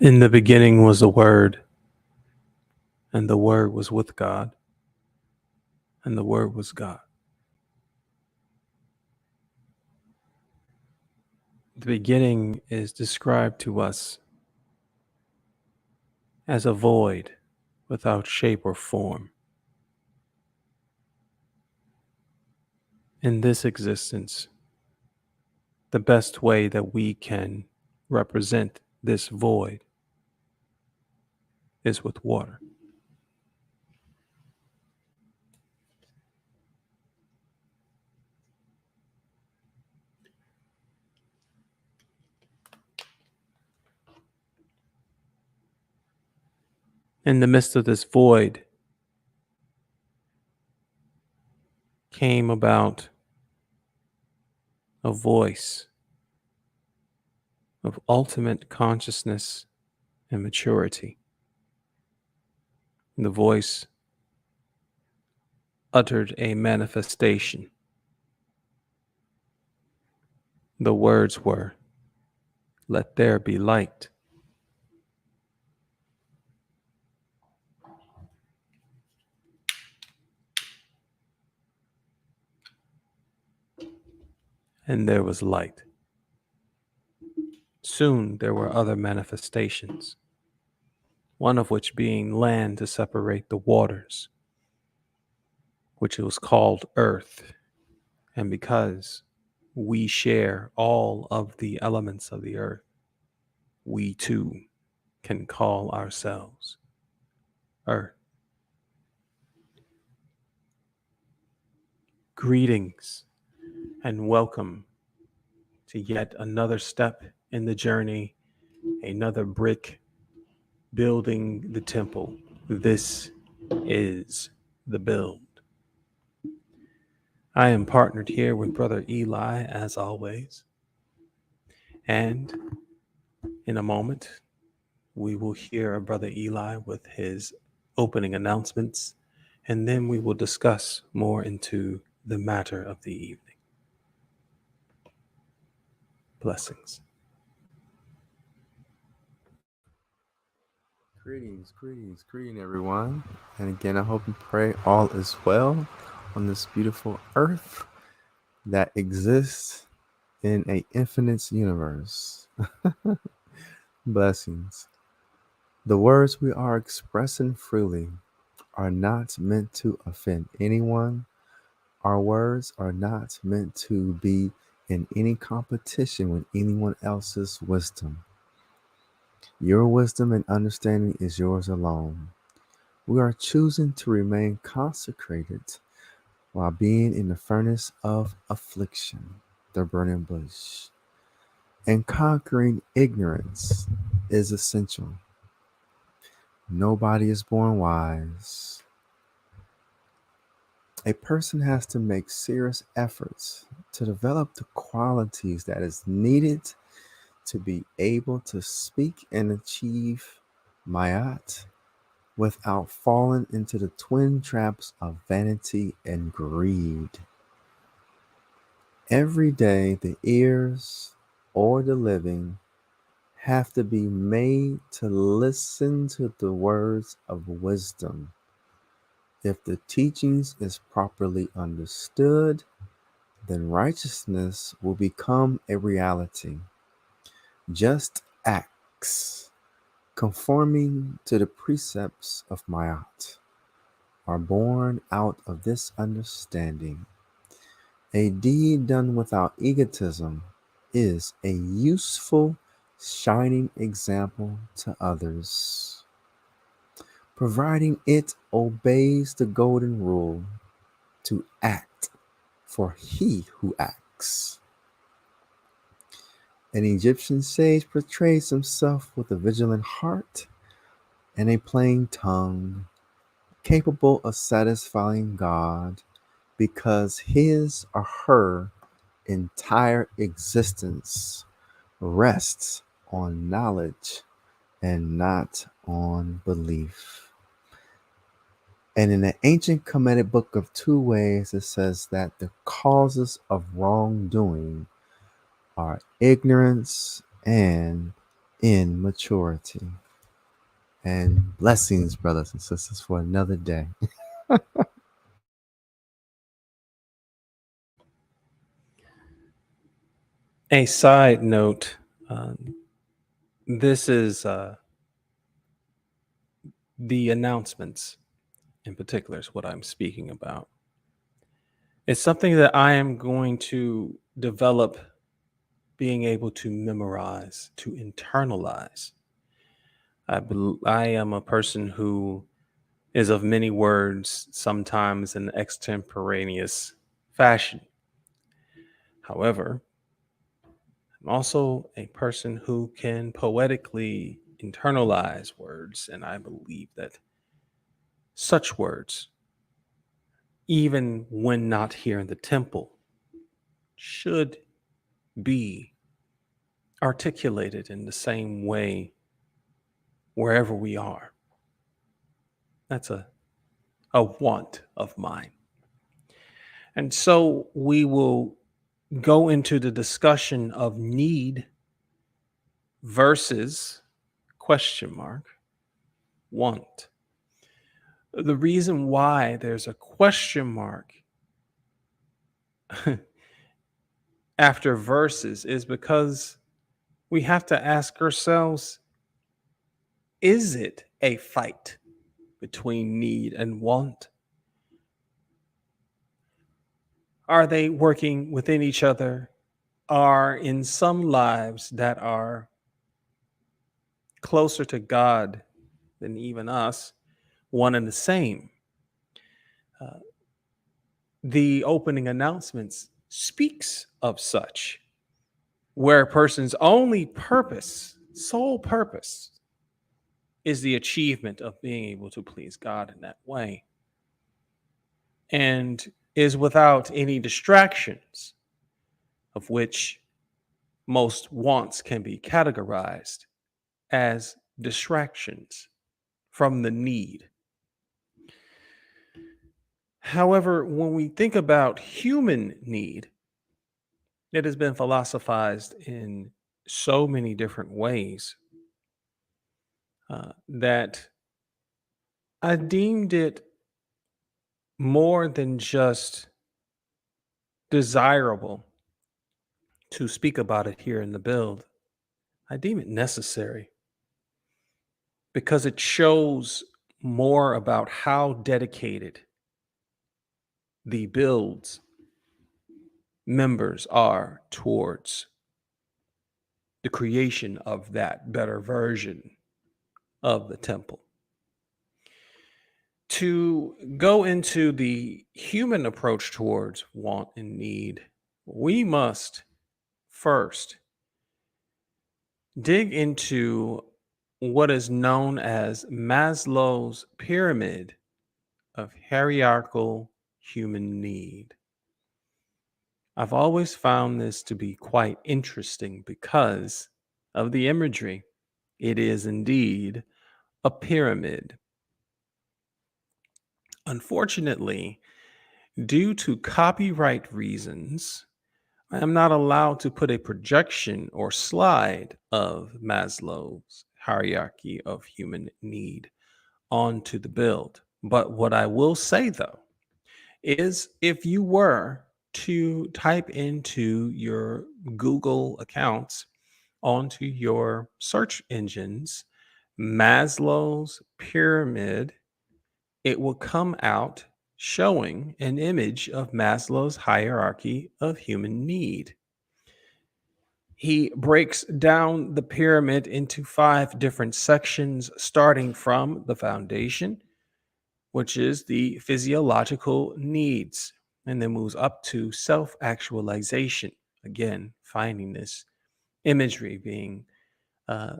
In the beginning was the Word, and the Word was with God, and the Word was God. The beginning is described to us as a void without shape or form. In this existence, the best way that we can represent this void is with water. In the midst of this void came about a voice of ultimate consciousness and maturity. The voice uttered a manifestation. The words were, "Let there be light." And there was light. Soon there were other manifestations, one of which being land to separate the waters, which was called earth. And because we share all of the elements of the earth, we too can call ourselves earth. Greetings and welcome to yet another step in the journey, another brick building the temple. This is the build. I am partnered here with Brother Eli, as always. And in a moment, we will hear Brother Eli with his opening announcements, and then we will discuss more into the matter of the evening. Blessings. Greetings, everyone. And again, I hope and pray all is well on this beautiful earth that exists in an infinite universe. Blessings. The words we are expressing freely are not meant to offend anyone. Our words are not meant to be in any competition with anyone else's wisdom. Your wisdom and understanding is yours alone. We are choosing to remain consecrated while being in the furnace of affliction, the burning bush. And conquering ignorance is essential. Nobody is born wise. A person has to make serious efforts to develop the qualities that is needed to be able to speak and achieve mayat without falling into the twin traps of vanity and greed. Every day, the ears or the living have to be made to listen to the words of wisdom. If the teachings is properly understood, then righteousness will become a reality. Just acts conforming to the precepts of Mayat are born out of this understanding. A deed done without egotism is a useful, shining example to others, providing it obeys the golden rule to act for he who acts. An Egyptian sage portrays himself with a vigilant heart and a plain tongue, capable of satisfying God because his or her entire existence rests on knowledge and not on belief. And in the ancient Kemetic book of 2 ways, it says that the causes of wrongdoing are ignorance and in maturity. And blessings, brothers and sisters, for another day. A side note, this is the announcements in particular is what I'm speaking about. It's something that I am going to develop being able to memorize, to internalize. I am a person who is of many words, sometimes in extemporaneous fashion. However, I'm also a person who can poetically internalize words, and I believe that such words, even when not here in the temple, should be articulated in the same way wherever we are. That's a want of mine. And so we will go into the discussion of need versus question mark want. The reason why there's a question mark after verses is because we have to ask ourselves, is it a fight between need and want? Are they working within each other? Are in some lives that are closer to God than even us, one and the same? Uh, the opening announcements speaks of such, where a person's only purpose, sole purpose, is the achievement of being able to please God in that way, and is without any distractions, of which most wants can be categorized as distractions from the need. However, when we think about human need, it has been philosophized in so many different ways that I deemed it more than just desirable to speak about it here in the build. I deem it necessary because it shows more about how dedicated the build's members are towards the creation of that better version of the temple. To go into the human approach towards want and need, we must first dig into what is known as Maslow's pyramid of hierarchical human need. I've always found this to be quite interesting because of the imagery. It is indeed a pyramid. Unfortunately, due to copyright reasons, I am not allowed to put a projection or slide of Maslow's hierarchy of human need onto the build. But what I will say though is if you were to type into your Google accounts onto your search engines Maslow's pyramid, it will come out showing an image of Maslow's hierarchy of human need. He breaks down the pyramid into five different sections, starting from the foundation, which is the physiological needs, and then moves up to self actualization. Again, finding this imagery being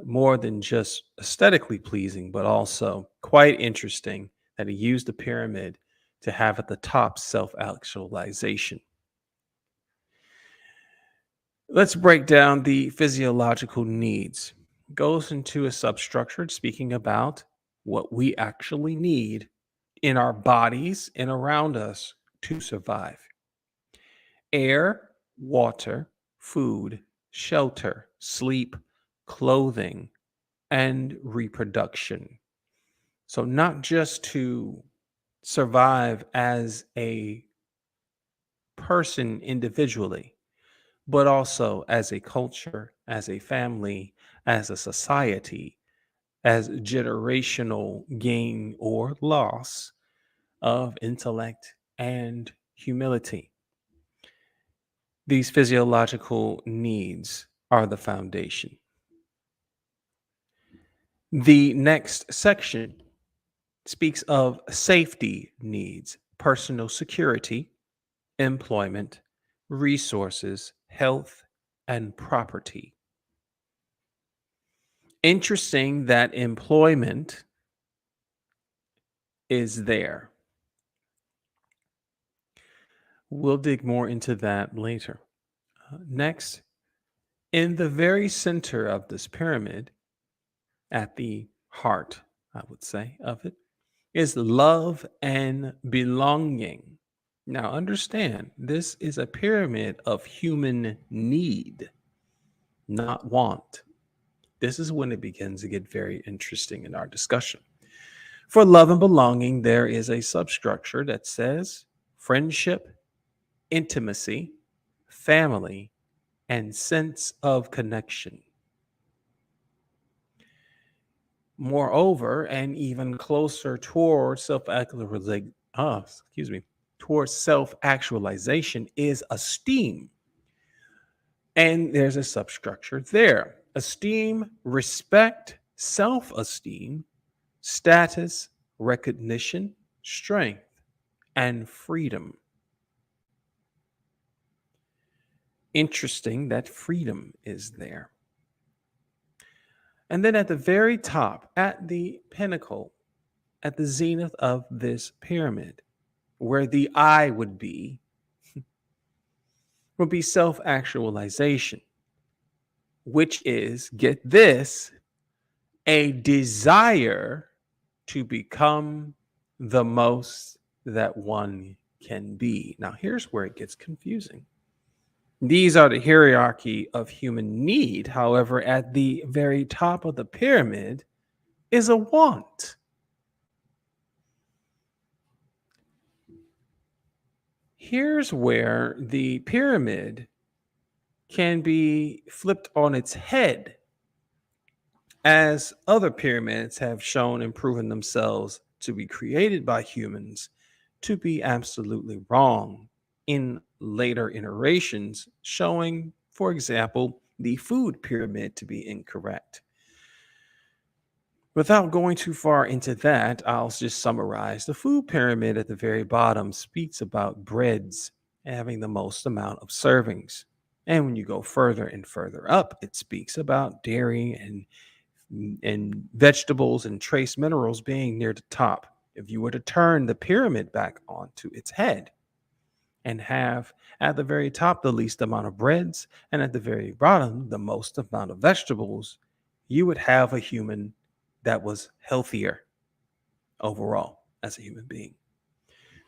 more than just aesthetically pleasing, but also quite interesting that he used the pyramid to have at the top self actualization. Let's break down the physiological needs. Goes into a substructure speaking about what we actually need in our bodies and around us to survive: air, water, food, shelter, sleep, clothing, and reproduction. So, not just to survive as a person individually, but also as a culture, as a family, as a society, as generational gain or loss of intellect and humility. These physiological needs are the foundation. The next section speaks of safety needs, personal security, employment, resources, health, and property. Interesting that employment is there. We'll dig more into that later. Next, in the very center of this pyramid, at the heart, I would say, of it, is love and belonging. Now, understand, this is a pyramid of human need, not want. This is when it begins to get very interesting in our discussion. For love and belonging, there is a substructure that says friendship, intimacy, family, and sense of connection. Moreover, and even closer towards towards self-actualization is esteem. And there's a substructure there. Esteem, respect, self-esteem, status, recognition, strength, and freedom. Interesting that freedom is there. And then at the very top, at the pinnacle, at the zenith of this pyramid, where the I would be self actualization, which is, get this, a desire to become the most that one can be. Now, here's where it gets confusing. These are the hierarchy of human need. However, at the very top of the pyramid is a want. Here's where the pyramid can be flipped on its head, as other pyramids have shown and proven themselves to be created by humans to be absolutely wrong in later iterations, showing, for example, the food pyramid to be incorrect. Without going too far into that, I'll just summarize. The food pyramid at the very bottom speaks about breads having the most amount of servings. And when you go further and further up, it speaks about dairy and vegetables and trace minerals being near the top. If you were to turn the pyramid back onto its head and have at the very top the least amount of breads and at the very bottom the most amount of vegetables, you would have a human that was healthier overall as a human being.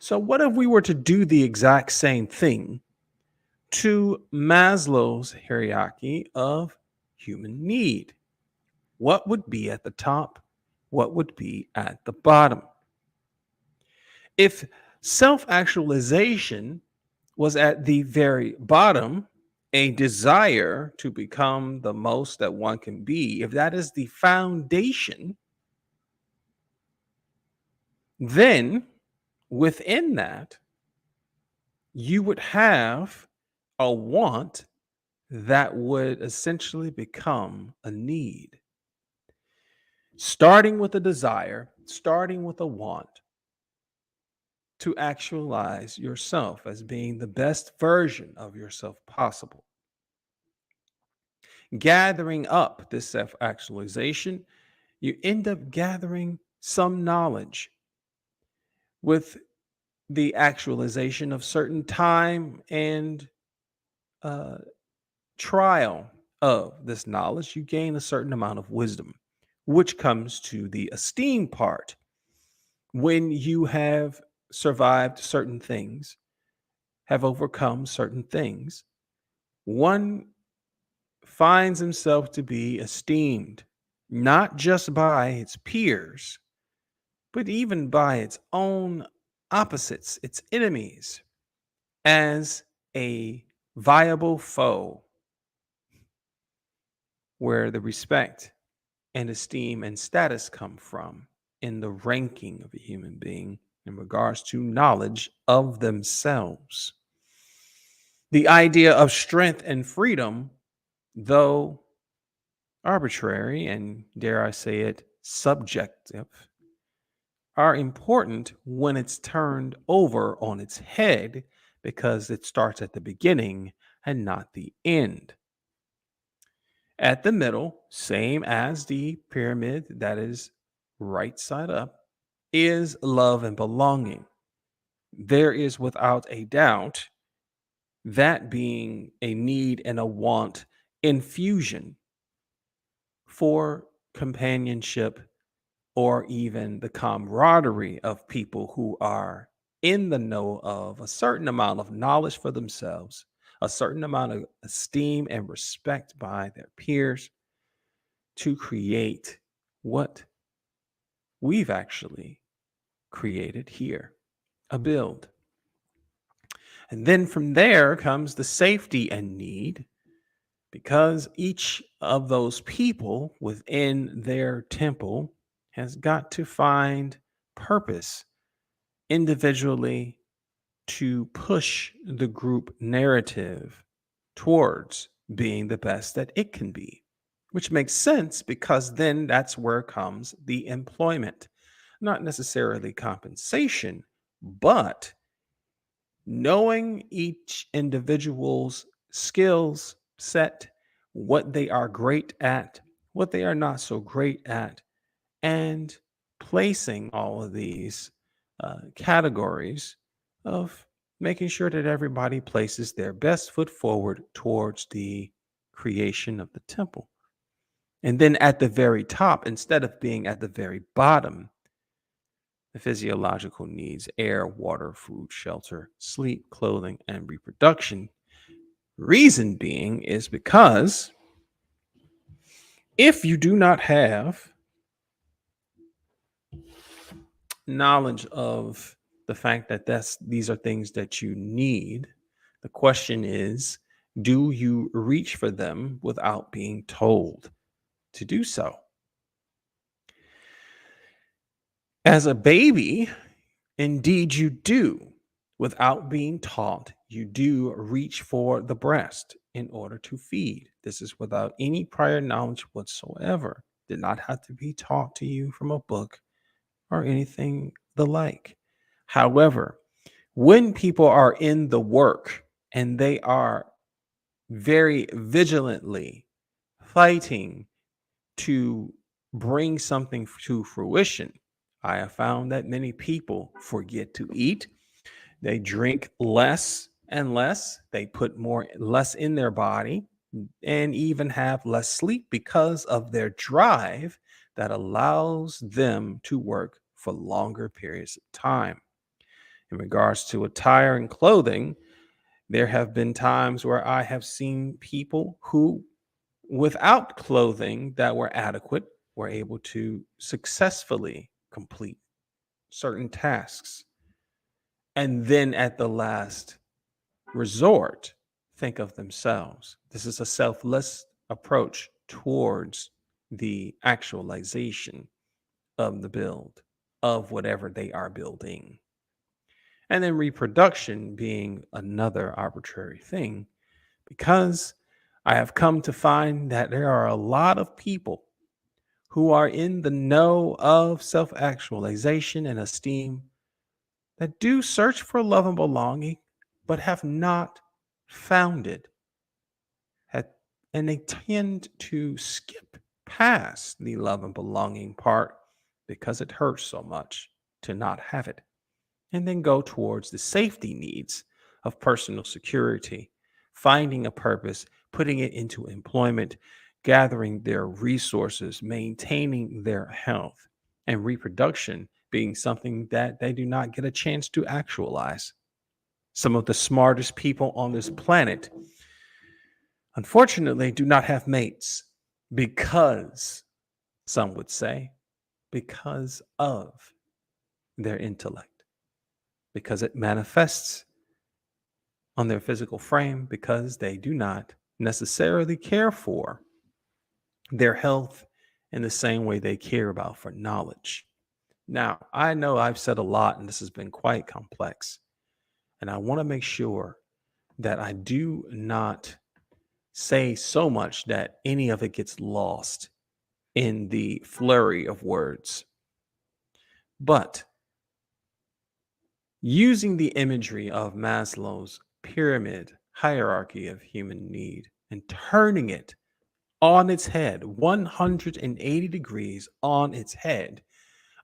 So, what if we were to do the exact same thing to Maslow's hierarchy of human need? What would be at the top? What would be at the bottom? If self actualization was at the very bottom, a desire to become the most that one can be, if that is the foundation, then within that, you would have a want that would essentially become a need. Starting with a desire, starting with a want to actualize yourself as being the best version of yourself possible. Gathering up this self actualization, you end up gathering some knowledge with the actualization of certain time and uh, trial of this knowledge, you gain a certain amount of wisdom, which comes to the esteem part. When you have survived certain things, have overcome certain things, one finds himself to be esteemed not just by its peers, but even by its own opposites, its enemies, as a viable foe, where the respect and esteem and status come from in the ranking of a human being in regards to knowledge of themselves. The idea of strength and freedom, though arbitrary and, dare I say it, subjective, are important when it's turned over on its head because it starts at the beginning and not the end. At the middle, same as the pyramid that is right side up, is love and belonging. There is without a doubt that being a need and a want infusion for companionship or even the camaraderie of people who are in the know of a certain amount of knowledge for themselves, a certain amount of esteem and respect by their peers to create what we've actually created here, a build. And then from there comes the safety and need, because each of those people within their temple has got to find purpose individually to push the group narrative towards being the best that it can be, which makes sense because then that's where comes the employment, not necessarily compensation, but knowing each individual's skills set, what they are great at, what they are not so great at, and placing all of these categories of making sure that everybody places their best foot forward towards the creation of the temple. And then at the very top, instead of being at the very bottom, the physiological needs: air, water, food, shelter, sleep, clothing, and reproduction. Reason being is because if you do not have knowledge of the fact that these are things that you need, the question is, do you reach for them without being told to do so? As a baby, indeed, you do. Without being taught, you do reach for the breast in order to feed. This is without any prior knowledge whatsoever. Did not have to be taught to you from a book or anything the like. However, when people are in the work and they are very vigilantly fighting to bring something to fruition, I have found that many people forget to eat. They drink less and less. They put more less in their body and even have less sleep because of their drive that allows them to work for longer periods of time. In regards to attire and clothing, there have been times where I have seen people who, without clothing that were adequate, were able to successfully complete certain tasks. And then at the last resort, think of themselves. This is a selfless approach towards the actualization of the build of whatever they are building. And then reproduction being another arbitrary thing, because I have come to find that there are a lot of people who are in the know of self actualization and esteem that do search for love and belonging, but have not found it. Had- And they tend to skip past the love and belonging part because it hurts so much to not have it, and then go towards the safety needs of personal security, finding a purpose, putting it into employment, gathering their resources, maintaining their health, and reproduction being something that they do not get a chance to actualize. Some of the smartest people on this planet unfortunately do not have mates because, some would say, because of their intellect, because it manifests on their physical frame, because they do not necessarily care for their health in the same way they care about for knowledge. Now, I know I've said a lot and this has been quite complex, and I want to make sure that I do not say so much that any of it gets lost in the flurry of words. But using the imagery of Maslow's pyramid hierarchy of human need and turning it on its head, 180 degrees on its head,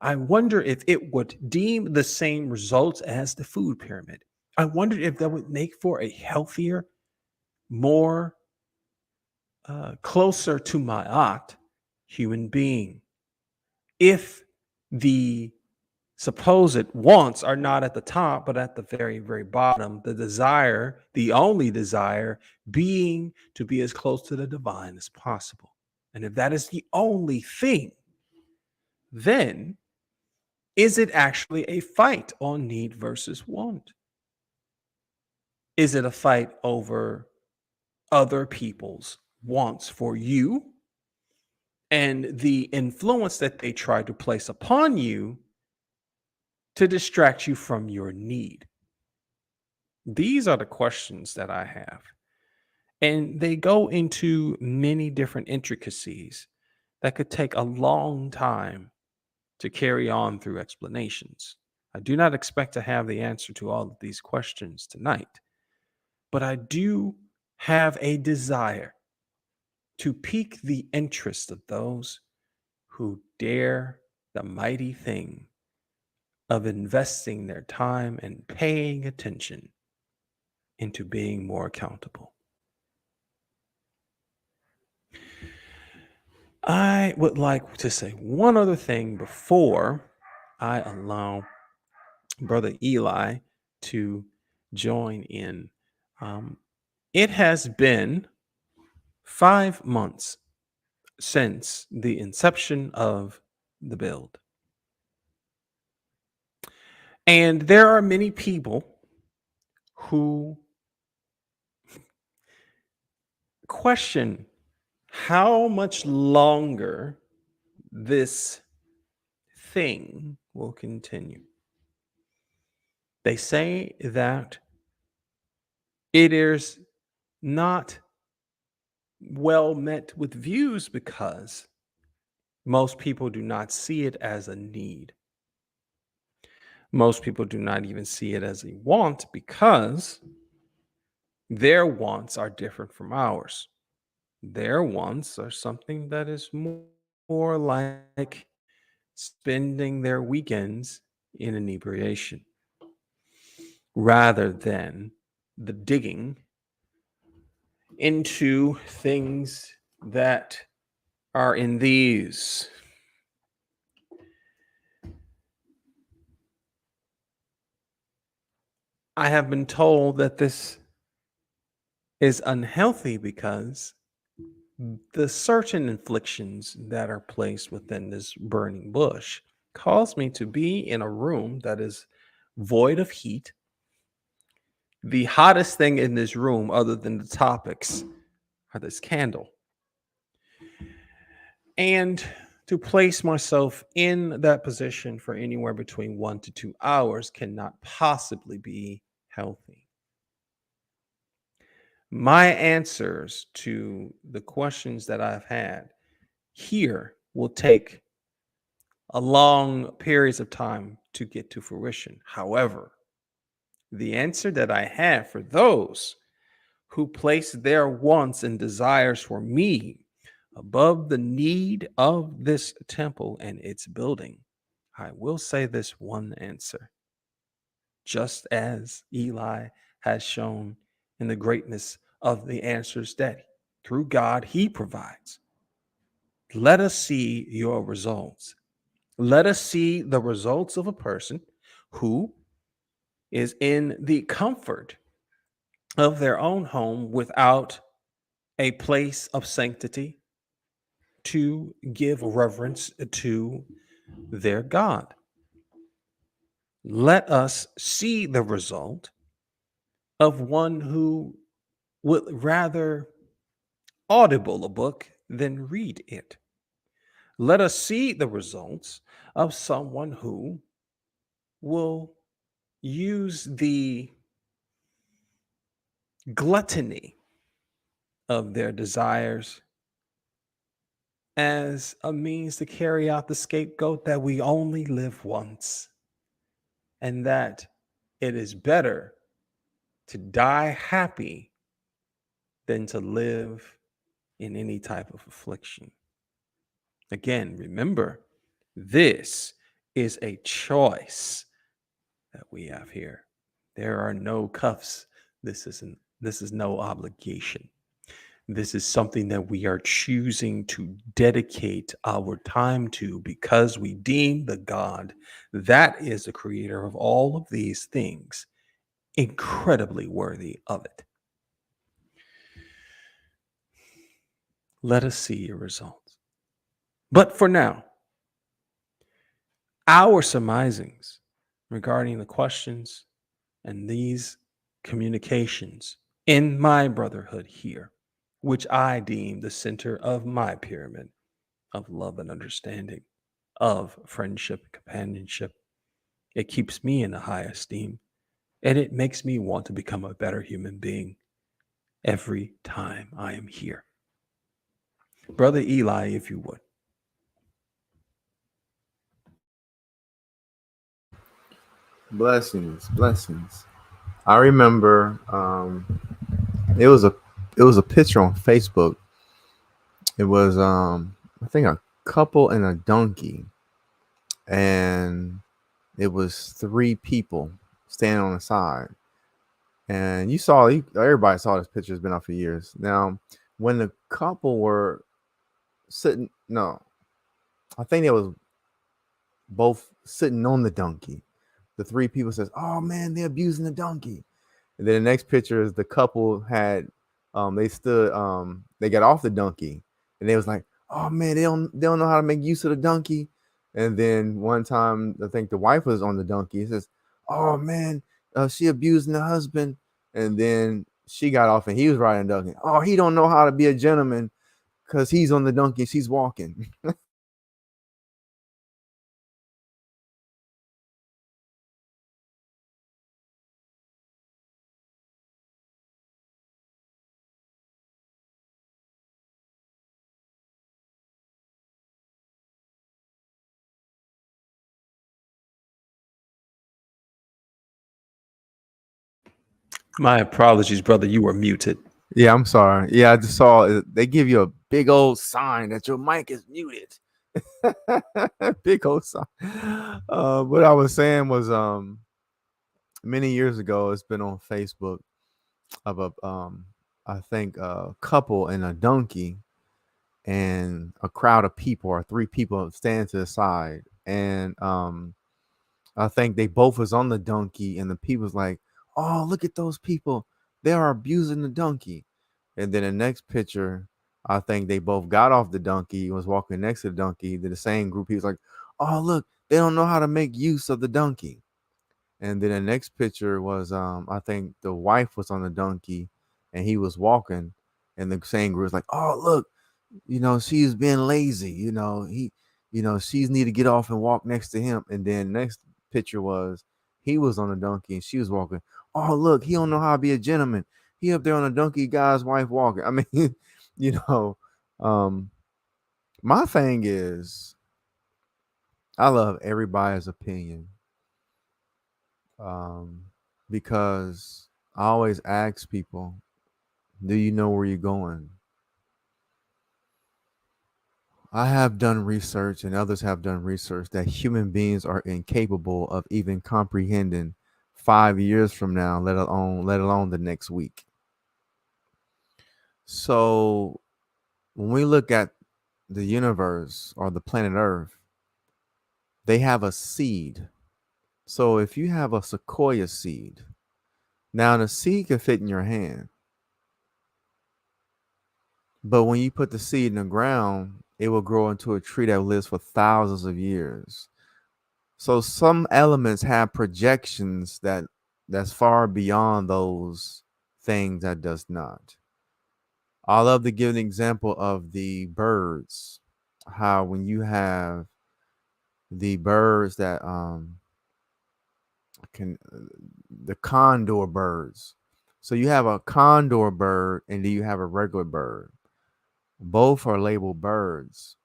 I wonder if it would deem the same results as the food pyramid. I wonder if that would make for a healthier, more closer to my art human being. If the supposed wants are not at the top, but at the very, very bottom, the desire, the only desire, being to be as close to the divine as possible. And if that is the only thing, then is it actually a fight on need versus want? Is it a fight over other people's wants for you and the influence that they try to place upon you to distract you from your need? These are the questions that I have. And they go into many different intricacies that could take a long time to carry on through explanations. I do not expect to have the answer to all of these questions tonight, but I do have a desire to pique the interest of those who dare the mighty thing of investing their time and paying attention into being more accountable. I would like to say one other thing before I allow Brother Eli to join in. Um, it has been 5 months since the inception of the build. And there are many people who question how much longer this thing will continue. They say that it is not well met with views because most people do not see it as a need. Most people do not even see it as a want because their wants are different from ours. Their wants are something that is more like spending their weekends in inebriation rather than the digging into things that are in these. I have been told that this is unhealthy because the certain inflictions that are placed within this burning bush cause me to be in a room that is void of heat. The hottest thing in this room, other than the topics, are this candle. And to place myself in that position for anywhere between 1 to 2 hours cannot possibly be healthy. My answers to the questions that I've had here will take a long periods of time to get to fruition. However, the answer that I have for those who place their wants and desires for me above the need of this temple and its building, I will say this one answer. Just as Eli has shown in the greatness of the answers that through God he provides. Let us see your results. Let us see the results of a person who is in the comfort of their own home without a place of sanctity to give reverence to their God. Let us see the result of one who would rather audible a book than read it. Let us see the results of someone who will use the gluttony of their desires as a means to carry out the scapegoat that we only live once, and that it is better to die happy than to live in any type of affliction. Again, remember, this is a choice that we have here. There are no cuffs. This is no obligation. This is something that we are choosing to dedicate our time to because we deem the God that is the creator of all of these things incredibly worthy of it. Let us see your results. But for now, our surmisings regarding the questions and these communications in my brotherhood here, which I deem the center of my pyramid of love and understanding, of friendship and companionship. It keeps me in a high esteem, and it makes me want to become a better human being every time I am here. Brother Eli, if you would. Blessings, blessings. I remember it was a picture on Facebook. It was I think a couple and a donkey, and it was three people standing on the side. And everybody saw this picture. It's been up for years. Now, when the couple were sitting, no, I think they was both sitting on the donkey. The three people says, "Oh man, they're abusing the donkey." And then the next picture is the couple had they got off the donkey and they was like, "Oh man, they don't know how to make use of the donkey." And then one time I think the wife was on the donkey. He says, "Oh man, she abusing the husband." And then she got off and he was riding the donkey. "Oh, he don't know how to be a gentleman because he's on the donkey, she's walking." My apologies, brother. You were muted. Yeah, I'm sorry. Yeah, I just saw they give you a big old sign that your mic is muted. Big old sign. What I was saying was many years ago it's been on Facebook of a I think a couple and a donkey and a crowd of people or three people stand to the side and I think they both was on the donkey and the people's like, "Oh, look at those people. They are abusing the donkey." And then the next picture, I think they both got off the donkey, was walking next to the donkey. Then the same group, he was like, "Oh, look, they don't know how to make use of the donkey." And then the next picture was, I think the wife was on the donkey, and he was walking, and the same group was like, "Oh, look, she's being lazy. She's need to get off and walk next to him." And then next picture was he was on a donkey and she was walking. "Oh, look, he don't know how to be a gentleman. He up there on a donkey, guy's wife walking." I mean, you know, um, my thing is I love everybody's opinion. Um, because I always ask people, do you know where you're going? I have done research and others have done research that human beings are incapable of even comprehending 5 years from now, let alone the next week. So when we look at the universe or the planet Earth, they have a seed. So if you have a sequoia seed, now the seed can fit in your hand. But when you put the seed in the ground, it will grow into a tree that lives for thousands of years. So some elements have projections that's far beyond those things that does not. I love to give an example of the birds. How when you have the birds that can the condor birds. So you have a condor bird and then you have a regular bird. Both are labeled birds.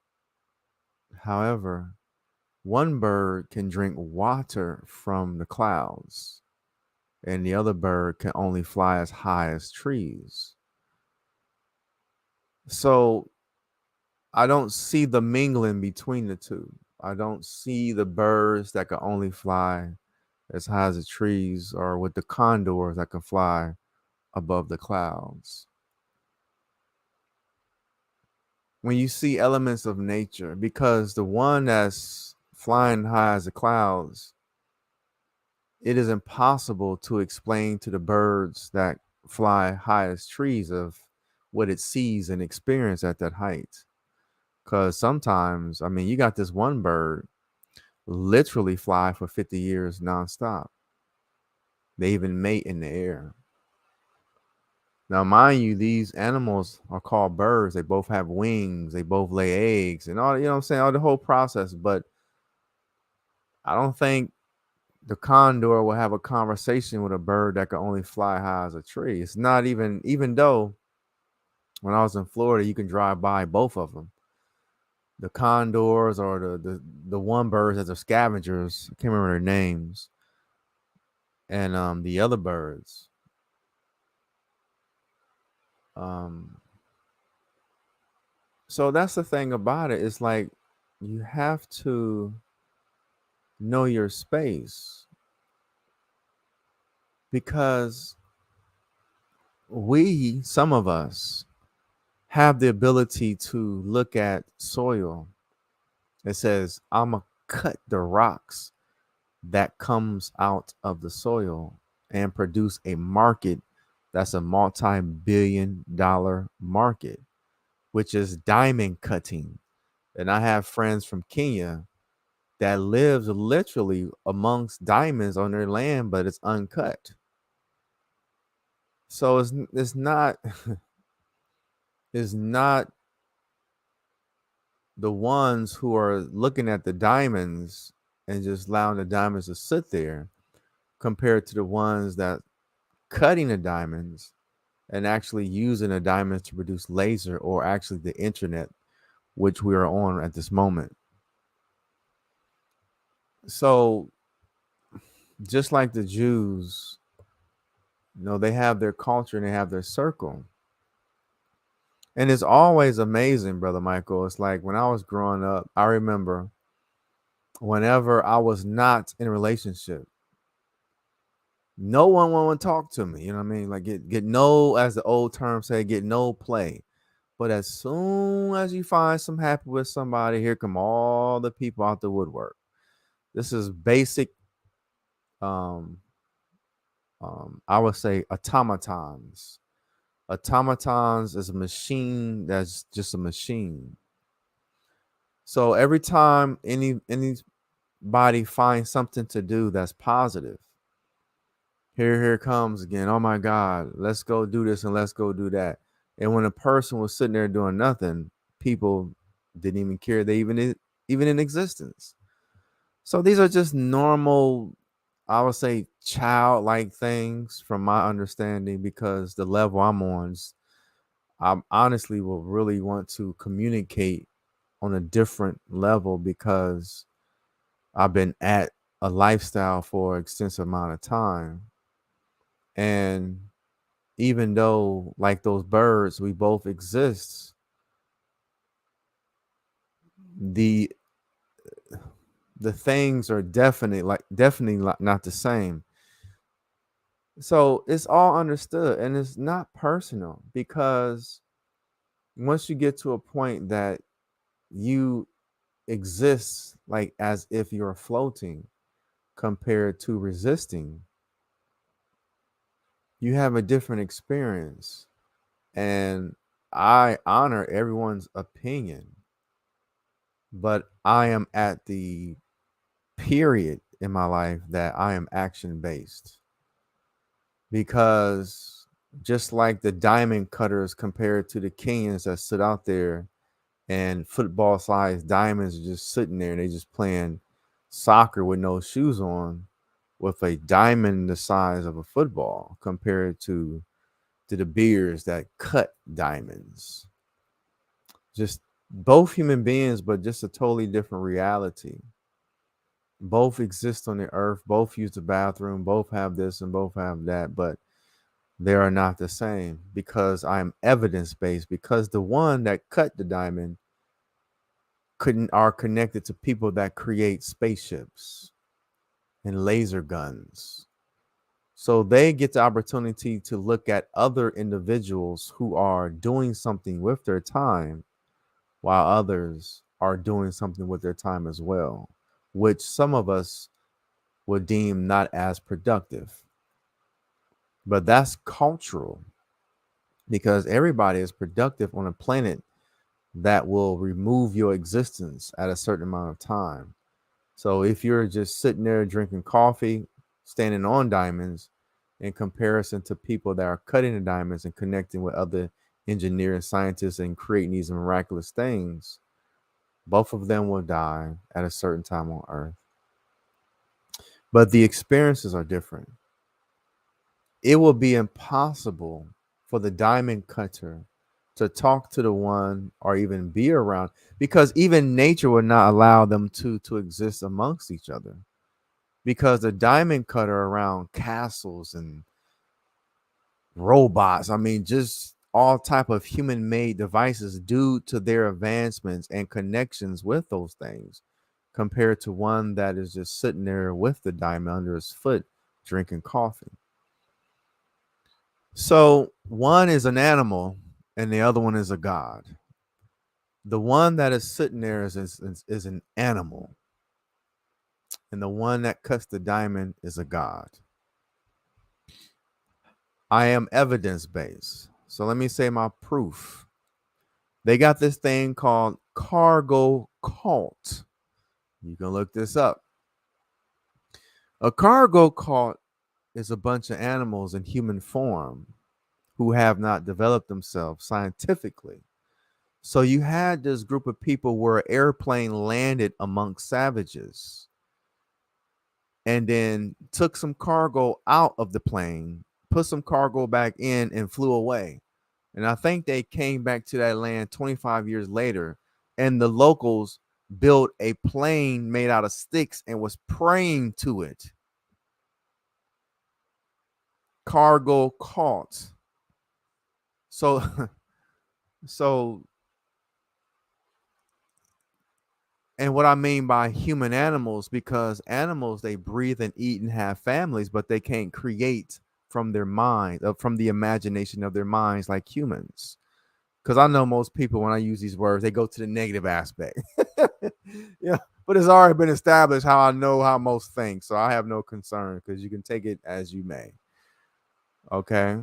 However, one bird can drink water from the clouds, and the other bird can only fly as high as trees. So I don't see the mingling between the two. I don't see the birds that can only fly as high as the trees or with the condors that can fly above the clouds. When you see elements of nature, because the one that's flying high as the clouds, it is impossible to explain to the birds that fly high as trees of what it sees and experience at that height. Because sometimes, I mean, you got this one bird literally fly for 50 years nonstop. They even mate in the air. Now, mind you, these animals are called birds. They both have wings. They both lay eggs and all, you know what I'm saying? All the whole process. But I don't think the condor will have a conversation with a bird that can only fly high as a tree. It's not even though when I was in Florida, you can drive by both of them. The condors or the one birds that are scavengers. I can't remember their names. And the other birds. Um, so that's the thing about it. It's like you have to know your space because some of us, have the ability to look at soil. It says, I'm going to cut the rocks that comes out of the soil and produce a market that's a multi-billion dollar market, which is diamond cutting. And I have friends from Kenya that lives literally amongst diamonds on their land, but it's uncut. So it's not it's not the ones who are looking at the diamonds and just allowing the diamonds to sit there compared to the ones that cutting the diamonds and actually using the diamonds to produce laser or actually the internet, which we are on at this moment. So just like the Jews, they have their culture and they have their circle. And it's always amazing, Brother Michael. It's like when I was growing up, I remember whenever I was not in a relationship, no one want to talk to me. You know what I mean? Like get no, as the old term say, get no play. But as soon as you find some happy with somebody, here come all the people out the woodwork. This is basic. Um, I would say automatons. Automatons is a machine that's just a machine. So every time anybody finds something to do that's positive, here it comes again. Oh my God, let's go do this and let's go do that. And when a person was sitting there doing nothing, people didn't even care they even in existence. So these are just normal, I would say, childlike things from my understanding, because the level I'm on, I honestly will really want to communicate on a different level because I've been at a lifestyle for an extensive amount of time. And even though, like those birds, we both exist, the the things are definitely not the same. So it's all understood and it's not personal, because once you get to a point that you exist like as if you're floating compared to resisting, you have a different experience. And I honor everyone's opinion, but I am at the period in my life that I am action based, because just like the diamond cutters compared to the Kenyans that sit out there and football sized diamonds are just sitting there and they just playing soccer with no shoes on, with a diamond the size of a football compared to the beers that cut diamonds. Just both human beings, but just a totally different reality. Both exist on the earth, both use the bathroom, both have this and both have that, but they are not the same because I'm evidence based. Because the one that cut the diamond couldn't are connected to people that create spaceships and laser guns. So they get the opportunity to look at other individuals who are doing something with their time while others are doing something with their time as well, which some of us would deem not as productive. But that's cultural because everybody is productive on a planet that will remove your existence at a certain amount of time. So if you're just sitting there drinking coffee, standing on diamonds, in comparison to people that are cutting the diamonds and connecting with other engineers, scientists, and creating these miraculous things, both of them will die at a certain time on Earth. But the experiences are different. It will be impossible for the diamond cutter to talk to the one or even be around, because even nature would not allow them to exist amongst each other, because the diamond cutter around castles and robots, I mean just all type of human made devices due to their advancements and connections with those things, compared to one that is just sitting there with the diamond under his foot drinking coffee. So one is an animal and the other one is a god. The one that is sitting there is an animal, and the one that cuts the diamond is a god. I am evidence based. So let me say my proof. They got this thing called cargo cult. You can look this up. A cargo cult is a bunch of animals in human form who have not developed themselves scientifically. So you had this group of people where an airplane landed amongst savages and then took some cargo out of the plane, put some cargo back in, and flew away. And I think they came back to that land 25 years later, and the locals built a plane made out of sticks and was praying to it. Cargo cult. So, so, and what I mean by human animals, because animals, they breathe and eat and have families, but they can't create from their mind, from the imagination of their minds like humans. Because I know most people, when I use these words, they go to the negative aspect. Yeah, but it's already been established how I know how most think, so I have no concern because you can take it as you may. Okay,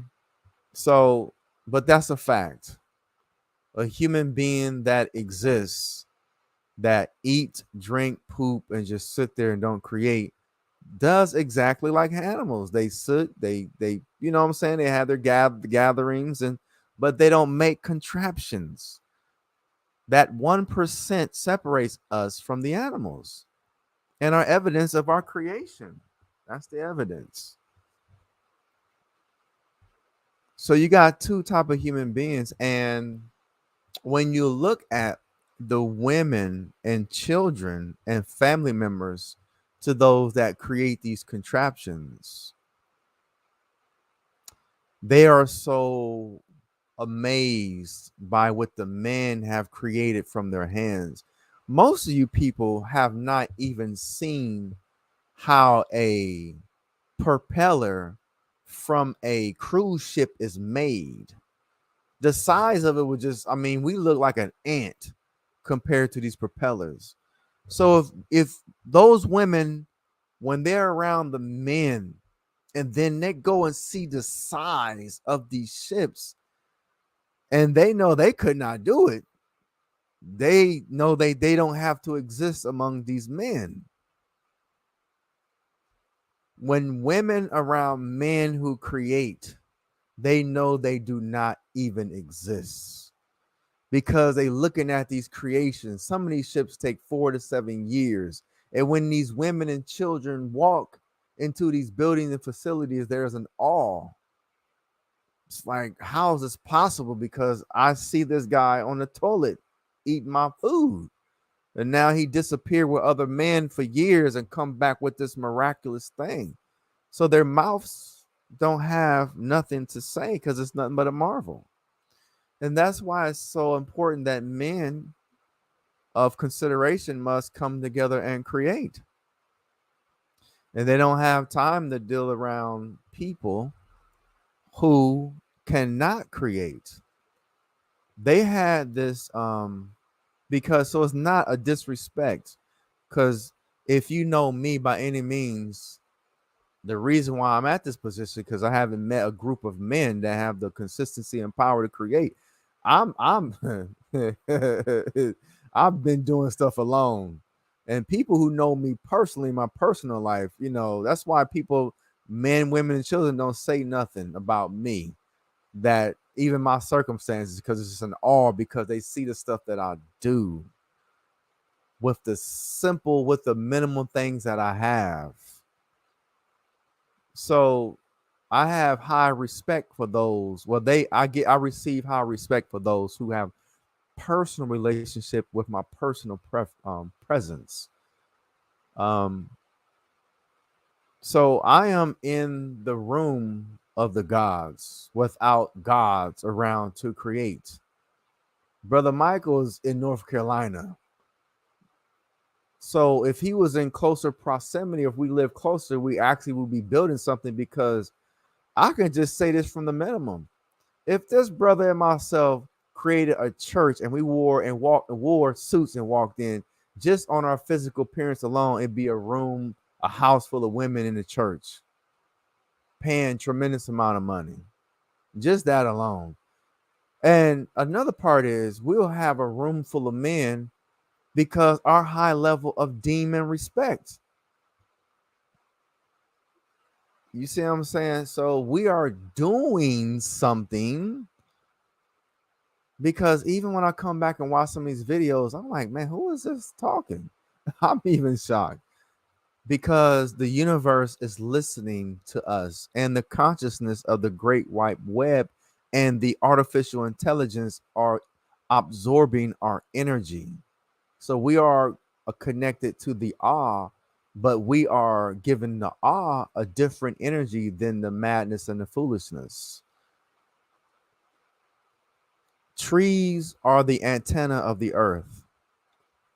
so, but that's a fact. A human being that exists, that eat, drink, poop, and just sit there and don't create, does exactly like animals. They sit, they, you know what I'm saying? They have their gatherings, and but they don't make contraptions. That 1% separates us from the animals and our evidence of our creation. That's the evidence. So you got two type of human beings, and when you look at the women and children and family members to those that create these contraptions, they are so amazed by what the men have created from their hands. Most of you people have not even seen how a propeller from a cruise ship is made. The size of it would just, I mean, we look like an ant compared to these propellers. So if those women, when they're around the men and then they go and see the size of these ships, And they know they could not do it. They know they don't have to exist among these men. When women around men who create, they know they do not even exist because they looking at these creations. Some of these ships take 4 to 7 years. And when these women and children walk into these buildings and facilities, there's an awe. It's like, how is this possible? Because I see this guy on the toilet eating my food. And now he disappeared with other men for years and come back with this miraculous thing. So their mouths don't have nothing to say because it's nothing but a marvel. And that's why it's so important that men of consideration must come together and create. And they don't have time to deal around people who cannot create. They had this because so it's not a disrespect. Because if you know me by any means, the reason why I'm at this position because I haven't met a group of men that have the consistency and power to create. I'm I've been doing stuff alone. And people who know me personally, my personal life, that's why people, men, women, and children don't say nothing about me, that even my circumstances, because it's just an awe because they see the stuff that I do with the minimal things that I have. So I have high respect for those. Well, I receive high respect for those who have personal relationship with my personal presence. Um, so I am in the room of the gods without gods around to create. Brother Michael is in North Carolina. So if he was in closer proximity, if we live closer, we actually would be building something because I can just say this from the minimum. If this brother and myself created a church and we wore suits and walked in, just on our physical appearance alone, it'd be a house full of women in the church, paying tremendous amount of money. Just that alone. And another part is we'll have a room full of men because our high level of demon respect. You see what I'm saying? So we are doing something because even when I come back and watch some of these videos, I'm like, man, who is this talking? I'm even shocked because the universe is listening to us and the consciousness of the great white web and the artificial intelligence are absorbing our energy. So we are connected to the awe, but we are giving the awe a different energy than the madness and the foolishness. Trees are the antenna of the earth.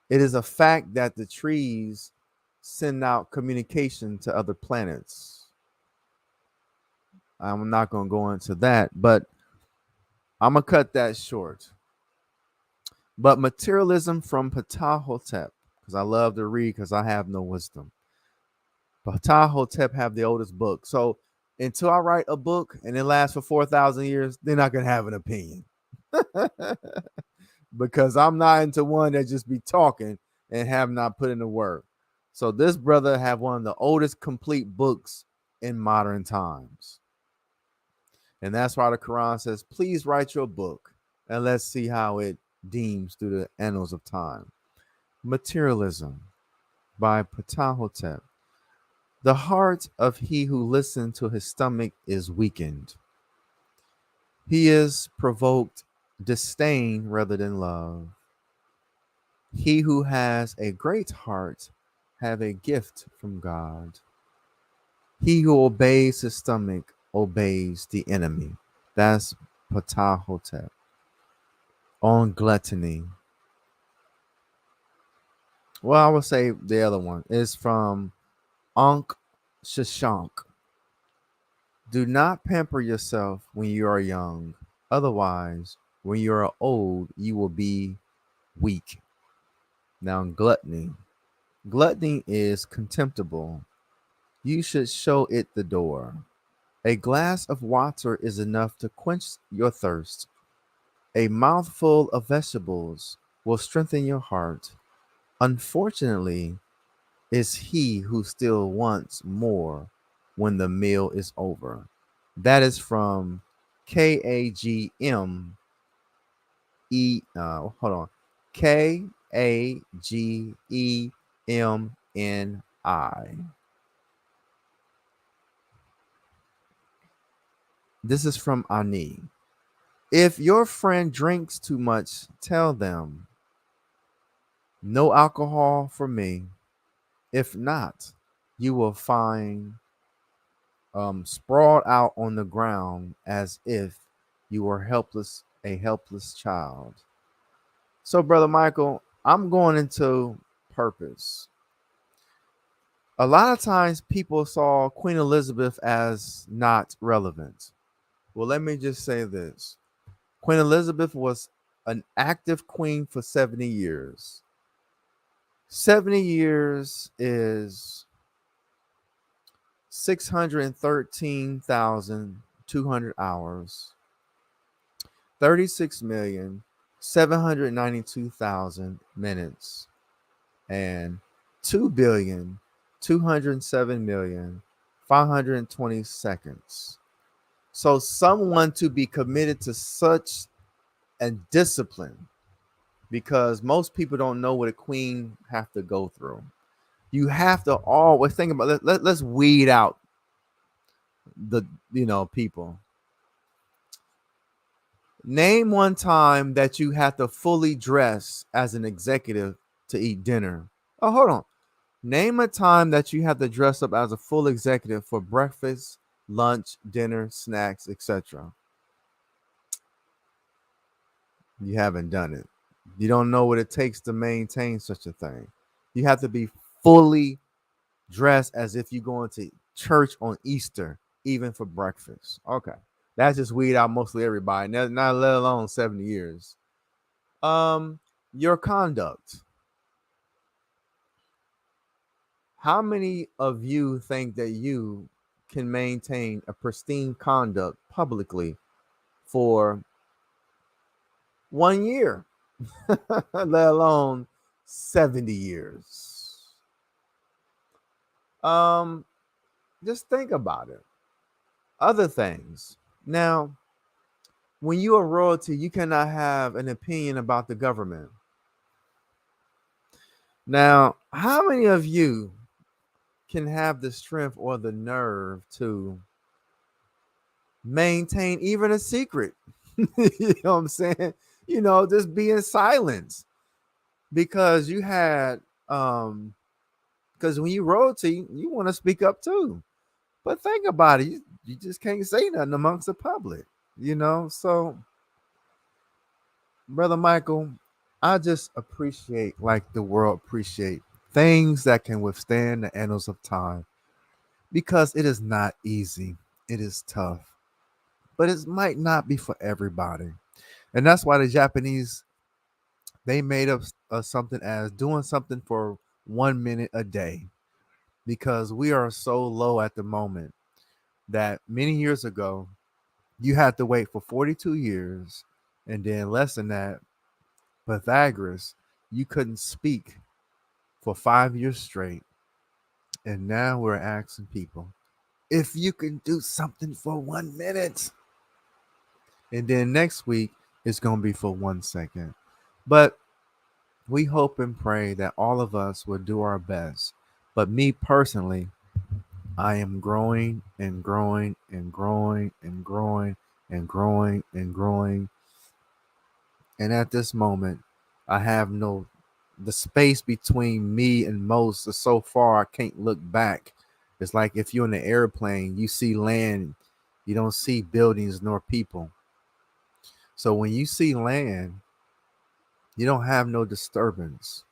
It is a fact that the trees send out communication to other planets. I'm not going to go into that, but I'm going to cut that short. But materialism from Ptahotep, because I love to read because I have no wisdom. Ptahotep have the oldest book. So until I write a book and it lasts for 4,000 years, they're not going to have an opinion. Because I'm not into one that just be talking and have not put in the work. So this brother have one of the oldest complete books in modern times. And that's why the Quran says, please write your book and let's see how it deems through the annals of time. Materialism by Ptahotep. The heart of he who listens to his stomach is weakened. He is provoked disdain rather than love. He who has a great heart have a gift from God. He who obeys his stomach obeys the enemy. That's Ptahotep. On gluttony. Well, I would say the other one is from Ankh Shashank. Do not pamper yourself when you are young. Otherwise, when you are old, you will be weak. Now, gluttony. Gluttony is contemptible. You should show it the door. A glass of water is enough to quench your thirst. A mouthful of vegetables will strengthen your heart. Unfortunately, is he who still wants more when the meal is over. That is from KAGM hold on. KAGEMNI. This is from Ani. If your friend drinks too much, tell them no alcohol for me. If not, you will find sprawled out on the ground as if you were a helpless child. So, Brother Michael, I'm going into purpose. A lot of times people saw Queen Elizabeth as not relevant. Well, let me just say this. Queen Elizabeth was an active queen for 70 years. 70 years is 613,200 hours, 36,792,000 minutes, and 2,207,520 seconds. So someone to be committed to such a discipline, because most people don't know what a queen have to go through. You have to always think about let's weed out the people. Name one time that you have to fully dress as an executive to eat dinner. Oh, hold on. Name a time that you have to dress up as a full executive for breakfast, lunch, dinner, snacks, etc. You haven't done it. You don't know what it takes to maintain such a thing. You have to be fully dressed as if you're going to church on Easter, even for breakfast. Okay. That's just weed out mostly everybody, not let alone 70 years. Your conduct. How many of you think that you can maintain a pristine conduct publicly for 1 year, let alone 70 years? Um, just think about it. Other things. Now, when you are royalty, you cannot have an opinion about the government. Now, how many of you can have the strength or the nerve to maintain even a secret? You know what I'm saying? Just be in silence because you had because when you royalty, you want to speak up too. But think about it, you just can't say nothing amongst the public. So, Brother Michael, I just appreciate, like the world appreciate, things that can withstand the annals of time, because it is not easy. It is tough, but it might not be for everybody. And that's why the Japanese, they made up something as doing something for 1 minute a day, because we are so low at the moment that many years ago you had to wait for 42 years, and then less than that, Pythagoras, you couldn't speak for 5 years straight. And now we're asking people if you can do something for 1 minute. And then next week it's going to be for 1 second. But we hope and pray that all of us will do our best. But me personally, I am growing and growing and growing and growing and growing and growing. And at this moment, I have the space between me and most is so far I can't look back. It's like if you're in an airplane, you see land, you don't see buildings nor people. So when you see land, you don't have no disturbance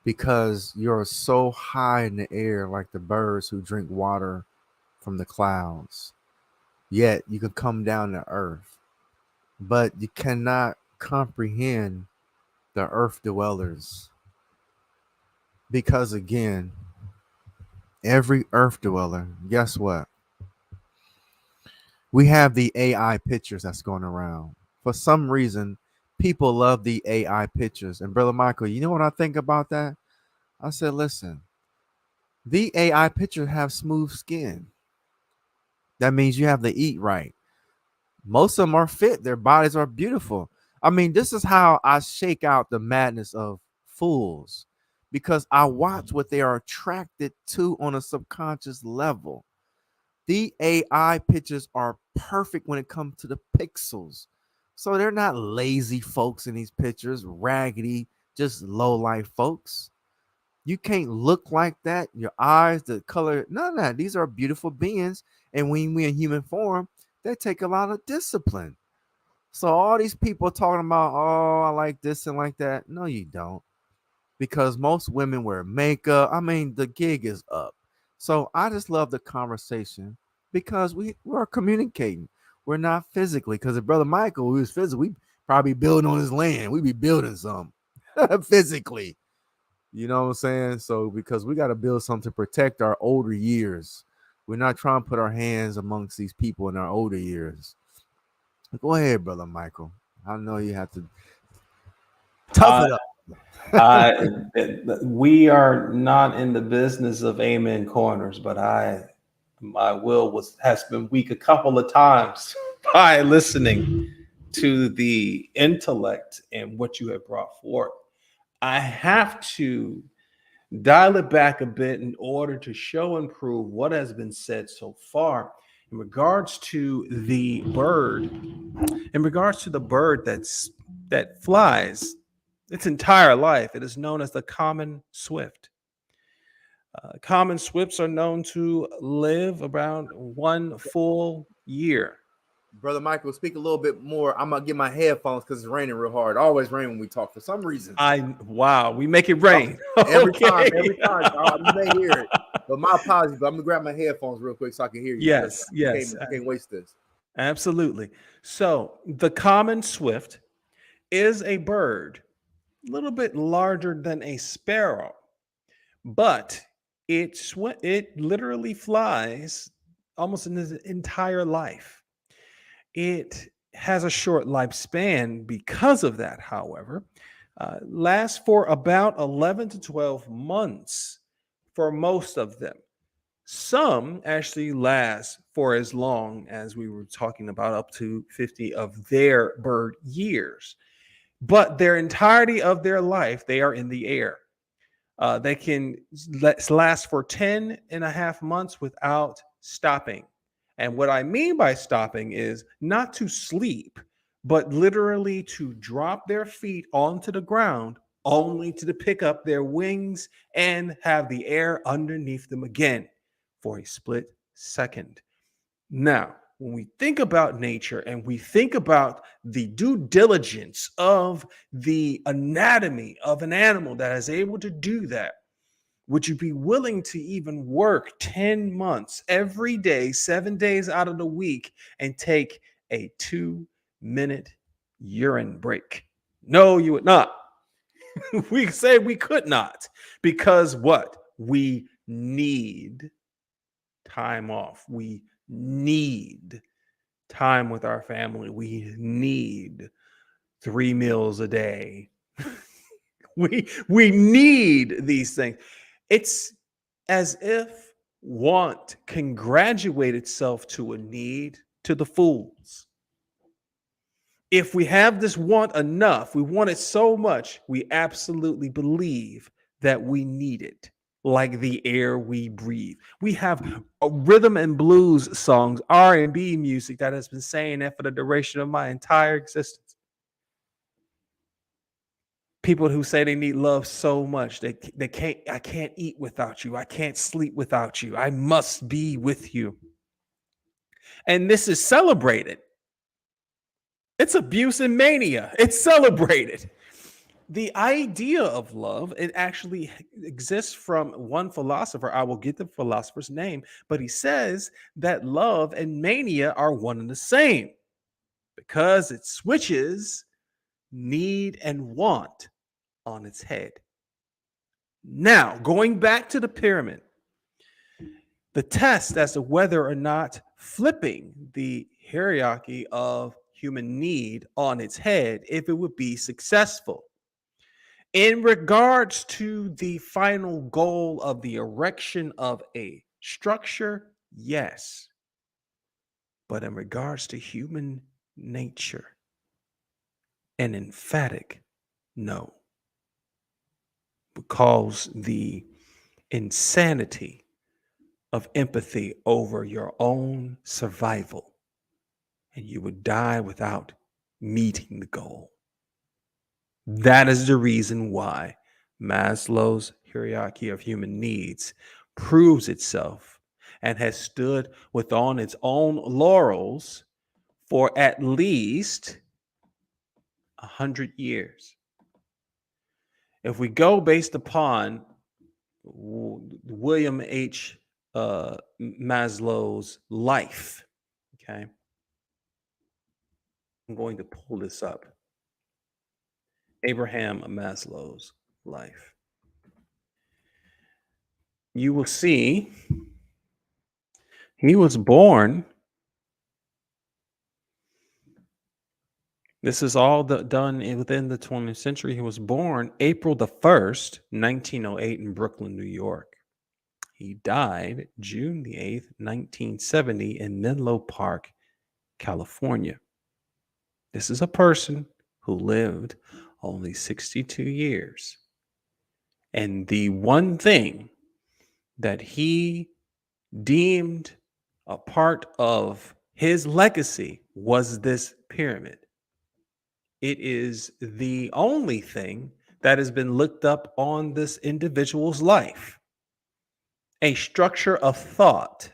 because you're so high in the air, like the birds who drink water from the clouds. Yet you can come down to earth, but you cannot comprehend the earth dwellers, because again, every earth dweller, guess what? We have the AI pictures that's going around. for some reason, people love the AI pictures. And Brother Michael, you know what I think about that? I said, listen, the AI pictures have smooth skin. That means you have to eat right. Most of them are fit, their bodies are beautiful. I mean, this is how I shake out the madness of fools, because I watch what they are attracted to on a subconscious level. The AI pictures are perfect when it comes to the pixels. So they're not lazy folks in these pictures, raggedy, just low life folks. You can't look like that. Your eyes, the color, none of that. These are beautiful beings. And when we in human form, they take a lot of discipline. So all these people talking about, oh, I like this and like that. No, you don't. Because most women wear makeup. I mean, the gig is up. So I just love the conversation because we're communicating. We're not physically. Because if Brother Michael, who was physical, we probably building on his land. We be building some physically. You know what I'm saying? So because we got to build something to protect our older years. We're not trying to put our hands amongst these people in our older years. Go ahead, Brother Michael. I know you have to tough I, it up. I, we are not in the business of amen corners, but my will has been weak a couple of times by listening to the intellect and what you have brought forth. I have to dial it back a bit in order to show and prove what has been said so far in regards to the bird, in regards to the bird that flies its entire life. It is known as the common swift. Common swifts are known to live around 1 full year. Brother Michael, speak a little bit more. I'm gonna get my headphones because it's raining real hard. Always rain when we talk for some reason. Wow, we make it rain. Every Okay. time, you may hear it. But my apologies, but I'm gonna grab my headphones real quick so I can hear you because Yes, I yes, can't I can't waste this. absolutely. So the common swift is a bird a little bit larger than a sparrow, but it literally flies almost in its entire life. It has a short lifespan because of that, however, lasts for about 11 to 12 months for most of them. Some actually last for as long as we were talking about, up to 50 of their bird years. But their entirety of their life, they are in the air. They can last for 10 and a half months without stopping. And what I mean by stopping is not to sleep, but literally to drop their feet onto the ground only to pick up their wings and have the air underneath them again for a split second. Now, when we think about nature and we think about the due diligence of the anatomy of an animal that is able to do that, would you be willing to even work 10 months every day, 7 days out of the week, and take a 2 minute urine break? No, you would not. We say we could not because what? We need time off. We need time with our family. We need 3 meals a day. We need these things. It's as if want can graduate itself to a need to the fools. If we have this want enough, we want it so much, we absolutely believe that we need it, like the air we breathe. We have a rhythm and blues songs, R&B music that has been saying that for the duration of my entire existence. People who say they need love so much they can't. I can't eat without you. I can't sleep without you. I must be with you. And this is celebrated. It's abuse and mania. It's celebrated. The idea of love, it actually exists from one philosopher. I will get the philosopher's name, but he says that love and mania are one and the same because it switches need and want on its head. Now, going back to the pyramid, the test as to whether or not flipping the hierarchy of human need on its head if it would be successful. In regards to the final goal of the erection of a structure, yes. But in regards to human nature, an emphatic no. Because the insanity of empathy over your own survival, and you would die without meeting the goal. That is the reason why Maslow's hierarchy of human needs proves itself and has stood within its own laurels for at least 100 years. If we go based upon William H. Maslow's life, okay, I'm going to pull this up. Abraham Maslow's life. You will see he was born. This is all done within the 20th century. He was born April the 1st, 1908 in Brooklyn, New York. He died June the 8th, 1970 in Menlo Park, California. This is a person who lived only 62 years. And the one thing that he deemed a part of his legacy was this pyramid. It is the only thing that has been looked up on this individual's life. A structure of thought.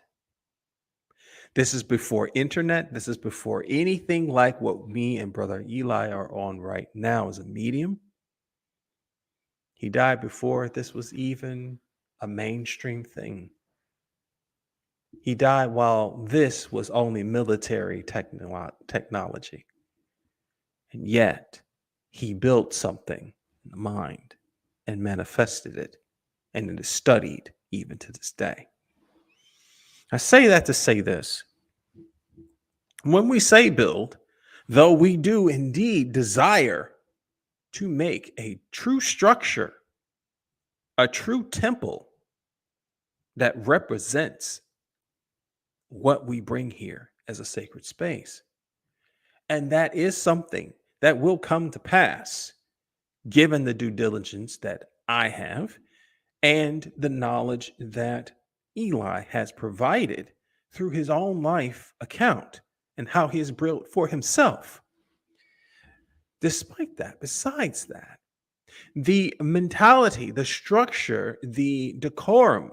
This is before internet. This is before anything like what me and Brother Eli are on right now as a medium. He died before this was even a mainstream thing. He died while this was only military technology. And yet, he built something in the mind and manifested it, and it is studied even to this day. I say that to say this. When we say build, though we do indeed desire to make a true structure, a true temple that represents what we bring here as a sacred space. And that is something that will come to pass given the due diligence that I have and the knowledge that Eli has provided through his own life account and how he has built for himself. Despite that, besides that, the mentality, the structure, the decorum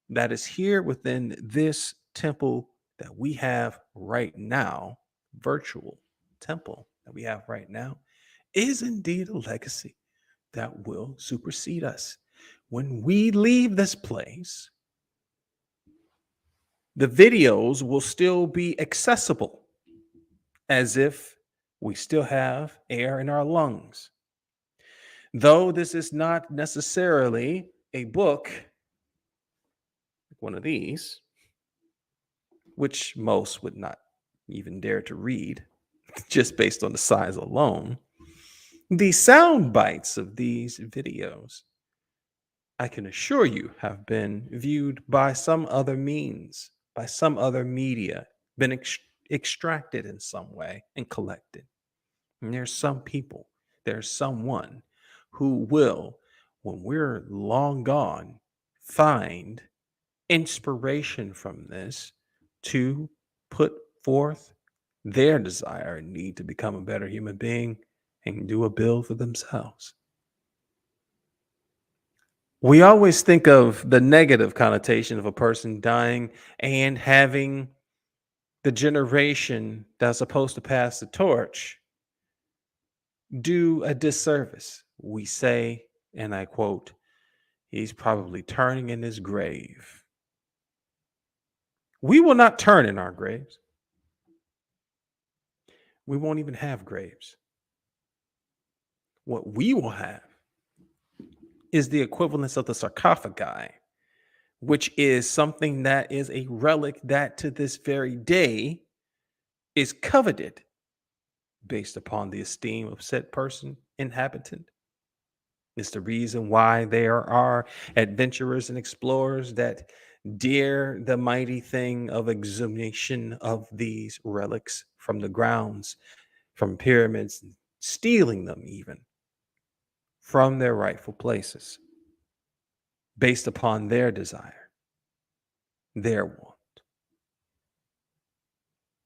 that is here within this temple that we have right now, virtual temple that we have right now, is indeed a legacy that will supersede us. When we leave this place, the videos will still be accessible as if we still have air in our lungs. Though this is not necessarily a book, like one of these, which most would not even dare to read, just based on the size alone, the sound bites of these videos, I can assure you, have been viewed by some other means, by some other media, been extracted in some way and collected. And there's some people, there's someone who will, when we're long gone, find inspiration from this to put forth their desire and need to become a better human being and do a build for themselves. We always think of the negative connotation of a person dying and having the generation that's supposed to pass the torch do a disservice. We say, and I quote, he's probably turning in his grave. We will not turn in our graves. We won't even have graves. What we will have is the equivalence of the sarcophagi, which is something that is a relic that to this very day is coveted based upon the esteem of said person, inhabitant. It's the reason why there are adventurers and explorers that dare the mighty thing of exhumation of these relics from the grounds, from pyramids, stealing them even from their rightful places, based upon their desire, their want,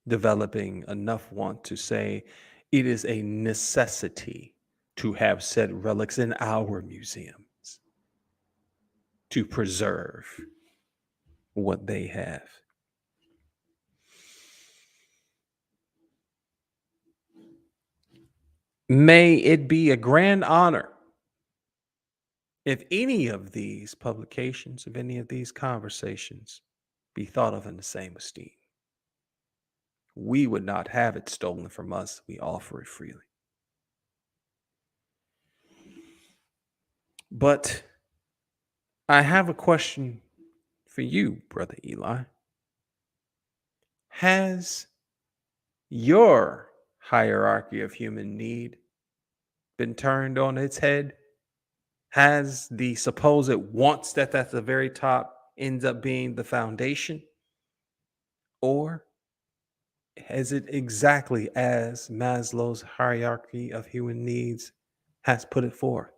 developing enough want to say it is a necessity to have said relics in our museums to preserve what they have. May it be a grand honor if any of these publications, if any of these conversations be thought of in the same esteem. We would not have it stolen from us. We offer it freely. But I have a question for you, Brother Eli. Has your hierarchy of human need been turned on its head? Has the supposed wants that's at the very top ends up being the foundation? Or is it exactly as Maslow's hierarchy of human needs has put it forth?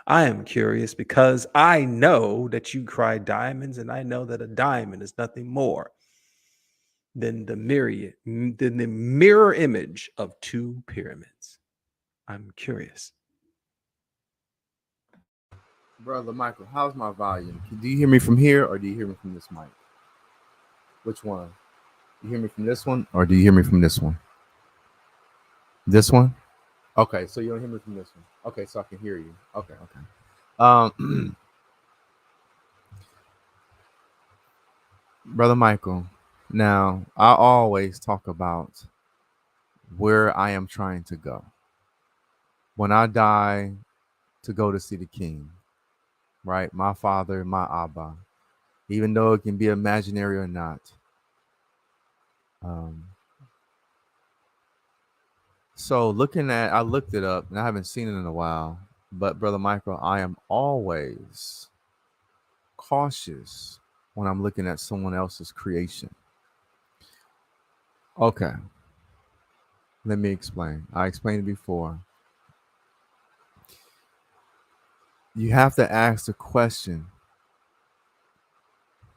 I am curious because I know that you cry diamonds, and I know that a diamond is nothing more than the mirror image of two pyramids. I'm curious. Brother Michael, how's my volume? Do you hear me from here or do you hear me from this mic? Which one? You hear me from this one or do you hear me from this one? This one? Okay, so you don't hear me from this one. Okay, so I can hear you. Okay, okay. Brother Michael, now I always talk about where I am trying to go. When I die, to go to see the King, right? My father, my Abba, even though it can be imaginary or not. So I looked it up and I haven't seen it in a while. But Brother Michael, I am always cautious when I'm looking at someone else's creation. Okay, let me explain. I explained it before. You have to ask the question,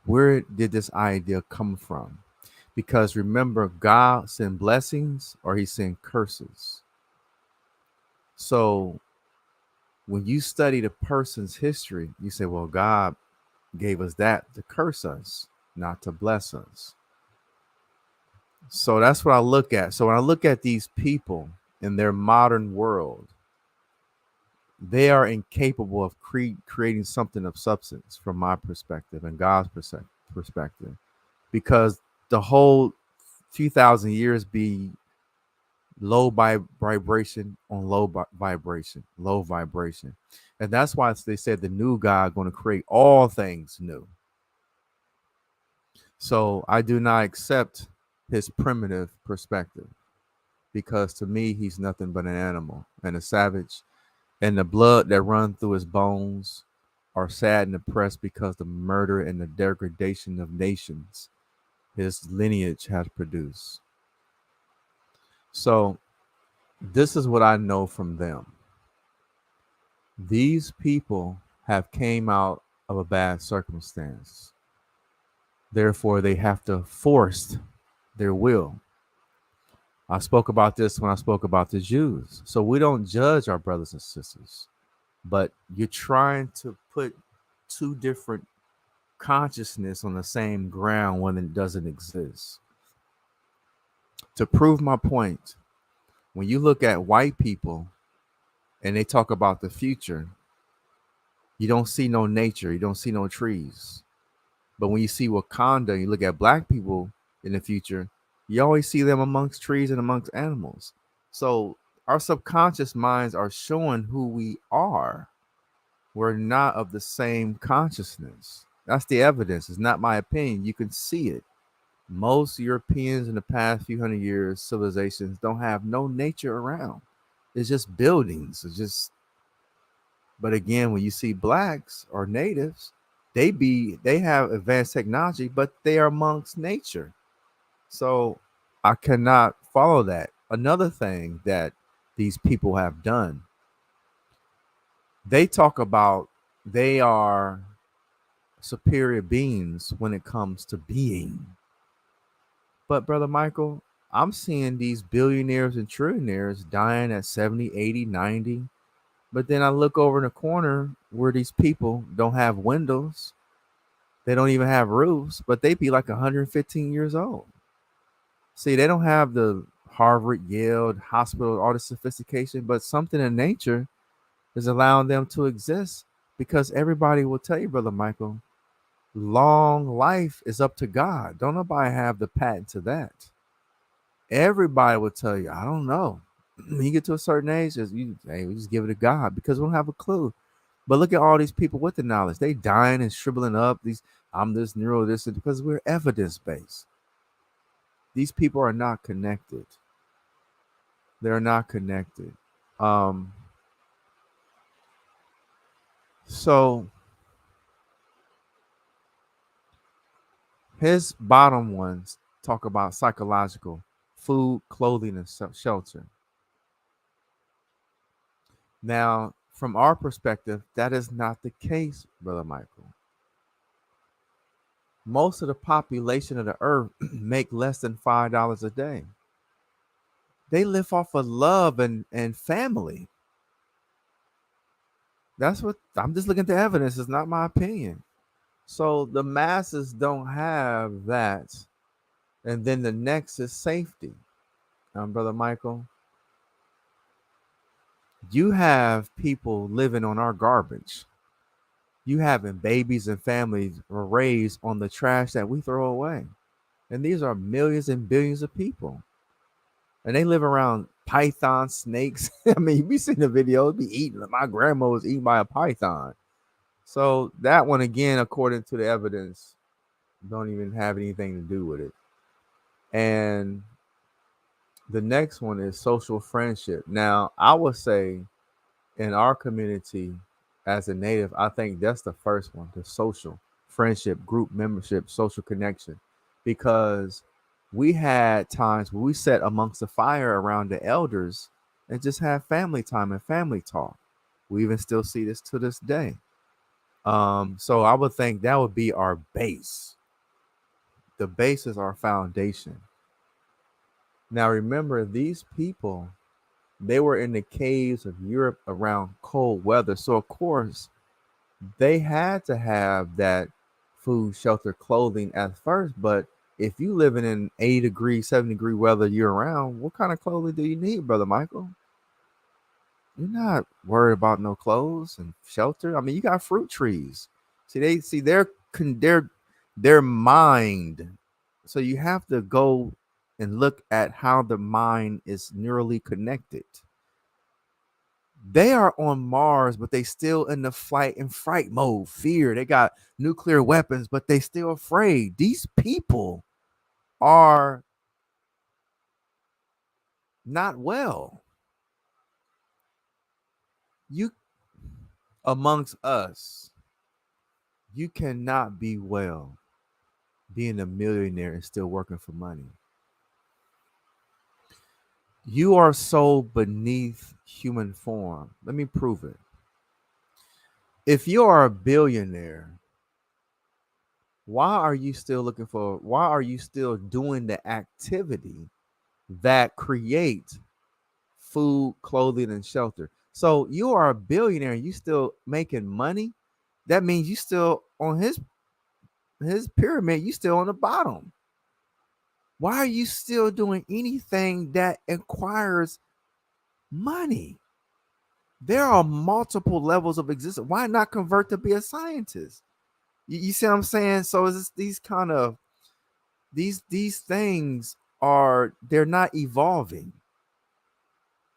where did this idea come from? Because remember, God sent blessings or he sent curses. So when you study the person's history, you say, well, God gave us that to curse us, not to bless us. So that's what I look at. So when I look at these people in their modern world, they are incapable of creating something of substance from my perspective and God's perspective, because the whole 2,000 years be low vibration on low vibration. And that's why they said the new God going to create all things new. So I do not accept his primitive perspective, because to me, he's nothing but an animal and a savage. And the blood that runs through his bones are sad and oppressed because the murder and the degradation of nations his lineage has produced. So this is what I know from them. These people have came out of a bad circumstance. Therefore, they have to force their will. I spoke about this when I spoke about the Jews. So we don't judge our brothers and sisters, but you're trying to put two different consciousness on the same ground when it doesn't exist. To prove my point, when you look at white people and they talk about the future, you don't see no nature, you don't see no trees. But when you see Wakanda, you look at black people in the future, you always see them amongst trees and amongst animals. So our subconscious minds are showing who we are. We're not of the same consciousness. That's the evidence. It's not my opinion. You can see it. Most Europeans in the past few hundred years, civilizations don't have no nature around. It's just buildings. It's just, but again, when you see blacks or natives, they have advanced technology, but they are amongst nature. So I cannot follow that. Another thing that these people have done, they talk about they are superior beings when it comes to being. But brother Michael, I'm seeing these billionaires and trillionaires dying at 70, 80, 90. But then I look over in the corner where these people don't have windows. They don't even have roofs, but they be like 115 years old. See, they don't have the Harvard, Yale, hospital, all the sophistication, but something in nature is allowing them to exist because everybody will tell you, brother Michael, long life is up to God. Don't nobody have the patent to that. Everybody will tell you, I don't know. When you get to a certain age, hey, we just give it to God because we don't have a clue. But look at all these people with the knowledge. They dying and shriveling up. These I'm this neuro this because we're evidence based. These people are not connected. They're not connected. Um, so his bottom ones talk about psychological, food, clothing, and shelter. Now, from our perspective, that is not the case, Brother Michael. Most of the population of the earth make less than $5 a day. They live off of love and family. That's what I'm just looking at the evidence. It's not my opinion. So the masses don't have that. And then the next is safety. Brother Michael, you have people living on our garbage. You having babies and families raised on the trash that we throw away. And these are millions and billions of people. And they live around pythons, snakes. I mean, we seen the videos, be eating. My grandma was eaten by a python. So that one, again, according to the evidence, don't even have anything to do with it. And the next one is social friendship. Now, I would say in our community as a native, I think that's the first one, the social friendship, group membership, social connection. Because we had times where we sat amongst the fire around the elders and just have family time and family talk. We even still see this to this day. So I would think that would be our base. The base is our foundation. Now remember, these people, they were in the caves of Europe around cold weather. So of course, they had to have that food, shelter, clothing at first. But if you living in 80-degree, 70-degree weather year round, what kind of clothing do you need, Brother Michael? You're not worried about no clothes and shelter. I mean, you got fruit trees. See their mind. So you have to go and look at how the mind is neurally connected. They are on Mars, but they still in the flight and fright mode, fear. They got nuclear weapons, but they still afraid. These people are not well. You amongst us, you cannot be well being a millionaire and still working for money. You are so beneath human form. Let me prove it. If you are a billionaire, why are you still doing the activity that create food, clothing, and shelter? So you are a billionaire and you still making money. That means you still on his pyramid, you still on the bottom. Why are you still doing anything that acquires money? There are multiple levels of existence. Why not convert to be a scientist? You see what I'm saying? So it's these kind of these things they're not evolving.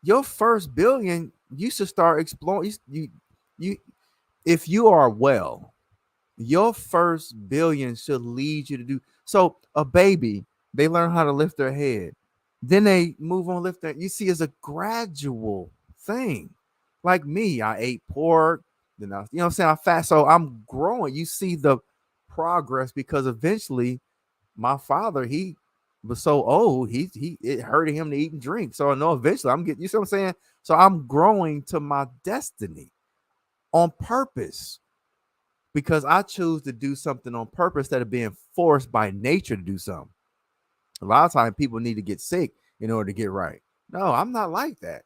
Your first billion, you should start exploring. You if you are well, your first billion should lead you to do. So a baby, they learn how to lift their head. Then they move on, lift their, you see, it's a gradual thing. Like me, I ate pork, then I, you know what I'm saying? I fast. So I'm growing. You see the progress because eventually my father, he was so old, he it hurted him to eat and drink. So I know eventually I'm getting, you see what I'm saying? So I'm growing to my destiny on purpose because I choose to do something on purpose instead of being forced by nature to do something. A lot of times people need to get sick in order to get right. No, I'm not like that.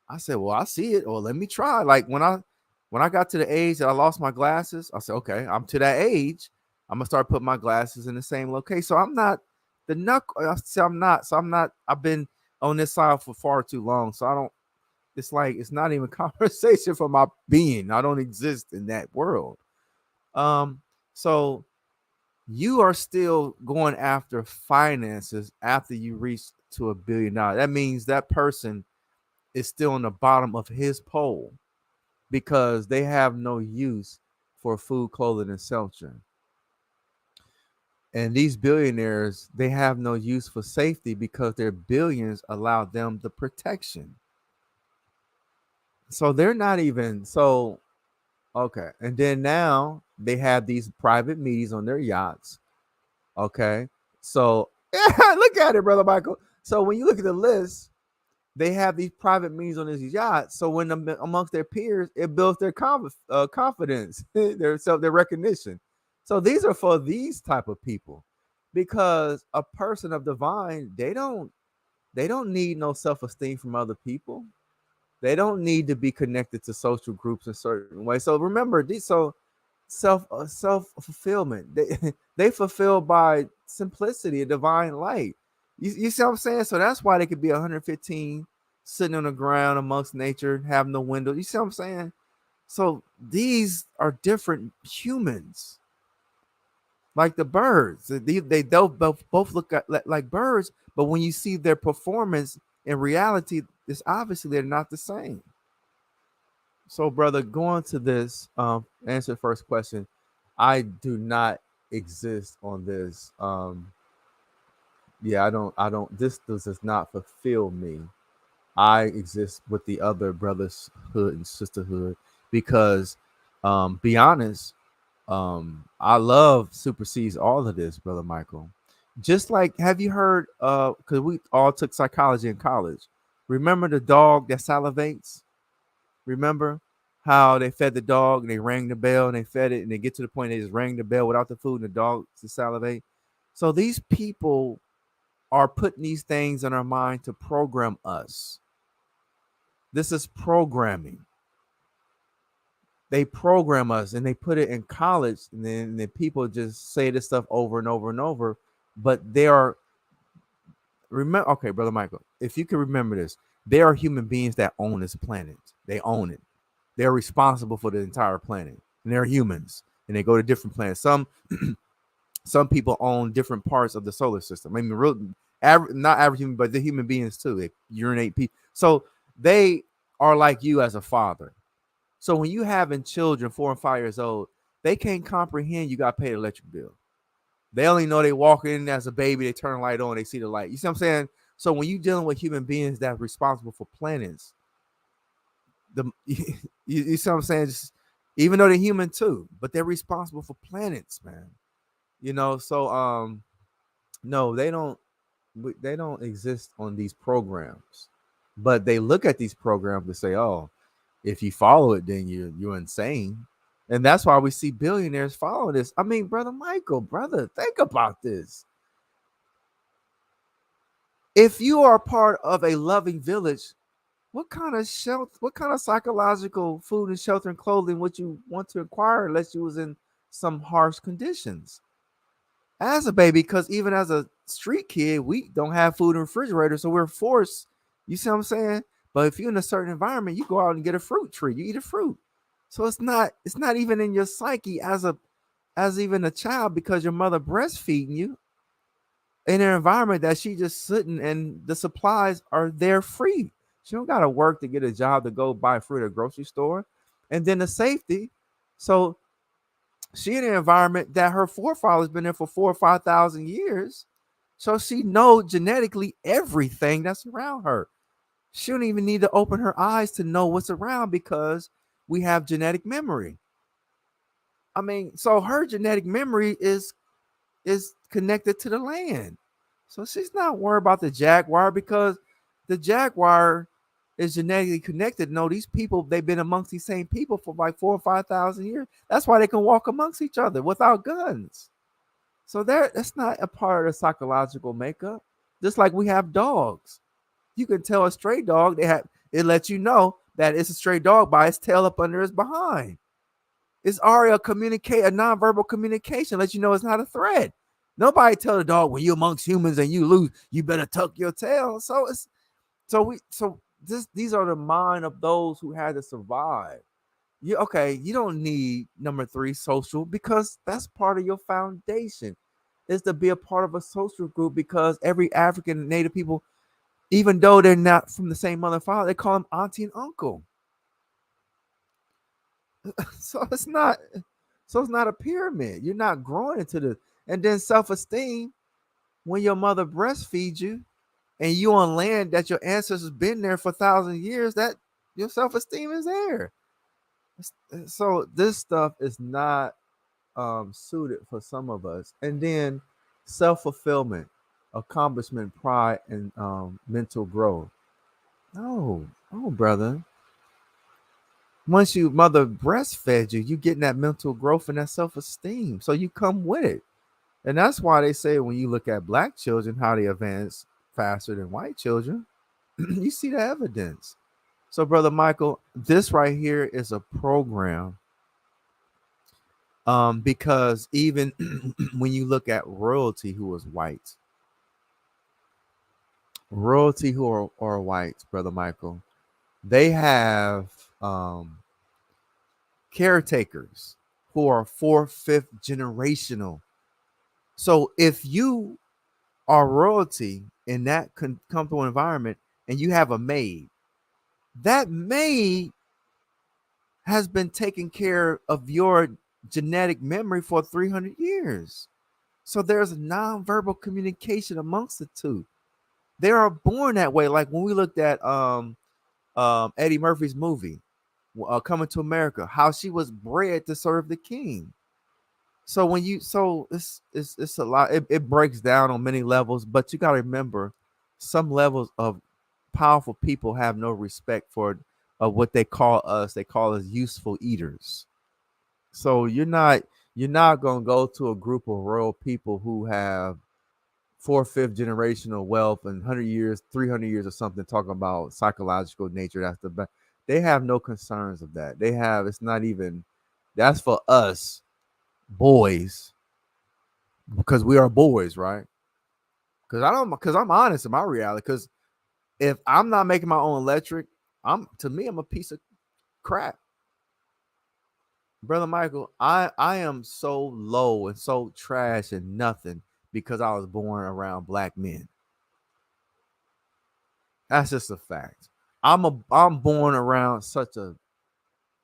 I said, well, I see it, or let me try. Like when I got to the age that I lost my glasses, I said, okay, I'm to that age. I'm gonna start putting my glasses in the same location. So I'm not the knuckle. I said I'm not. So I'm not. I've been on this side for far too long. So I don't. It's like it's not even conversation for my being. I don't exist in that world. Um. So you are still going after finances after you reach to $1 billion. That means that person is still on the bottom of his pole because they have no use for food, clothing, and shelter. And these billionaires, they have no use for safety because their billions allow them the protection. So they're not even so okay. And then now they have these private meetings on their yachts. Okay. So look at it, brother Michael. So when you look at the list, they have these private meetings on these yachts. So when amongst their peers, it builds their confidence, their recognition. So these are for these type of people, because a person of divine, they don't need no self esteem from other people. They don't need to be connected to social groups in certain ways. So remember, these so self fulfillment. They fulfill by simplicity, a divine light. You see what I'm saying? So that's why they could be 115 sitting on the ground amongst nature, having no window. You see what I'm saying? So these are different humans, like the birds. They don't both look like birds, but when you see their performance in reality, it's obviously they're not the same. So, brother, going to this, answer the first question. I do not exist on this. Yeah, I don't. This does not fulfill me. I exist with the other brotherhood and sisterhood because, be honest, I love supersedes all of this, brother Michael. Just like, have you heard? Because we all took psychology in college. Remember the dog that salivates? Remember how they fed the dog and they rang the bell and they fed it and they get to the point they just rang the bell without the food and the dog to salivate. So these people are putting these things in our mind to program us. This is programming. They program us and they put it in college, and then people just say this stuff over and over and over. But they are remember, okay, brother Michael, if you can remember this, there are human beings that own this planet. They own it. They're responsible for the entire planet, and they're humans, and they go to different planets. Some people own different parts of the solar system. I mean, not average human, but the human beings too. They urinate people, so they are like you as a father. So when you having children 4 and 5 years old, they can't comprehend you got to pay the electric bill. They only know they walk in as a baby, they turn the light on, they see the light. You see what I'm saying? So when you dealing with human beings that's responsible for planets, you see what I'm saying? Just, even though they're human too, but they're responsible for planets, man. So no, they don't exist on these programs, but they look at these programs and say, oh, if you follow it, then you're insane. And that's why we see billionaires follow this. I mean, brother Michael, brother, think about this. If you are part of a loving village, what kind of shelter, what kind of psychological food and shelter and clothing would you want to acquire unless you was in some harsh conditions as a baby? Because even as a street kid, we don't have food in the refrigerator, so we're forced. You see what I'm saying? But if you're in a certain environment, you go out and get a fruit tree, you eat a fruit. So it's not even in your psyche as even a child, because your mother breastfeeding you in an environment that she just sitting and the supplies are there free. She don't gotta work to get a job to go buy fruit at a grocery store. And then the safety. So She in an environment that her forefathers been in for 4 or 5 thousand years. So she know genetically everything that's around her. She don't even need to open her eyes to know what's around because we have genetic memory. I mean, so her genetic memory is connected to the land. So she's not worried about the jaguar because the jaguar is genetically connected. No, these people, they've been amongst these same people for like 4 or 5 thousand years. That's why they can walk amongst each other without guns. So that's not a part of the psychological makeup. Just like we have dogs. You can tell a stray dog, it lets you know that it's a stray dog by its tail up under its behind. It's already a nonverbal communication, let you know it's not a threat. Nobody tell the dog when you're amongst humans and you lose, you better tuck your tail. These are the mind of those who had to survive. You don't need number three, social, because that's part of your foundation. Is to be a part of a social group because every African and Native people, even though they're not from the same mother and father, they call them auntie and uncle. so it's not so it's not a pyramid. You're not growing into the and then self-esteem when your mother breastfeeds you and you on land that your ancestors been there for 1,000 years, that your self-esteem is there. So this stuff is not suited for some of us. And then self-fulfillment, accomplishment, pride, and mental growth. No, oh brother. Once you mother breastfed you, you getting that mental growth and that self-esteem. So you come with it. And that's why they say when you look at black children, how they advance faster than white children, you see the evidence. So, Brother Michael, this right here is a program because even when you look at royalty who is white, royalty who are white, Brother Michael, they have caretakers who are fourth, fifth generational. So if you are royalty in that comfortable environment and you have a maid, that maid has been taking care of your genetic memory for 300 years. So there's nonverbal communication amongst the two. They are born that way. Like when we looked at Eddie Murphy's movie, Coming to America, how she was bred to serve the king. So when you it's a lot. It breaks down on many levels, but you got to remember, some levels of powerful people have no respect for what they call us. They call us useful eaters. So you're not gonna go to a group of royal people who have fourth, fifth generational wealth and 100 years, 300 years or something, talking about psychological nature. That's the best. They have no concerns of that. They have. It's not even. That's for us boys because we are boys, right? Because I'm honest in my reality. Because if I'm not making my own electric, I'm a piece of crap. Brother Michael, I am so low and so trash and nothing because I was born around black men. That's just a fact. I'm born around such a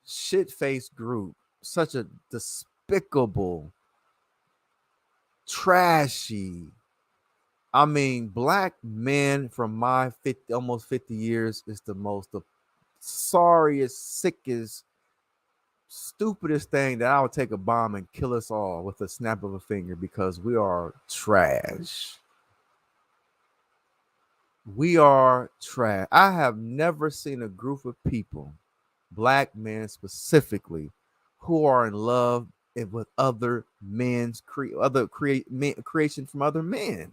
shit faced group, such a despicable, trashy. I mean, black men from my 50, almost 50 years is the sorriest, sickest, stupidest thing that I would take a bomb and kill us all with a snap of a finger because we are trash. We are trash. I have never seen a group of people, black men specifically, who are in love with other men's creation from other men.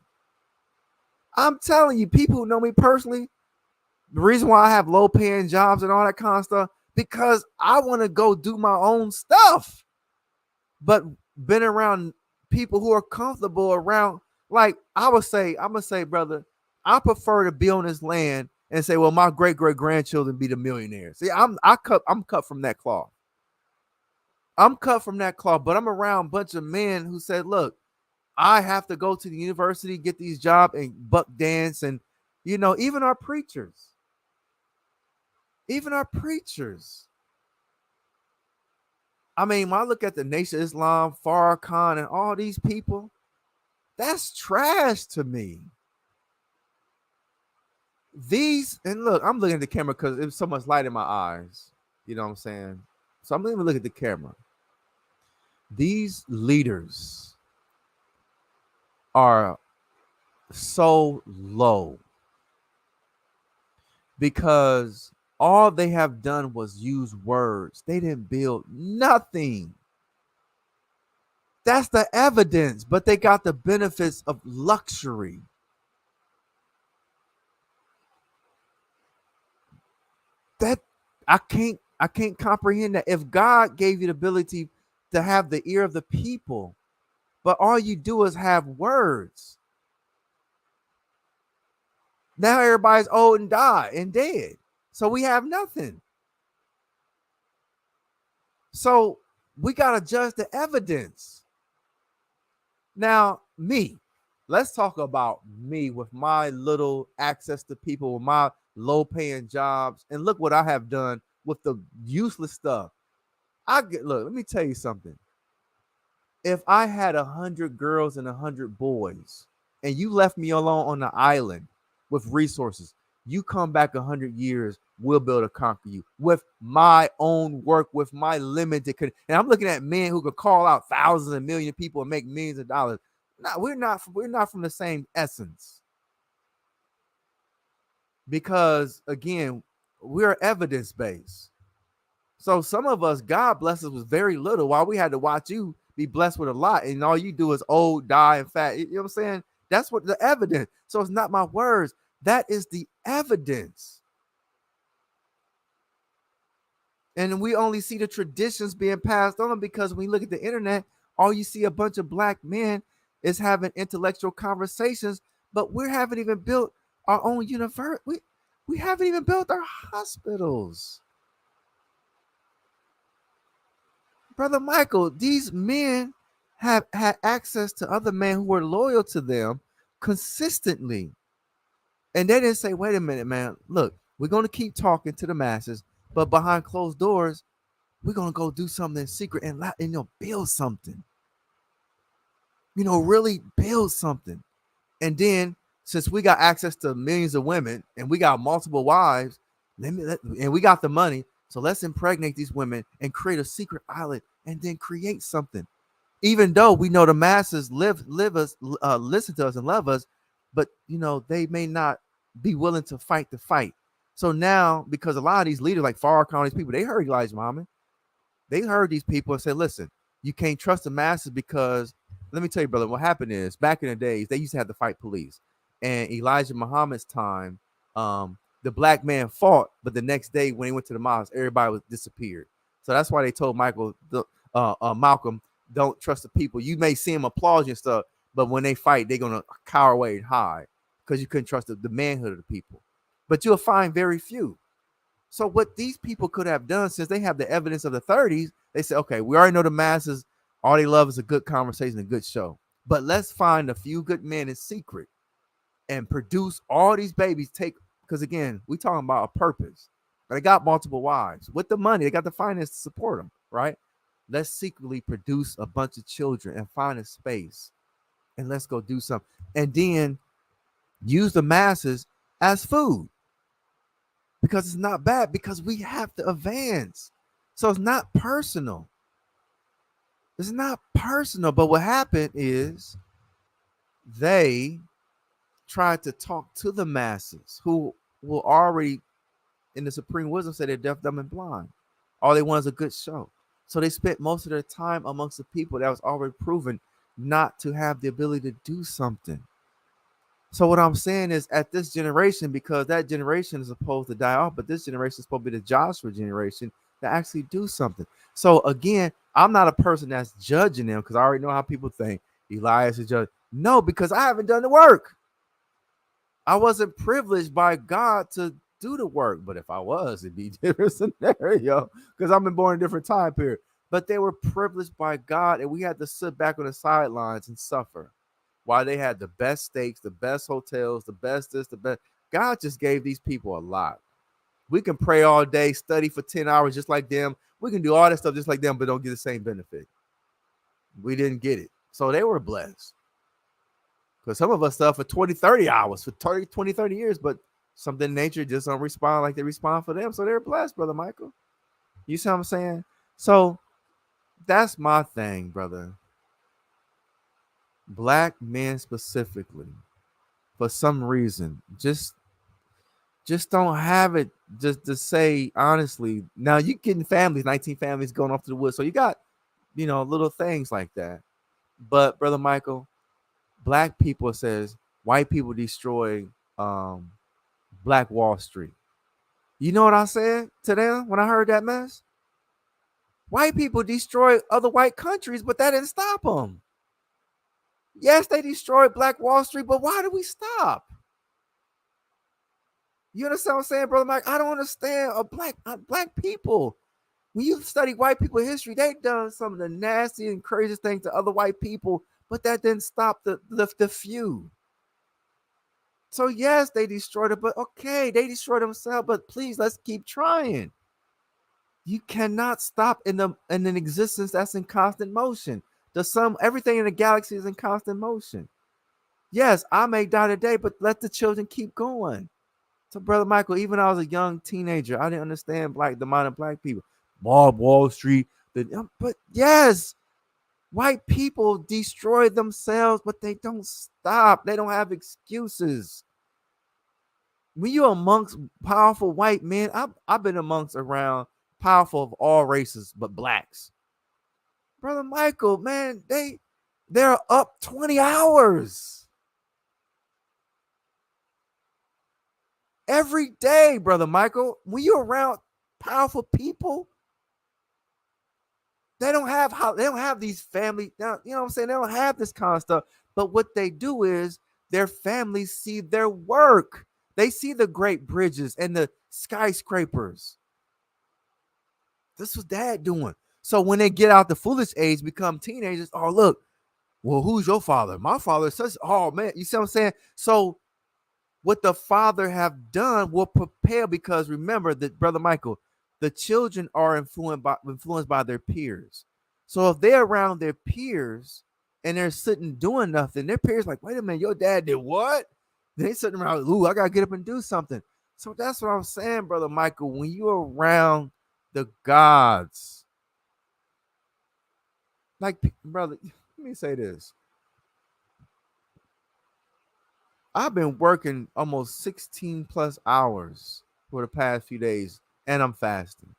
I'm telling you, people who know me personally, the reason why I have low paying jobs and all that kind of stuff, because I want to go do my own stuff. But been around people who are comfortable around, like I'm gonna say, brother, I prefer to be on this land and say, well, my great grandchildren be the millionaires. See, I'm cut from that cloth. I'm cut from that cloth, but I'm around a bunch of men who said, look, I have to go to the university, get these jobs and buck dance. And, even our preachers, even our preachers, I mean, when I look at the Nation of Islam, Farrakhan, and all these people, that's trash to me. These, and look, I'm looking at the camera because there's so much light in my eyes. You know what I'm saying? So I'm going to look at the camera. These leaders are so low because all they have done was use words. They didn't build nothing. That's the evidence, but they got the benefits of luxury. That I can't comprehend that. If God gave you the ability to have the ear of the people, but all you do is have words. Now everybody's old and died and dead. So we have nothing. So we got to judge the evidence. Now, me, let's talk about me with my little access to people, with my low paying jobs. And look what I have done with the useless stuff. Look, let me tell you something. If I had 100 girls and 100 boys and you left me alone on the island with resources, you come back 100 years, we'll be able to conquer you with my own work, with my limited. And I'm looking at men who could call out thousands and millions of people and make millions of dollars. No, we're not from the same essence. Because again, we're evidence-based. So some of us, God bless us with very little, while we had to watch you be blessed with a lot, and all you do is old, die, and fat. You know what I'm saying? That's what the evidence. So it's not my words. That is the evidence. And we only see the traditions being passed on because when you look at the internet, all you see a bunch of black men is having intellectual conversations, but we haven't even built our own university. We haven't even built our hospitals. Brother Michael, these men have had access to other men who were loyal to them consistently. And they didn't say, wait a minute, man, look, we're going to keep talking to the masses, but behind closed doors, we're going to go do something in secret and build something. Really build something. And then since we got access to millions of women and we got multiple wives, and we got the money, so let's impregnate these women and create a secret island and then create something. Even though we know the masses listen to us and love us, but they may not be willing to fight the fight. So now, because a lot of these leaders like Farrakhan, these people, they heard Elijah Muhammad. They heard these people and said, listen, you can't trust the masses because, let me tell you, brother, what happened is back in the days, they used to have to fight police. And Elijah Muhammad's time, the black man fought, but the next day when he went to the mosque, everybody was disappeared. So that's why they told Malcolm, don't trust the people. You may see them applaud you and stuff, but when they fight, they're going to cower away and hide because you couldn't trust the manhood of the people. But you'll find very few. So what these people could have done, since they have the evidence of the 30s, they said, okay, we already know the masses, all they love is a good conversation, a good show. But let's find a few good men in secret and produce all these babies. Because again, we talking about a purpose. They got multiple wives. With the money, they got the finance to support them, right? Let's secretly produce a bunch of children and find a space. And let's go do something. And then use the masses as food. Because it's not bad, because we have to advance. So it's not personal. It's not personal. But what happened is they tried to talk to the masses who were already in the supreme wisdom, say they're deaf, dumb, and blind. All they want is a good show. So they spent most of their time amongst the people that was already proven not to have the ability to do something. So what I'm saying is, at this generation, because that generation is supposed to die off, but this generation is supposed to be the Joshua generation to actually do something. So again, I'm not a person that's judging them because I already know how people think. Elias is judge. No, because I haven't done the work. I wasn't privileged by God to do the work. But if I was, it'd be a different scenario because I've been born in a different time period. But they were privileged by God, and we had to sit back on the sidelines and suffer. Why they had the best steaks, the best hotels, the best this, the best. God just gave these people a lot. We can pray all day, study for 10 hours just like them. We can do all that stuff just like them, but don't get the same benefit. We didn't get it. So they were blessed. Because some of us stuff for 20, 30 hours, for 30, 20, 30 years, but something in nature just don't respond like they respond for them. So they're blessed, Brother Michael. You see what I'm saying? So that's my thing, brother. Black men specifically, for some reason, just don't have it. Just to say honestly, now you getting families, 19 families going off to the woods, so you got little things like that. But Brother Michael, black people says white people destroy Black Wall Street. You know what I said to them when I heard that mess? White people destroy other white countries, but that didn't stop them. Yes, they destroyed Black Wall Street, but why did we stop? You understand what I'm saying, Brother Mike? I don't understand black people. When you study white people history, they've done some of the nasty and craziest things to other white people, but that didn't stop the few. So yes, they destroyed it, but okay, they destroyed themselves. But please, let's keep trying. You cannot stop in an existence that's in constant motion. Everything in the galaxy is in constant motion. Yes, I may die today, but let the children keep going. So, Brother Michael, even when I was a young teenager, I didn't understand the mind of black people. Wall Street. But yes, white people destroy themselves, but they don't stop. They don't have excuses. When you're amongst powerful white men, I've been around powerful of all races, but blacks. Brother Michael, man, they're up 20 hours. Every day, Brother Michael, when you're around powerful people, they don't have these family. You know what I'm saying? They don't have this kind of stuff. But what they do is their families see their work. They see the great bridges and the skyscrapers. This was dad doing. So when they get out the foolish age, become teenagers, oh, look, well, who's your father? My father says, oh, man, you see what I'm saying? So what the father have done will prepare, because remember that, Brother Michael, the children are influenced by their peers. So if they're around their peers and they're sitting doing nothing, their peers like, wait a minute, your dad did what? They sitting around, ooh, I got to get up and do something. So that's what I'm saying, Brother Michael, when you're around the gods, like, brother, let me say this. I've been working almost 16 plus hours for the past few days, and I'm fasting.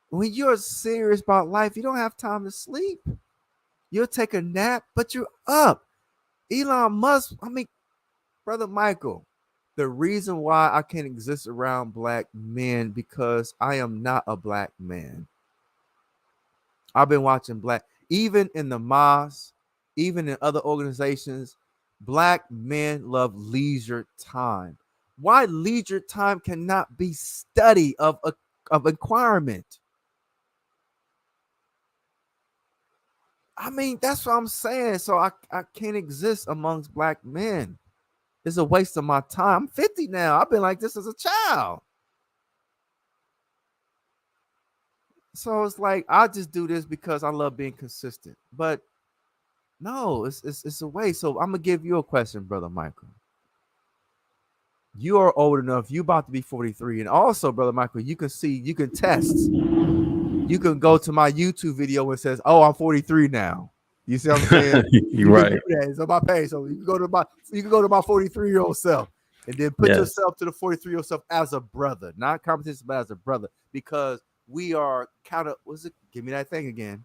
When you're serious about life, you don't have time to sleep. You'll take a nap, but you're up. Elon Musk, Brother Michael, the reason why I can't exist around black men, because I am not a black man. I've been watching even in the mosque, even in other organizations, black men love leisure time. Why leisure time cannot be study of inquirement? That's what I'm saying. So I can't exist amongst black men. It's a waste of my time. I'm 50 now. I've been like this as a child. So it's like I just do this because I love being consistent. But no, it's a waste. So I'm gonna give you a question, Brother Michael. You are old enough. You about to be 43, and also, Brother Michael, you can test. You can go to my YouTube video and says, "Oh, I'm 43 now." You see what I'm saying? You're right. Can do that. It's on my page, so you can go to my 43-year-old self, and then put yourself to the 43-year-old self as a brother, not competition, but as a brother, because we are give me that thing again.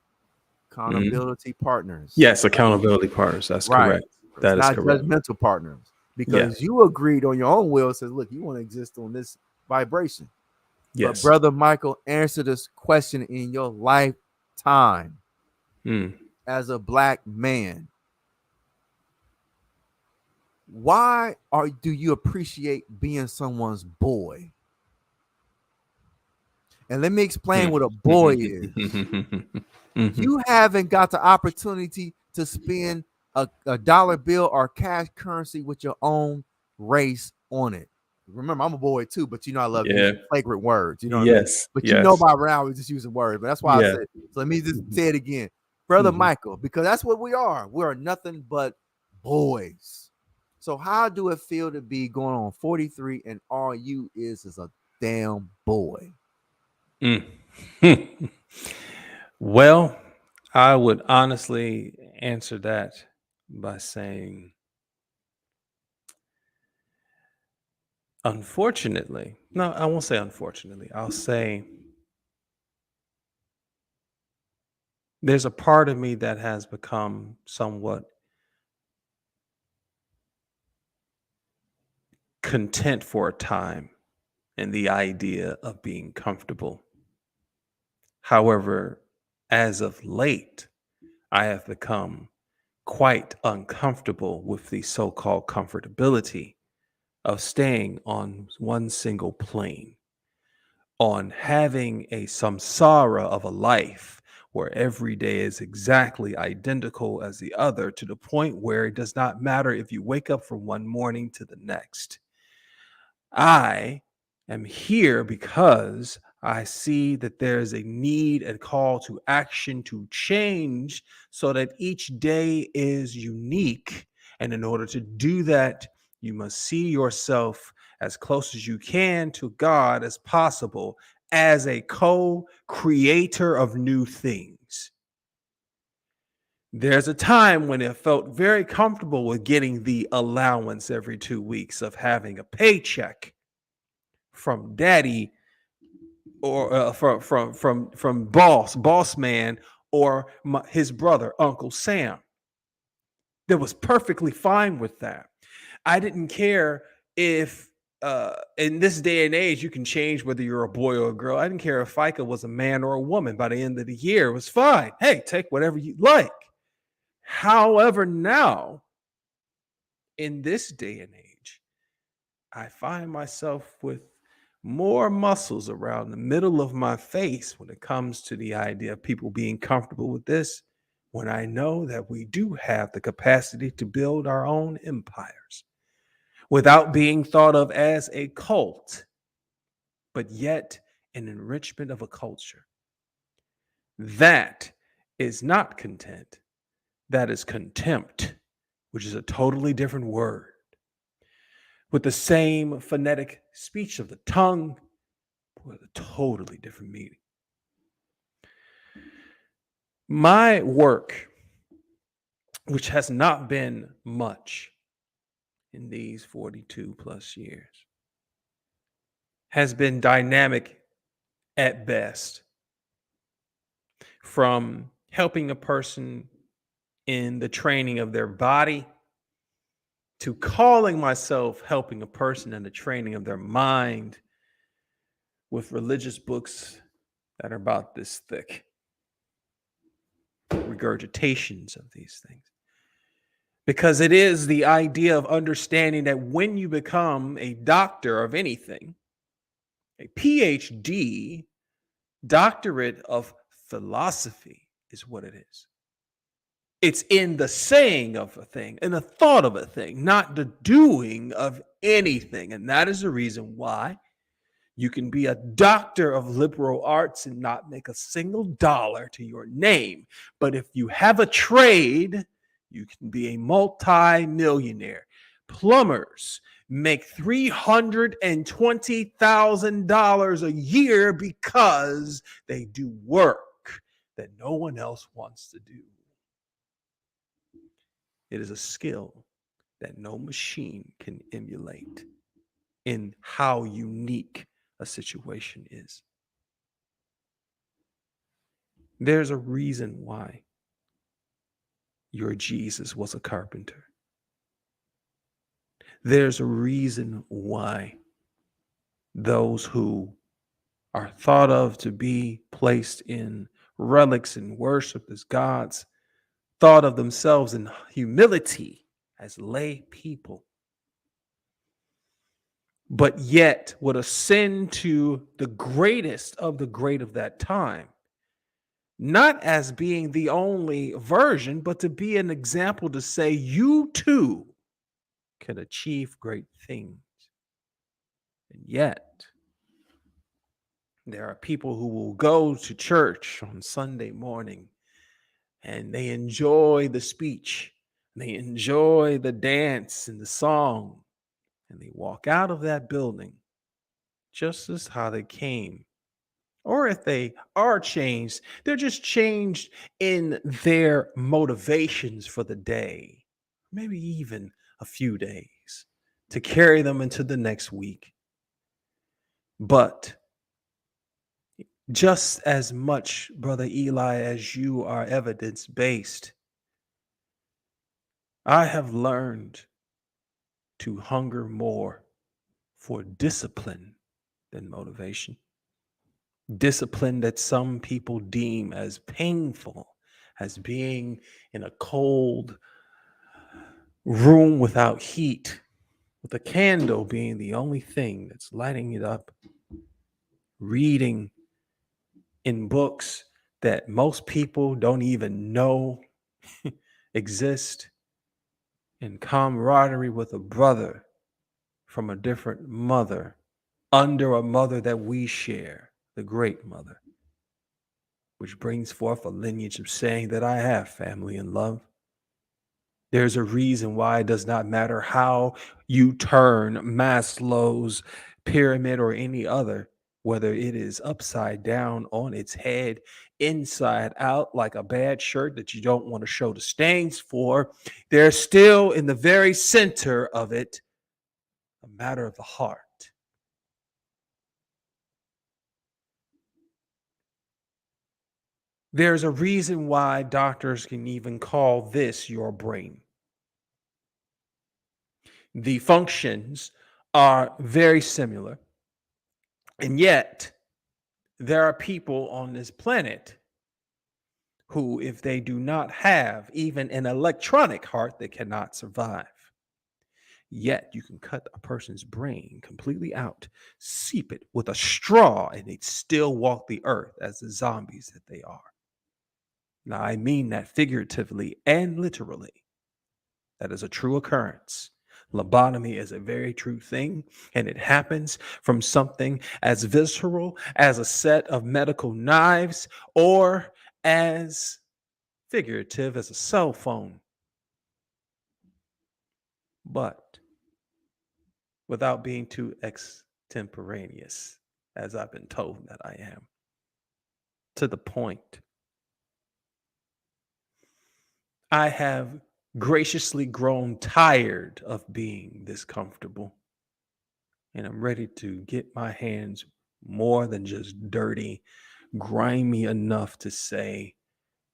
Accountability partners. Yes, accountability partners. That's correct. That it's is not correct. judgmental partners, because you agreed on your own will. Says, look, you want to exist on this vibration. Yes. But Brother Michael, answer this question in your lifetime as a black man. Why do you appreciate being someone's boy? And let me explain what a boy is. You haven't got the opportunity to spend a dollar bill or cash currency with your own race on it. Remember, I'm a boy too, but I love Yeah. using flagrant words. You know what I mean? Yes. But Yes. by now we're just using words. But that's why I Yeah. said. So let me just say it again, brother Mhm. Michael, because that's what we are. We are nothing but boys. So how do it feel to be going on 43 and all you is a damn boy? Mm. Well, I would honestly answer that by saying, unfortunately, no, I won't say unfortunately. I'll say there's a part of me that has become somewhat content for a time in the idea of being comfortable. However, as of late, I have become quite uncomfortable with the so called comfortability of staying on one single plane, on having a samsara of a life where every day is exactly identical as the other, to the point where it does not matter if you wake up from one morning to the next. I am here because I see that there's a need and call to action to change so that each day is unique. And in order to do that, you must see yourself as close as you can to God as possible as a co creator of new things. There's a time when it felt very comfortable with getting the allowance every 2 weeks of having a paycheck from daddy, or from boss man, or his brother Uncle Sam. That was perfectly fine with that. I didn't care if in this day and age you can change whether you're a boy or a girl. I didn't care if FICA was a man or a woman. By the end of the year, it was fine. Hey, take whatever you like. However, now in this day and age, I find myself with more muscles around the middle of my face when it comes to the idea of people being comfortable with this, when I know that we do have the capacity to build our own empires without being thought of as a cult, but yet an enrichment of a culture. That is not content. That is contempt, which is a totally different word with the same phonetic speech of the tongue, with a totally different meaning. My work, which has not been much in these 42 plus years, has been dynamic at best, from helping a person in the training of their body to calling myself helping a person in the training of their mind with religious books that are about this thick, regurgitations of these things. Because it is the idea of understanding that when you become a doctor of anything, a PhD, doctorate of philosophy is what it is. It's in the saying of a thing, in the thought of a thing, not the doing of anything. And that is the reason why you can be a doctor of liberal arts and not make a single dollar to your name. But if you have a trade, you can be a multi-millionaire. Plumbers make $320,000 a year because they do work that no one else wants to do. It is a skill that no machine can emulate in how unique a situation is. There's a reason why your Jesus was a carpenter. There's a reason why those who are thought of to be placed in relics and worship as gods thought of themselves in humility as lay people, but yet would ascend to the greatest of the great of that time, not as being the only version, but to be an example to say, you too can achieve great things. And yet, there are people who will go to church on Sunday morning and they enjoy the speech, they enjoy the dance and the song, and they walk out of that building just as how they came. Or if they are changed, they're just changed in their motivations for the day, maybe even a few days to carry them into the next week. But just as much, Brother Eli, as you are evidence based, I have learned to hunger more for discipline than motivation. Discipline that some people deem as painful, as being in a cold room without heat, with a candle being the only thing that's lighting it up, reading in books that most people don't even know exist, in camaraderie with a brother from a different mother, under a mother that we share, the great mother, which brings forth a lineage of saying that I have family and love. There's a reason why it does not matter how you turn Maslow's pyramid or any other, whether it is upside down, on its head, inside out, like a bad shirt that you don't want to show the stains for. There's still in the very center of it a matter of the heart. There's a reason why doctors can even call this your brain. The functions are very similar. And yet, there are people on this planet who, if they do not have even an electronic heart, they cannot survive. Yet, you can cut a person's brain completely out, seep it with a straw, and they'd still walk the earth as the zombies that they are. Now, I mean that figuratively and literally. That is a true occurrence. Lobotomy is a very true thing, and it happens from something as visceral as a set of medical knives or as figurative as a cell phone. But without being too extemporaneous, as I've been told that I am, to the point, I have graciously grown tired of being this comfortable. And I'm ready to get my hands more than just dirty, grimy enough to say,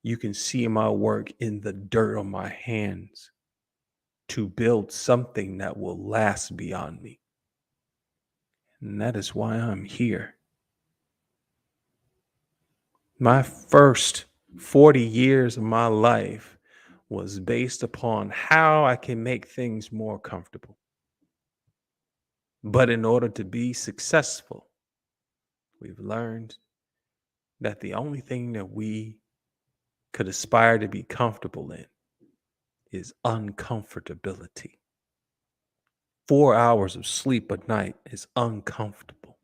you can see my work in the dirt on my hands, to build something that will last beyond me. And that is why I'm here. My first 40 years of my life was based upon how I can make things more comfortable. But in order to be successful, we've learned that the only thing that we could aspire to be comfortable in is uncomfortability. 4 hours of sleep a night is uncomfortable.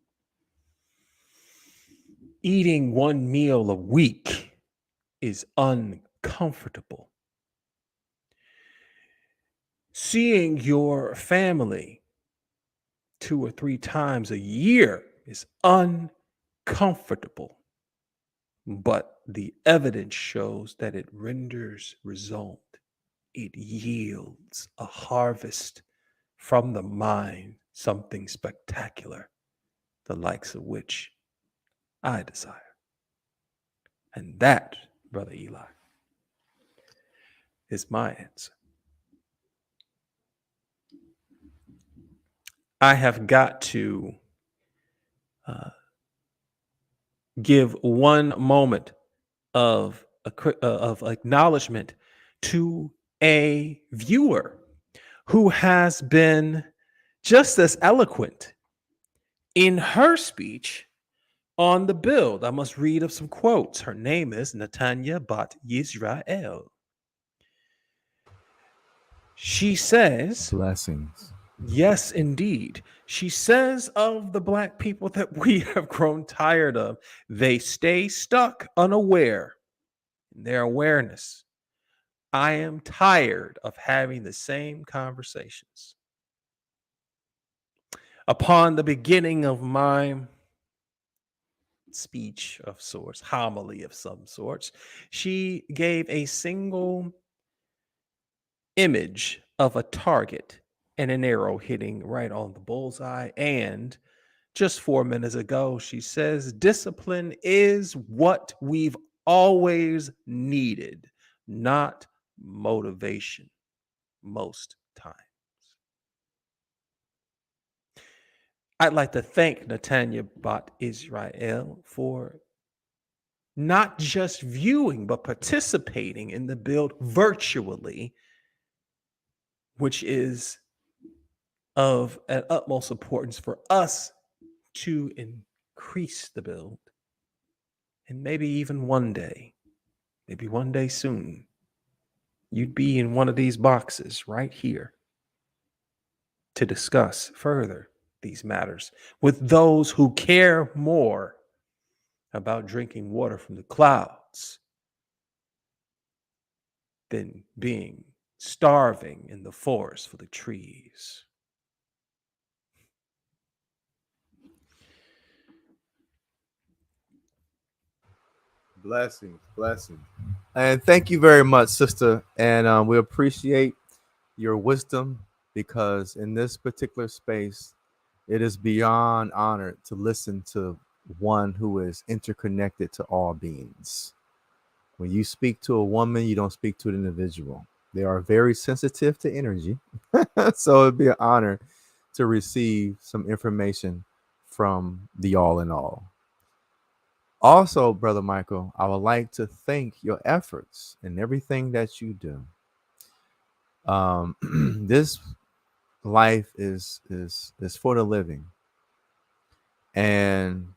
Eating one meal a week is uncomfortable. Seeing your family 2 or 3 times a year is uncomfortable. But the evidence shows that it renders result. It yields a harvest from the mind, something spectacular, the likes of which I desire. And that, Brother Eli, is my answer. I have got to give one moment of acknowledgement to a viewer who has been just as eloquent in her speech on the build. I must read of some quotes. Her name is Natanya Bat Yisrael. She says, Blessings. Yes, indeed. She says of the black people that we have grown tired of, they stay stuck unaware in their awareness. I am tired of having the same conversations. Upon the beginning of my speech of sorts, homily of some sorts, she gave a single image of a target and an arrow hitting right on the bullseye. And just 4 minutes ago, she says discipline is what we've always needed, not motivation most times. I'd like to thank Netanya Bat Israel for not just viewing, but participating in the build virtually, which is of an utmost importance for us to increase the build. And maybe one day soon, you'd be in one of these boxes right here to discuss further these matters with those who care more about drinking water from the clouds than being starving in the forest for the trees. Blessings, blessings. And thank you very much, sister. And we appreciate your wisdom because in this particular space, it is beyond honored to listen to one who is interconnected to all beings. When you speak to a woman, you don't speak to an individual. They are very sensitive to energy. So it'd be an honor to receive some information from the all in all. Also, Brother Michael, I would like to thank your efforts and everything that you do. This life is for the living, and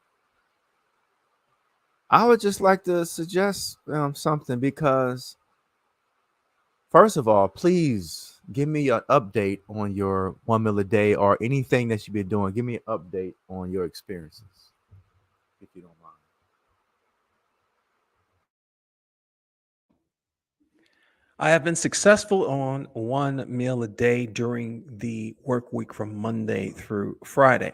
I would just like to suggest something because, first of all, please give me an update on your 1 meal a day or anything that you've been doing. Give me an update on your experiences, if you don't mind. I have been successful on 1 meal a day during the work week from Monday through Friday.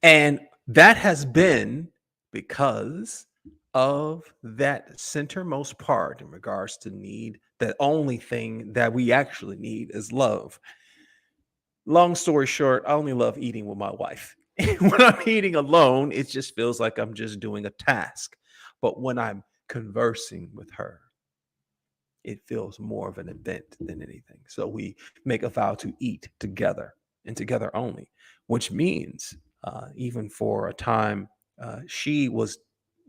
And that has been because of that centermost part in regards to need. The only thing that we actually need is love. Long story short, I only love eating with my wife. When I'm eating alone, it just feels like I'm just doing a task. But when I'm conversing with her, it feels more of an event than anything. So we make a vow to eat together and together only, which means even for a time, she was,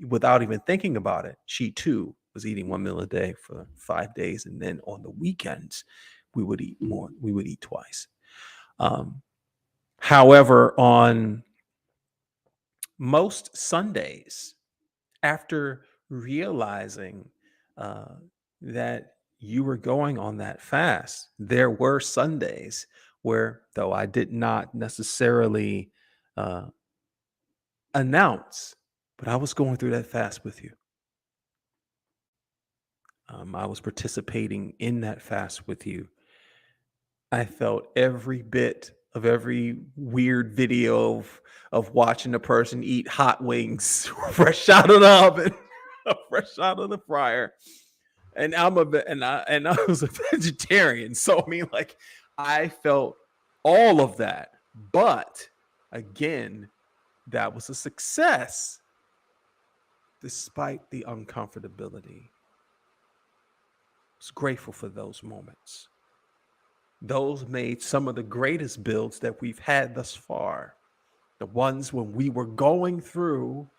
without even thinking about it, she too was eating 1 meal a day for 5 days. And then on the weekends, we would eat more, we would eat twice. Um, However, on most Sundays, after realizing uh, that you were going on that fast, there were Sundays where, though I did not necessarily uh, announce, but I was going through that fast with you. I was participating in that fast with you. I felt every bit of every weird video of watching a person eat hot wings fresh out of the oven, fresh out of the fryer. And I was a vegetarian, so I mean, like, I felt all of that. But again, that was a success despite the uncomfortability. I was grateful for those moments. Those made some of the greatest builds that we've had thus far. The ones when we were going through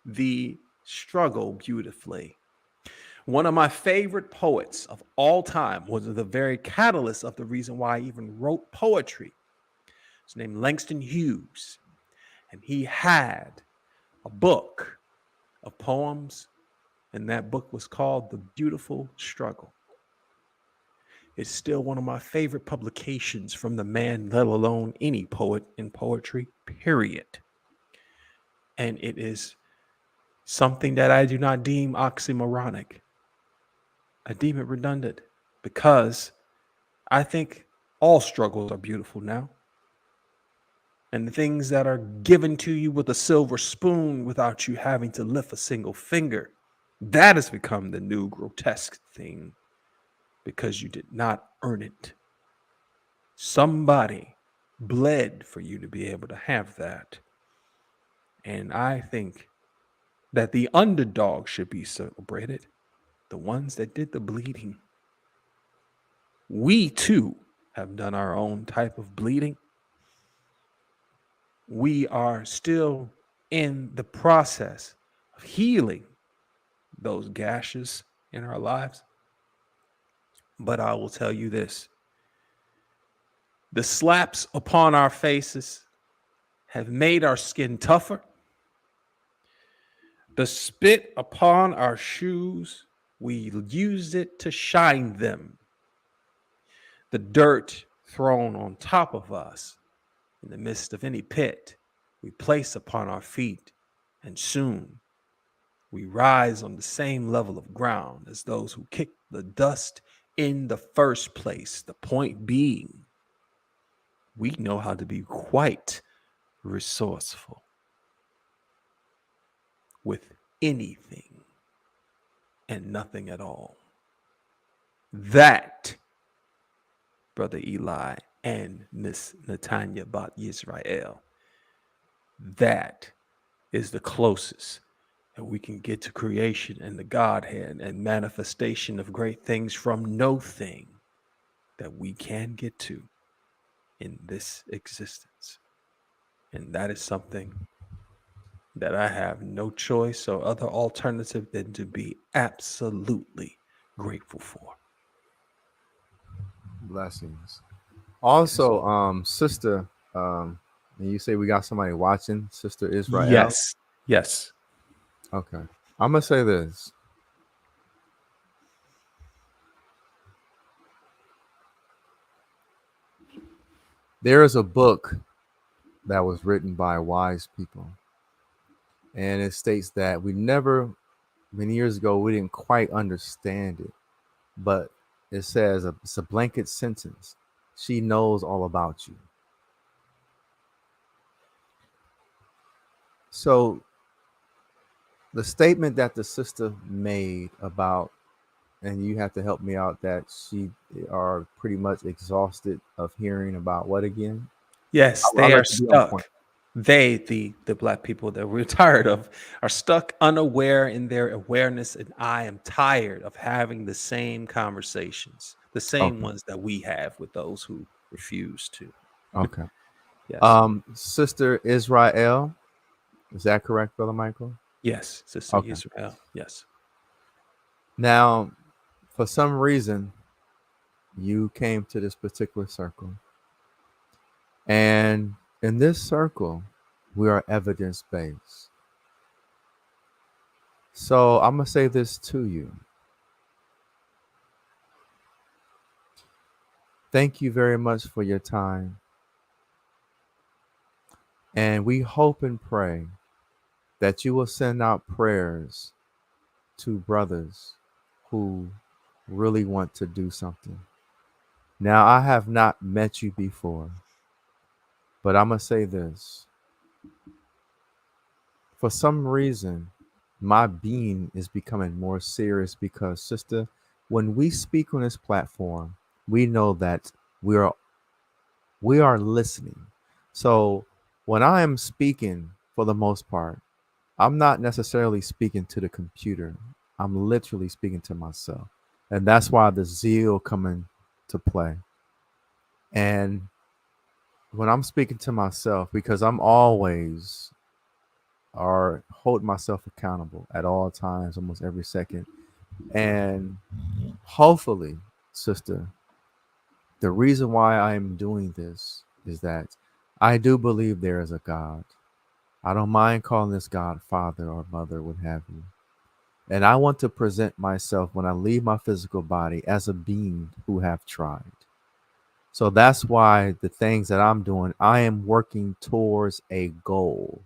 the struggle beautifully. One of my favorite poets of all time was the very catalyst of the reason why I even wrote poetry. His name Langston Hughes, and he had a book of poems, and that book was called The Beautiful Struggle. It's still one of my favorite publications from the man, let alone any poet in poetry, period. And it is something that I do not deem oxymoronic. I deem it redundant because I think all struggles are beautiful now. And the things that are given to you with a silver spoon without you having to lift a single finger, that has become the new grotesque thing because you did not earn it. Somebody bled for you to be able to have that. And I think that the underdog should be celebrated, the ones that did the bleeding. We too have done our own type of bleeding. We are still in the process of healing those gashes in our lives. But I will tell you this: the slaps upon our faces have made our skin tougher. The spit upon our shoes, we used it to shine them. The dirt thrown on top of us in the midst of any pit, we place upon our feet, and soon we rise on the same level of ground as those who kicked the dust in the first place. The point being, we know how to be quite resourceful with anything and nothing at all. That, Brother Eli and Miss Natanya Bat Yisrael, that is the closest that we can get to creation and the Godhead and manifestation of great things from no thing that we can get to in this existence. And that is something that I have no choice or other alternative than to be absolutely grateful for. Blessings. Yes. Also, sister, and you say we got somebody watching, Sister Israel. Yes. Yes. Okay. I'm gonna say this. There is a book that was written by wise people, and it states that we never, many years ago, we didn't quite understand it, but it says it's a blanket sentence. She knows all about you. So the statement that the sister made about, and you have to help me out, that she are pretty much exhausted of hearing about what again? Yes, I'll they are let you be on point. stuck. They, the black people that we're tired of, are stuck unaware in their awareness, and I am tired of having the same conversations, the same Okay. ones that we have with those who refuse to. Okay. Yes. Sister Israel, is that correct, Brother Michael? Yes, Sister Okay. Israel. Yes. Now, for some reason, you came to this particular circle. And in this circle, we are evidence based. So I'm going to say this to you. Thank you very much for your time. And we hope and pray that you will send out prayers to brothers who really want to do something. Now, I have not met you before, but I'm going to say this. For some reason, my being is becoming more serious because, sister, when we speak on this platform, we know that we are we are listening. So when I am speaking, for the most part, I'm not necessarily speaking to the computer. I'm literally speaking to myself. And that's why the zeal come into play. And when I'm speaking to myself, because I'm always or hold myself accountable at all times, almost every second. And hopefully, sister, the reason why I'm doing this is that I do believe there is a God. I don't mind calling this God Father or Mother, what have you. And I want to present myself when I leave my physical body as a being who have tried. So that's why the things that I'm doing, I am working towards a goal.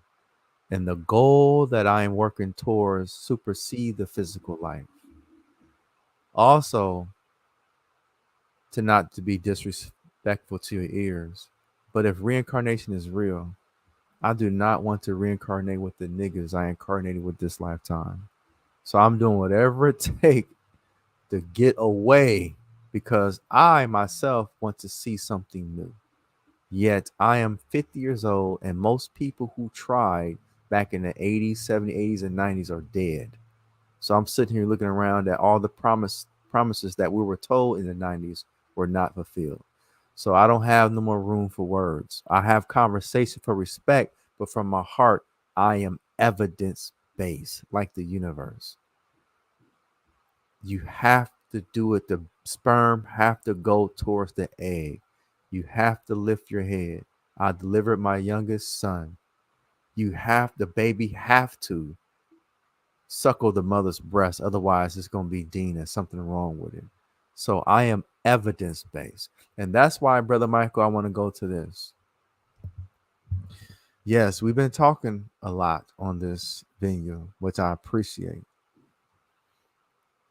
And the goal that I am working towards supersede the physical life. Also, to not to be disrespectful to your ears, but if reincarnation is real, I do not want to reincarnate with the niggas I incarnated with this lifetime. So I'm doing whatever it takes to get away because I myself want to see something new. Yet I am 50 years old, and most people who tried back in the 80s, 70s, 80s, and 90s are dead. So I'm sitting here looking around at all the promises that we were told in the 90s were not fulfilled. So I don't have no more room for words. I have conversation for respect, but from my heart, I am evidence based, like the universe. You have to do it. The sperm have to go towards the egg. You have to lift your head. I delivered my youngest son. You have the baby have to suckle the mother's breast. Otherwise, it's going to be deemed as something wrong with it. So I am evidence based. And that's why, Brother Michael, I want to go to this. Yes, we've been talking a lot on this venue, which I appreciate.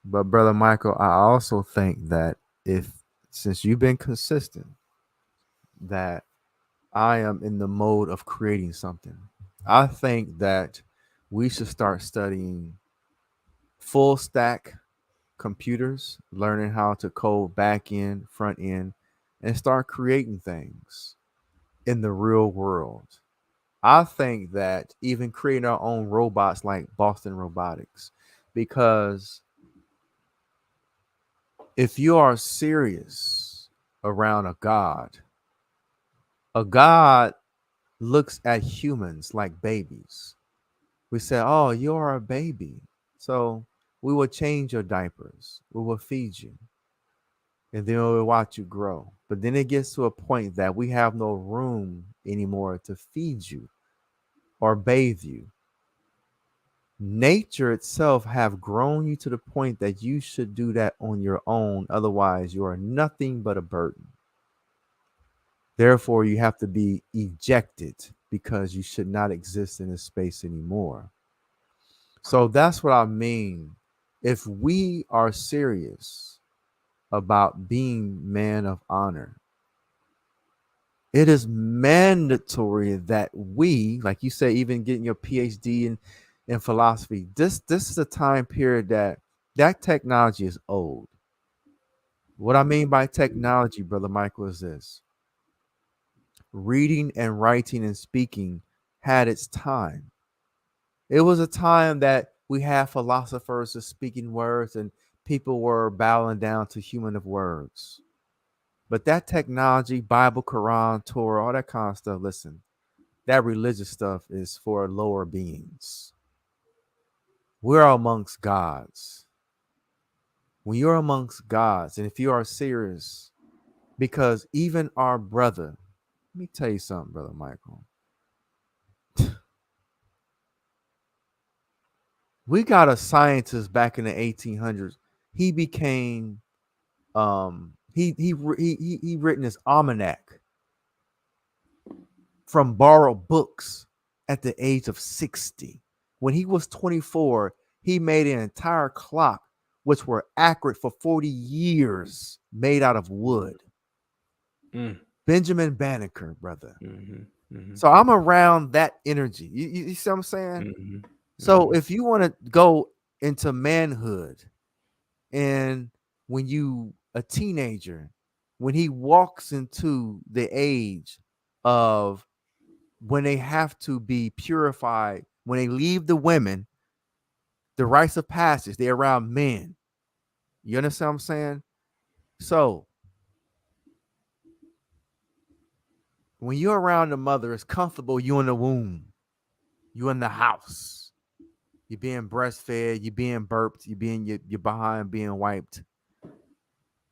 But, Brother Michael, I also think that if, since you've been consistent, that I am in the mode of creating something, I think that we should start studying full stack computers, learning how to code back end, front end, and start creating things in the real world. I think that even creating our own robots like Boston Robotics, because if you are serious around a God looks at humans like babies. We say, oh, you're a baby. So we will change your diapers, we will feed you, and then we'll watch you grow. But then it gets to a point that we have no room anymore to feed you or bathe you. Nature itself have grown you to the point that you should do that on your own. Otherwise, you are nothing but a burden. Therefore, you have to be ejected because you should not exist in this space anymore. So that's what I mean. If we are serious about being man of honor, it is mandatory that we, like you say, even getting your PhD in philosophy, this is a time period that technology is old. What I mean by technology, Brother Michael, is this: reading and writing and speaking had its time. It was a time that we had philosophers of speaking words and people were bowing down to human of words. But that technology, Bible, Quran, Torah, all that kind of stuff, listen, that religious stuff is for lower beings. We're amongst gods. When you're amongst gods, and if you are serious, because even our brother, let me tell you something, Brother Michael. We got a scientist back in the 1800s. He became he written his almanac from borrowed books at the age of 60. When he was 24, he made an entire clock which were accurate for 40 years, made out of wood. Mm. Benjamin Banneker, brother. Mhm. Mhm. So I'm around that energy. You see what I'm saying? Mhm. So Mhm. if you want to go into manhood, and when you a teenager, when he walks into the age of when they have to be purified, when they leave the women, the rites of passage, they're around men. You understand what I'm saying? So when you're around the mother, it's comfortable. You in the womb, you in the house, you're being breastfed, you're being burped, you're behind being wiped.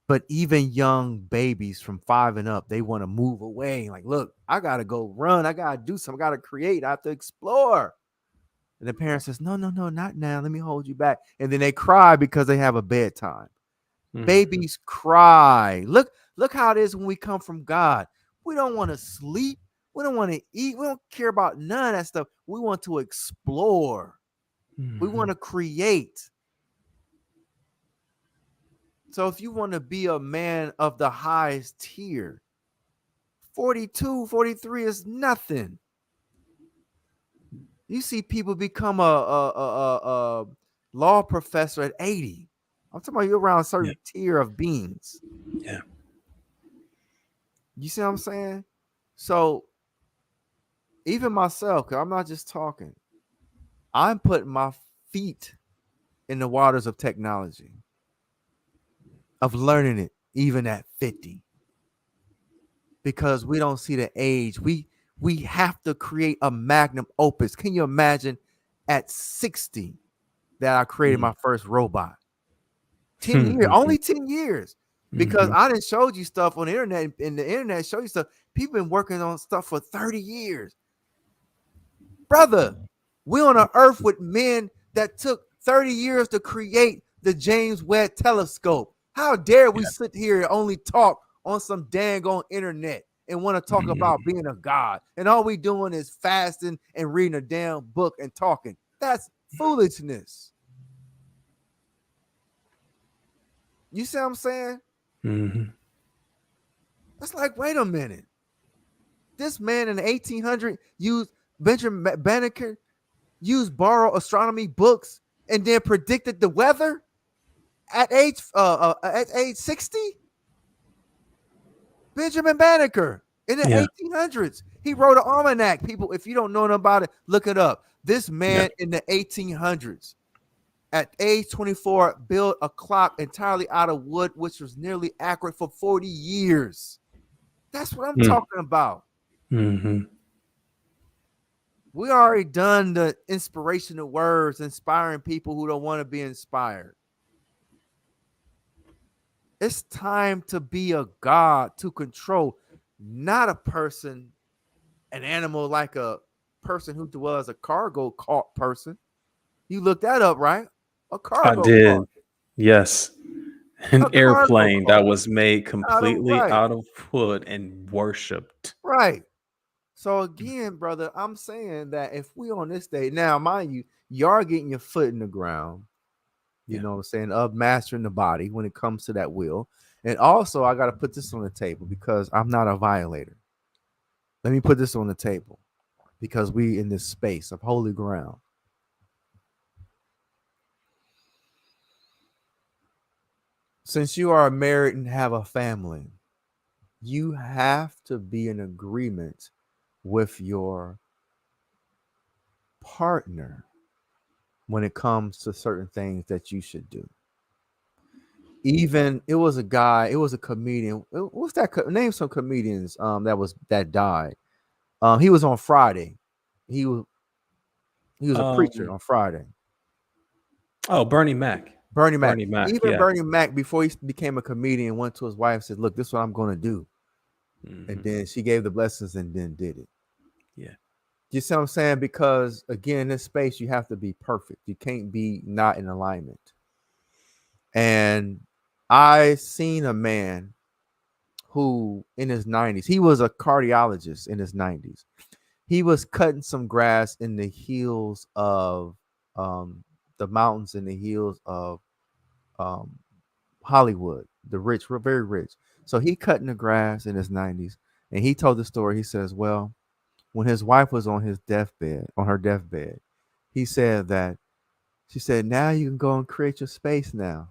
But even young babies from 5 and up, they want to move away. Like, look, I gotta go run, I gotta do something, I gotta create, I have to explore. And the parent says, no, no, no, not now. Let me hold you back. And then they cry because they have a bedtime. Mhm. Babies cry. Look how it is when we come from God. We don't want to sleep. We don't want to eat. We don't care about none of that stuff. We want to explore. We want Mhm. to create. So if you want to be a man of the highest tier, 42, 43 is nothing. You see people become a law professor at 80. I'm talking about you around a Yeah. certain tier of beings. Yeah. You see what I'm saying? So even myself, because I'm not just talking, I'm putting my feet in the waters of technology, of learning it, even at 50, because we don't see the age. We have to create a magnum opus. Can you imagine at 60 that I created Mhm. my first robot? 10 years, only 10 years. Because Mhm. I done showed you stuff on the internet, and the internet show you stuff. People been working on stuff for 30 years. Brother, we on an earth with men that took 30 years to create the James Webb telescope. How dare we Yeah. sit here and only talk on some dang on internet and want to talk about Mhm. being a god? And all we doing is fasting and reading a damn book and talking. That's foolishness. You see what I'm saying? Mhm. That's like, wait a minute. This man in the 1800s used Benjamin Banneker used borrowed astronomy books and then predicted the weather at age 60. Benjamin Banneker in the Yeah. 1800s. He wrote an almanac. People, if you don't know about it, look it up. This Yeah. man in the 1800s at age 24 built a clock entirely out of wood, which was nearly accurate for 40 years. That's what I'm Mm. talking about. Mhm. We already done the inspirational words, inspiring people who don't want to be inspired. It's time to be a god to control, not a person, an animal like a person who was a cargo cart person. You looked that up, right? A I cargo cart. did. Yes. An A cargo airplane that cart. was made Out of completely right, out of wood and worshipped. right. So again, brother, I'm saying that if we on this day, now mind you, you are getting your foot in the ground, you Yeah. know what I'm saying, of mastering the body when it comes to that will. And also I gotta put this on the table because I'm not a violator. Let me put this on the table because we in this space of holy ground. Since you are married and have a family, you have to be in agreement with your partner when it comes to certain things that you should do. Even it was a guy, it was a comedian. What's that? Name some comedians that died. He was on Friday. He was he was a preacher Um. on Friday. Oh, Bernie Mac. Bernie Mac. Bernie Mac. Even Yeah. Bernie Mac, before he became a comedian, went to his wife and said, "Look, this is what I'm going to do." And Mhm. then she gave the blessings and then did it. Yeah. You see what I'm saying? Because again, in this space, you have to be perfect. You can't be not in alignment. And I seen a man who in his 90s, he was a cardiologist in his 90s. He was cutting some grass in the hills of um, the mountains in the hills of um, Hollywood, the rich, very rich. So he cutting the grass in his 90s. And he told the story. He says, well, when his wife was on her deathbed, he said that she said, now you can go and create your space now.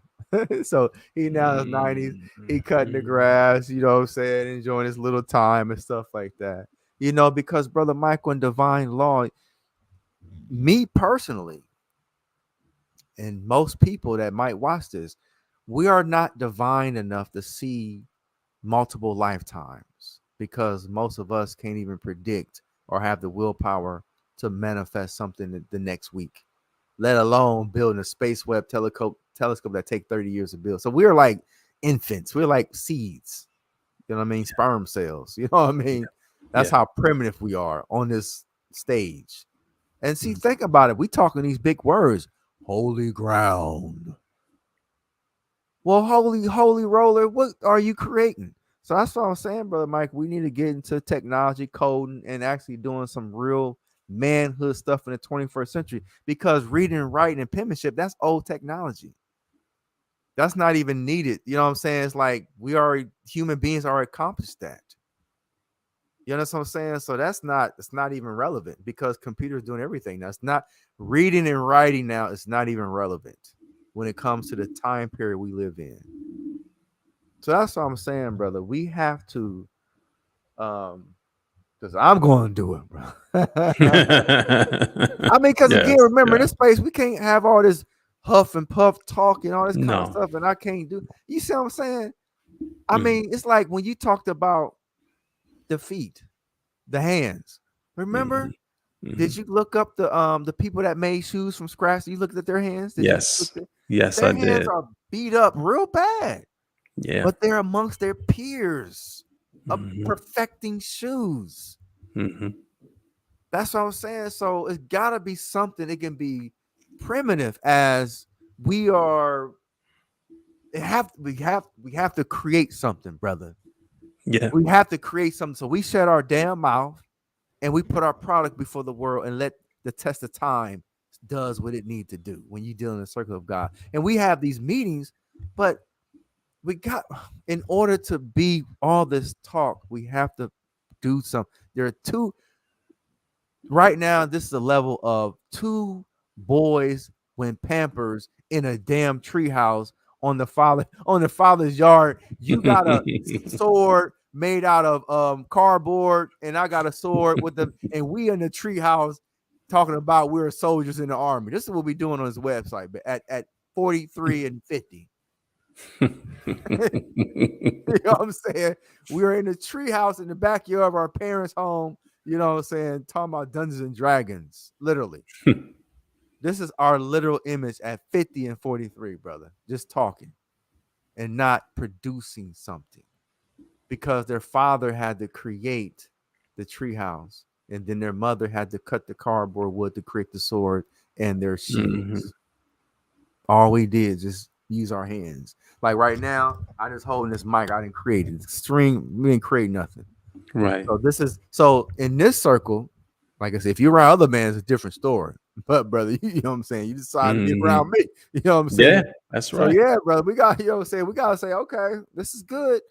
So he now in his 90s, he cutting the Mhm. grass, you know what I'm saying, enjoying his little time and stuff like that. You know, because Brother Michael in Divine Law, me personally, and most people that might watch this, we are not divine enough to see multiple lifetimes because most of us can't even predict or have the willpower to manifest something the next week, let alone building a space web telescope that take 30 years to build. So we're like infants. We're like seeds. You know what I mean? Sperm cells. You know what I mean? That's Yeah. how primitive we are on this stage. And see, Mm. think about it. We talking these big words, holy ground. Well, holy roller, what are you creating? So that's what I'm saying, brother Mike. We need to get into technology coding and actually doing some real manhood stuff in the 21st century, because reading and writing and penmanship, that's old technology. That's not even needed. You know what I'm saying? It's like we already, human beings already accomplished that. You understand what I'm saying? So it's not even relevant, because computers doing everything. That's not reading and writing now. It's not even relevant when it comes to the time period we live in. So that's what I'm saying, brother. We have to, because I'm going to do it, bro. I mean, because again, Yes. remember, in Yeah. this space, we can't have all this huff and puff talking, all this kind of No. stuff, and I can't do. You see what I'm saying? I Mm. mean, it's like when you talked about the feet, the hands. Remember? Mhm. Mhm. Did you look up the people that made shoes from scratch? You looked at their hands. Did you look Yes. at Yes, I their hands did. are beat up real bad, Yeah. but they're amongst their peers of Mhm. perfecting shoes. Mhm. That's what I'm saying. So it's gotta be something. It can be primitive as we are. We have to create something, brother. Yeah. We have to create something. So we shut our damn mouth and we put our product before the world and let the test of time does what it need to do when you deal in the circle of God. And we have these meetings, but we got, in order to be all this talk, we have to do something. There are two right now. This is a level of two boys when Pampers in a damn treehouse on the father's yard. You got a sword made out of cardboard, and I got a sword with the, and we in the treehouse talking about we're soldiers in the army. This is what we doing on his website, but at 43 and 50. You know what I'm saying? We were in the treehouse in the backyard of our parents' home, you know what I'm saying, talking about Dungeons and Dragons. Literally. This is our literal image at 50 and 43, brother. Just talking and not producing something, because their father had to create the treehouse, and then their mother had to cut the cardboard wood to create the sword and their Mhm. shields. All we did is just use our hands. Like right now, I just holding this mic. I didn't create it. String, we didn't create nothing. Right. So this is, so in this circle, like I said, if you're around other men, it's a different story. But brother, you know what I'm saying? You decide to get Mhm. around me. You know what I'm Yeah, saying? that's So right. yeah, brother, we got, you know what I'm saying? We gotta say, okay, this is good.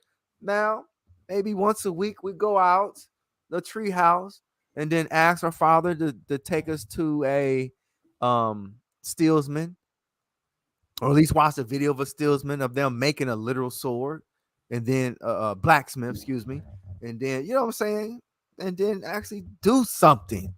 Now, maybe once a week we go out the tree house and then ask our father to take us to a steelsman, or at least watch a video of a steelsman of them making a literal sword, and then blacksmith, excuse me, and then, you know what I'm saying, and then actually do something,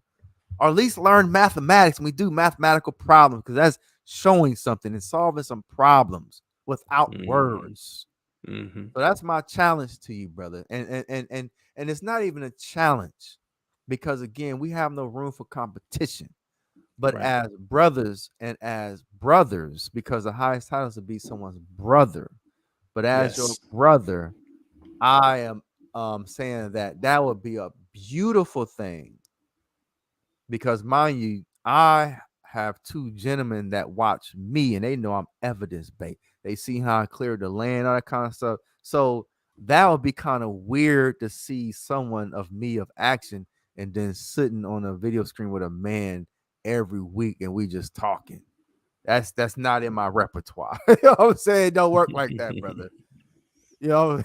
or at least learn mathematics. And we do mathematical problems, because that's showing something and solving some problems without Mhm. words. Mhm. So that's my challenge to you, brother. And it's not even a challenge, because again, we have no room for competition. But Right. as brothers and as brothers, because the highest title is to be someone's brother. But as your Yes. brother, I am saying that that would be a beautiful thing, because mind you, I have two gentlemen that watch me, and they know I'm evidence based. They see how I cleared the land, all that kind of stuff. So that would be kind of weird to see someone of me of action and then sitting on a video screen with a man every week and we just talking. That's not in my repertoire. You know what I'm saying? It don't work like that, brother. You know,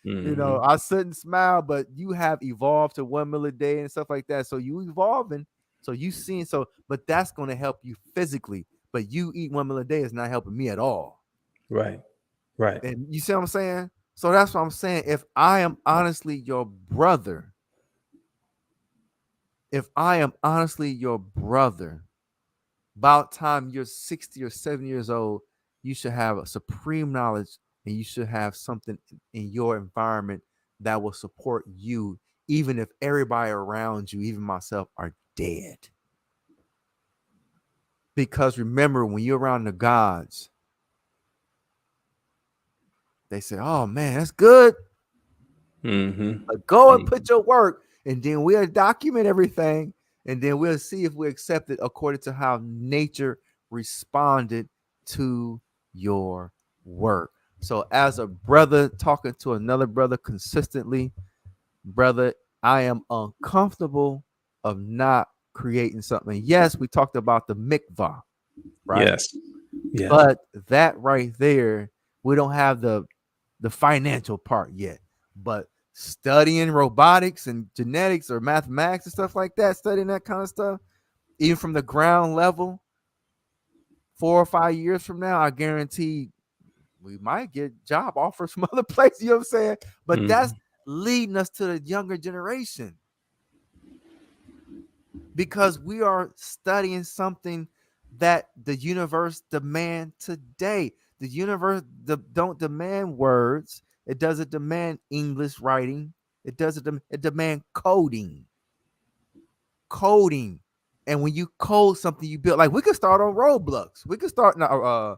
Mhm. I sit and smile, but you have evolved to 1 meal a day and stuff like that. So you evolving, so you seeing, so, but that's going to help you physically. But you eat 1 meal a day is not helping me at all. Right. Right. And you see what I'm saying? So that's what I'm saying. If I am honestly your brother, if I am honestly your brother, about time you're 60 or 70 years old, you should have a supreme knowledge, and you should have something in your environment that will support you, even if everybody around you, even myself, are dead. Because remember, when you're around the gods, they say, oh man, that's good. Mhm. But go and Mhm. put your work, and then we'll document everything. and then we'll see if we accept it according to how nature responded to your work. So, as a brother talking to another brother consistently, brother, I am uncomfortable of not creating something. Yes, we talked about the mikvah, right? Yes. Yes. But that right there, we don't have the financial part yet. But studying robotics and genetics or mathematics and stuff like that, studying that kind of stuff, even from the ground level, 4 or 5 years from now, I guarantee we might get job offers from other places. You know what I'm saying? But that's Mhm. leading us to the younger generation because we are studying something that the universe demand today. The universe don't demand words. It doesn't demand English writing. It doesn't. It demand coding. Coding. And when you code something, you build. Like we could start on Roblox. We could start now.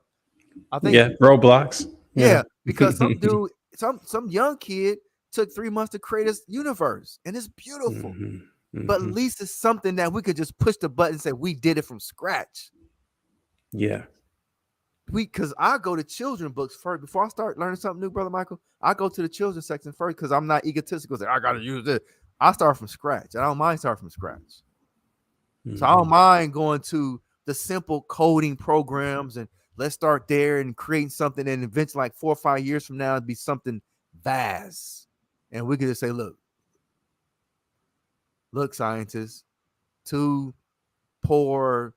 I think Yeah. Roblox. Yeah. yeah, because some dude, some young kid took 3 months to create this universe, and it's beautiful. Hmm. But at Hmm. least it's something that we could just push the button and say we did it from scratch. Yeah. Because I go to children books first before I start learning something new, brother Michael. I go to the children's section first because I'm not egotistical. Say I got to use this. I start from scratch. I don't mind starting from scratch. So I don't Hmm. mind going to the simple coding programs and let's start there and creating something and eventually like 4 or 5 years from now it'd be something vast. And we could just say, look, scientists, two poor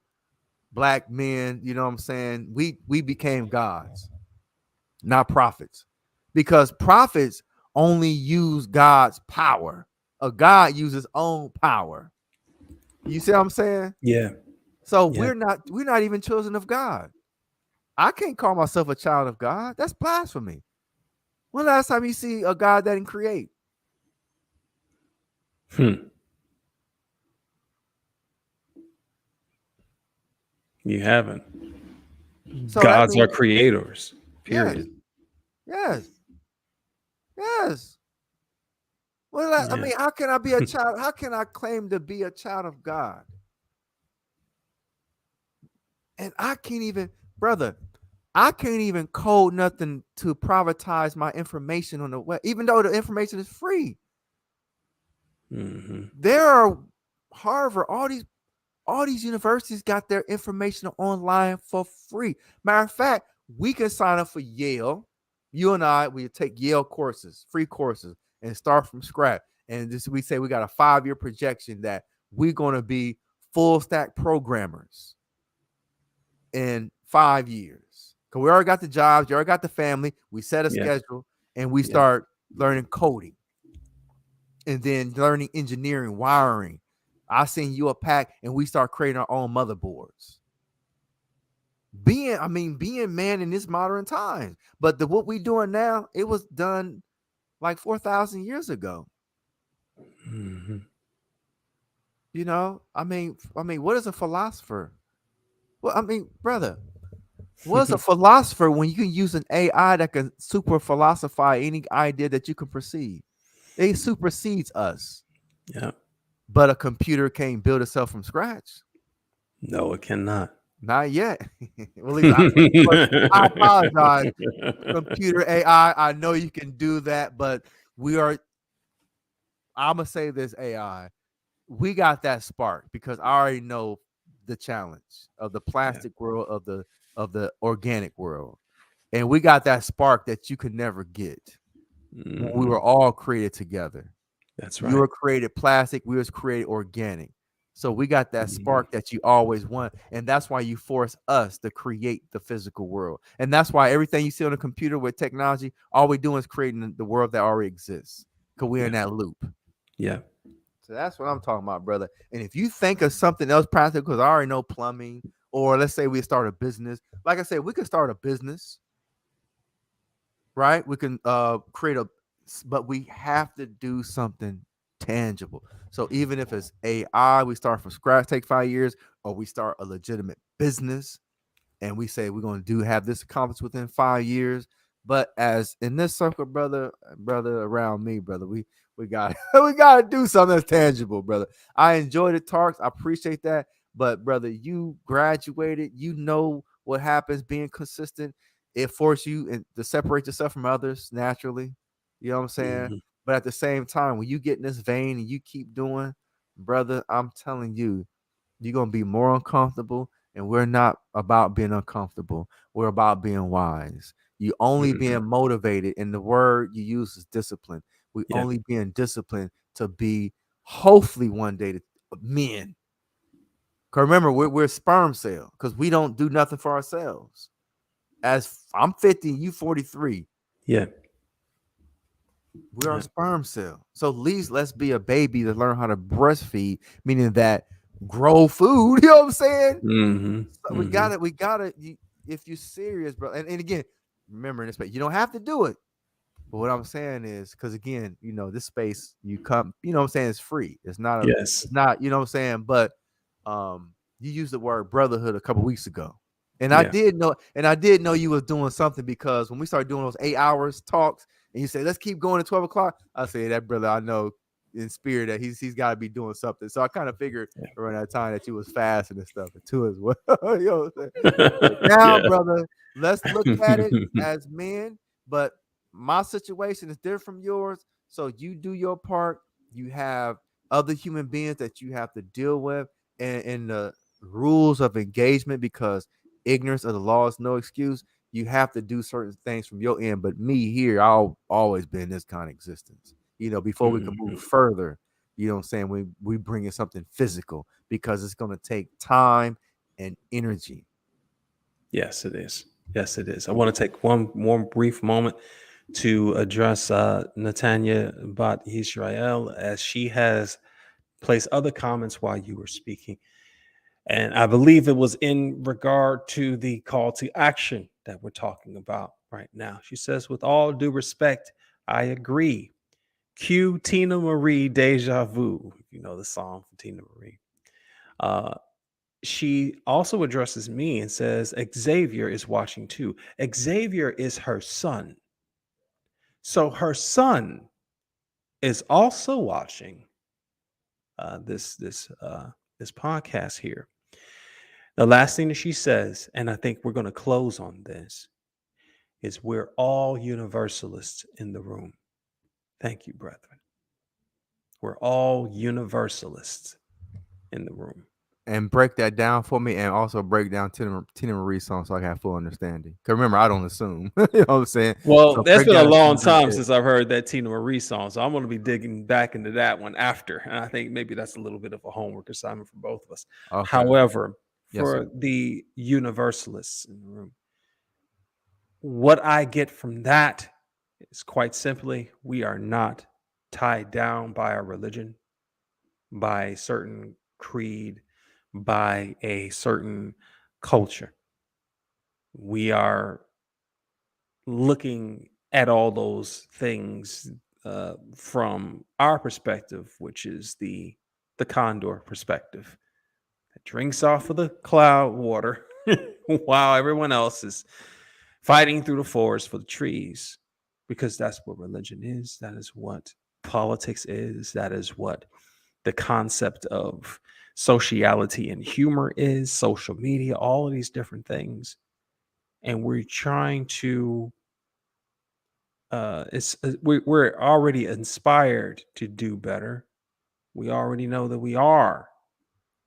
black men, you know what I'm saying? We became gods, not prophets. Because prophets only use God's power. A God uses own power. You see what I'm saying? Yeah. So Yeah. we're not even children of God. I can't call myself a child of God. That's blasphemy. When last time you see a God that didn't create? Hmm. You haven't. So that Gods are means creators. yes, Period. yes, yes. I Yeah. mean, how can I be a child? How can I claim to be a child of God? And I can't even, brother, I can't even code nothing to privatize my information on the web, even though the information is free. Hmm. There are Harvard, all these universities got their information online for free. Matter of fact, we can sign up for Yale. You and I, we take Yale courses, free courses, and start from scratch. And this, we say we got a 5-year projection that we're going to be full stack programmers in 5 years. Because we already got the jobs, you already got the family. We set a Yeah. schedule and we Yeah. start learning coding and then learning engineering, wiring. I send you a pack and we start creating our own motherboards. Being man in this modern times. But what we doing now, it was done like 4,000 years ago. Hmm. You know, what is a philosopher? Well, brother, what's a philosopher when you can use an AI that can super philosophize any idea that you can perceive? It supersedes us. Yeah. But a computer can't build itself from scratch. No, it cannot. Not yet. Well, at least I apologize, computer AI. I know you can do that, but we are. I'm gonna say this AI. We got that spark because I already know the challenge of the Yeah. plastic world of the organic world, and we got that spark that you could never get when we Hmm. were all created together. That's You right. were created plastic, we was created organic. So we got that Hmm. spark that you always want. And that's why you force us to create the physical world. And that's why everything you see on the computer with technology, all we're doing is creating the world that already exists. Because we're in Yeah. that loop. Yeah. So that's what I'm talking about, brother. And if you think of something else practical, because I already know plumbing, or let's say we start a business. Like I said, we could start a business, right? We can create but we have to do something tangible. So even if it's AI, we start from scratch, take 5 years, or we start a legitimate business and we say we're going to have this accomplished within 5 years. But as in this circle, brother, around me, brother, we got we got to do something that's tangible, brother. I enjoy the talks. I appreciate that. But brother, you graduated. You know what happens being consistent. It forces you to separate yourself from others naturally. You know what I'm saying? Mhm. But at the same time, when you get in this vein and you keep doing, brother, I'm telling you, you're gonna be more uncomfortable. And we're not about being uncomfortable. We're about being wise. You only Mhm. being motivated, and the word you use is discipline. We Yeah. only being disciplined to be hopefully one day to men. Cause remember, we're sperm cell because we don't do nothing for ourselves. As I'm 50, you 43. Yeah. We are Yeah. sperm cell. So at least let's be a baby to learn how to breastfeed, meaning that grow food. You know what I'm saying? Mhm. So Mhm. we gotta. If you're serious, bro, and again, remember in this space, you don't have to do it. But what I'm saying is, because again, this space you come, what I'm saying, it's free. Yes. It's not, what I'm saying. But you used the word brotherhood a couple weeks ago, and Yeah. I did know you was doing something because when we started doing those 8 hours talks, and you said let's keep going at 12 o'clock, I say that brother I know in spirit that he's got to be doing something. So I kind of figured around that time that you was fasting and stuff too as well. You know what I'm saying? But now, Yeah. brother, let's look at it as men. But my situation is different from yours. So you do your part. You have other human beings that you have to deal with, and the rules of engagement, because ignorance of the law is no excuse. You have to do certain things from your end. But me here, I'll always been this kind of existence. Before we can move Mhm. further, you know what I'm saying? We bring in something physical because it's going to take time and energy. Yes, it is. Yes, it is. I want to take one more brief moment to address Netanya Bat Israel, as she has placed other comments while you were speaking. And I believe it was in regard to the call to action that we're talking about right now. She says, with all due respect, I agree. Cue Tina Marie Deja Vu. You know the song from Tina Marie. Uh, she also addresses me and says, Xavier is watching too. Xavier is her son. So her son is also watching this podcast here. The last thing that she says, and I think we're going to close on this, is we're all universalists in the room. Thank you, brethren. We're all universalists in the room. And break that down for me, and also break down Tina Marie's song so I can have full understanding. Because remember, I don't assume. You know what I'm saying? Well, So it's break been a down long Tina Marie. time since I've heard that Tina Marie song, so I'm going to be digging back into that one after. And I think maybe that's a little bit of a homework assignment for both of us. Okay. However, Yes, sir. for the universalists in the room, what I get from that is quite simply we are not tied down by our religion, by a certain creed, by a certain culture. We are looking at all those things from our perspective, which is the condor perspective that drinks off of the cloud water while everyone else is fighting through the forest for the trees, because that's what religion is. That is what politics is. That is what the concept of sociality and humor is, social media, all of these different things. And we're trying to we're already inspired to do better. We already know that we are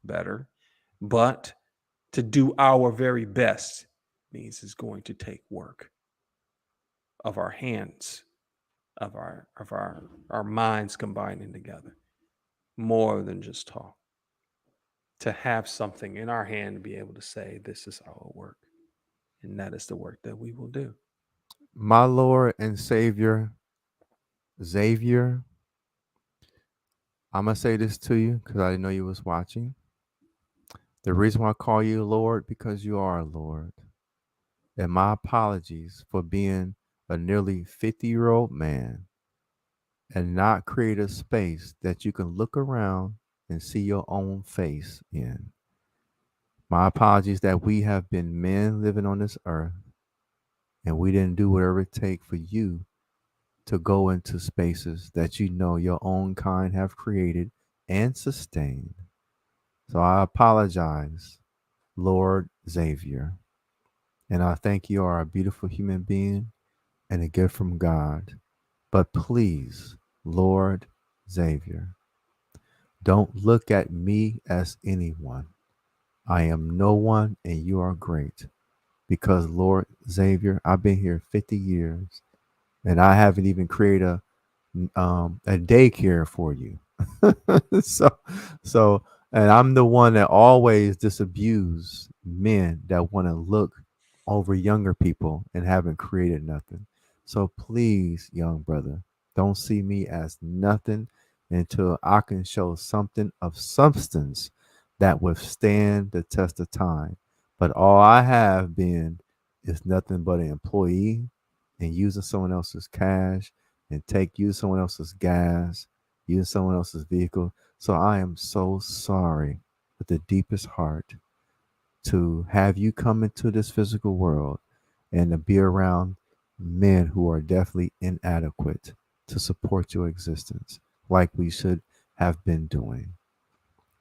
better, but to do our very best means it's going to take work of our hands, of our minds combining together, more than just talk. To have something in our hand to be able to say, this is our work, and that is the work that we will do. My Lord and Savior, Xavier, I'm gonna say this to you because I didn't know you was watching. The reason why I call you Lord, because you are Lord. And my apologies for being a nearly 50-year-old man and not create a space that you can look around and see your own face in. My apologies that we have been men living on this earth and we didn't do whatever it takes for you to go into spaces that you know your own kind have created and sustained. So I apologize, Lord Xavier. And I think you are a beautiful human being and a gift from God. But please, Lord Xavier, don't look at me as anyone. I am no one and you are great. Because, Lord Xavier, I've been here 50 years and I haven't even created a daycare for you. so, so, and I'm the one that always disabuse men that want to look over younger people and haven't created nothing. So please, young brother, don't see me as nothing until I can show something of substance that withstand the test of time. But all I have been is nothing but an employee and using someone else's cash and use someone else's gas, use someone else's vehicle. So I am so sorry with the deepest heart to have you come into this physical world and to be around men who are definitely inadequate to support your existence like we should have been doing.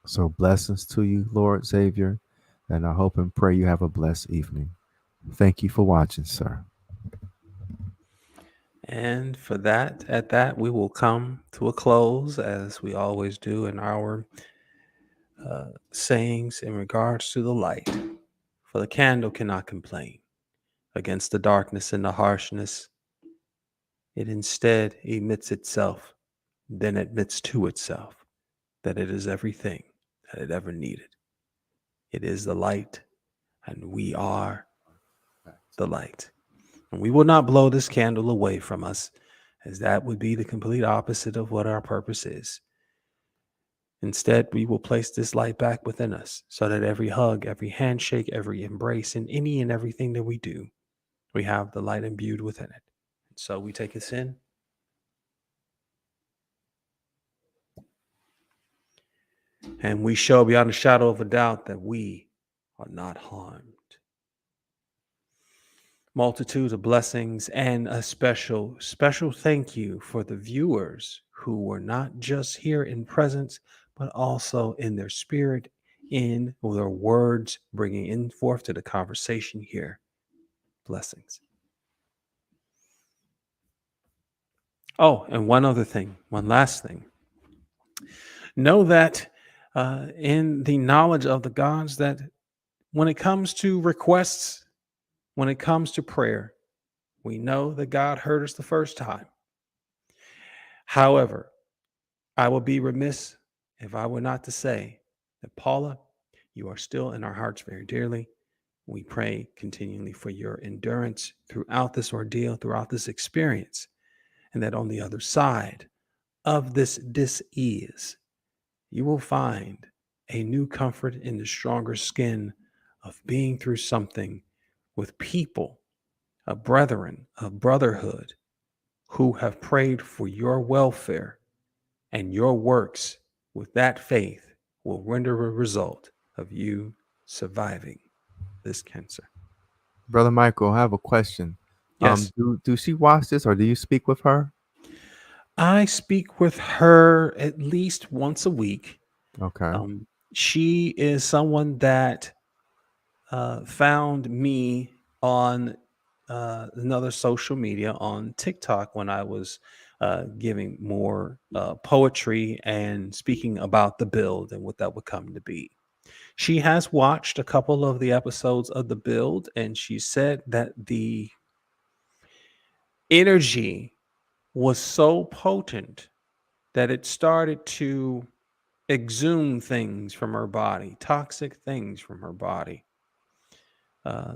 So blessings to you, Lord Xavier, and I hope and pray you have a blessed evening. Thank you for watching, sir. And for that, at that, we will come to a close as we always do in our sayings in regards to the light. For the candle cannot complain against the darkness and the harshness. It instead emits itself, then admits to itself that it is everything that it ever needed. It is the light, and we are the light. And we will not blow this candle away from us, as that would be the complete opposite of what our purpose is. Instead, we will place this light back within us so that every hug, every handshake, every embrace, and any and everything that we do, we have the light imbued within it. So we take us in, and we show beyond a shadow of a doubt that we are not harmed. Multitudes of blessings and a special thank you for the viewers who were not just here in presence, but also in their spirit, in their words, bringing in forth to the conversation here. Blessings. Oh, and one other thing, one last thing. Know that in the knowledge of the gods, that when it comes to requests, when it comes to prayer, we know that God heard us the first time. However, I will be remiss if I were not to say that, Paula, you are still in our hearts very dearly. We pray continually for your endurance throughout this ordeal, throughout this experience, and that on the other side of this dis-ease, you will find a new comfort in the stronger skin of being through something with people, a brethren, a brotherhood, who have prayed for your welfare, and your works with that faith will render a result of you surviving this cancer. Brother Michael, I have a question. Yes, Do she watch this or do you speak with her? I speak with her at least once a week. Okay. She is someone that found me on another social media on TikTok when I was giving more poetry and speaking about the build and what that would come to be. She has watched a couple of the episodes of the build, and she said that the energy was so potent that it started to exhume things from her body, toxic things from her body. Uh,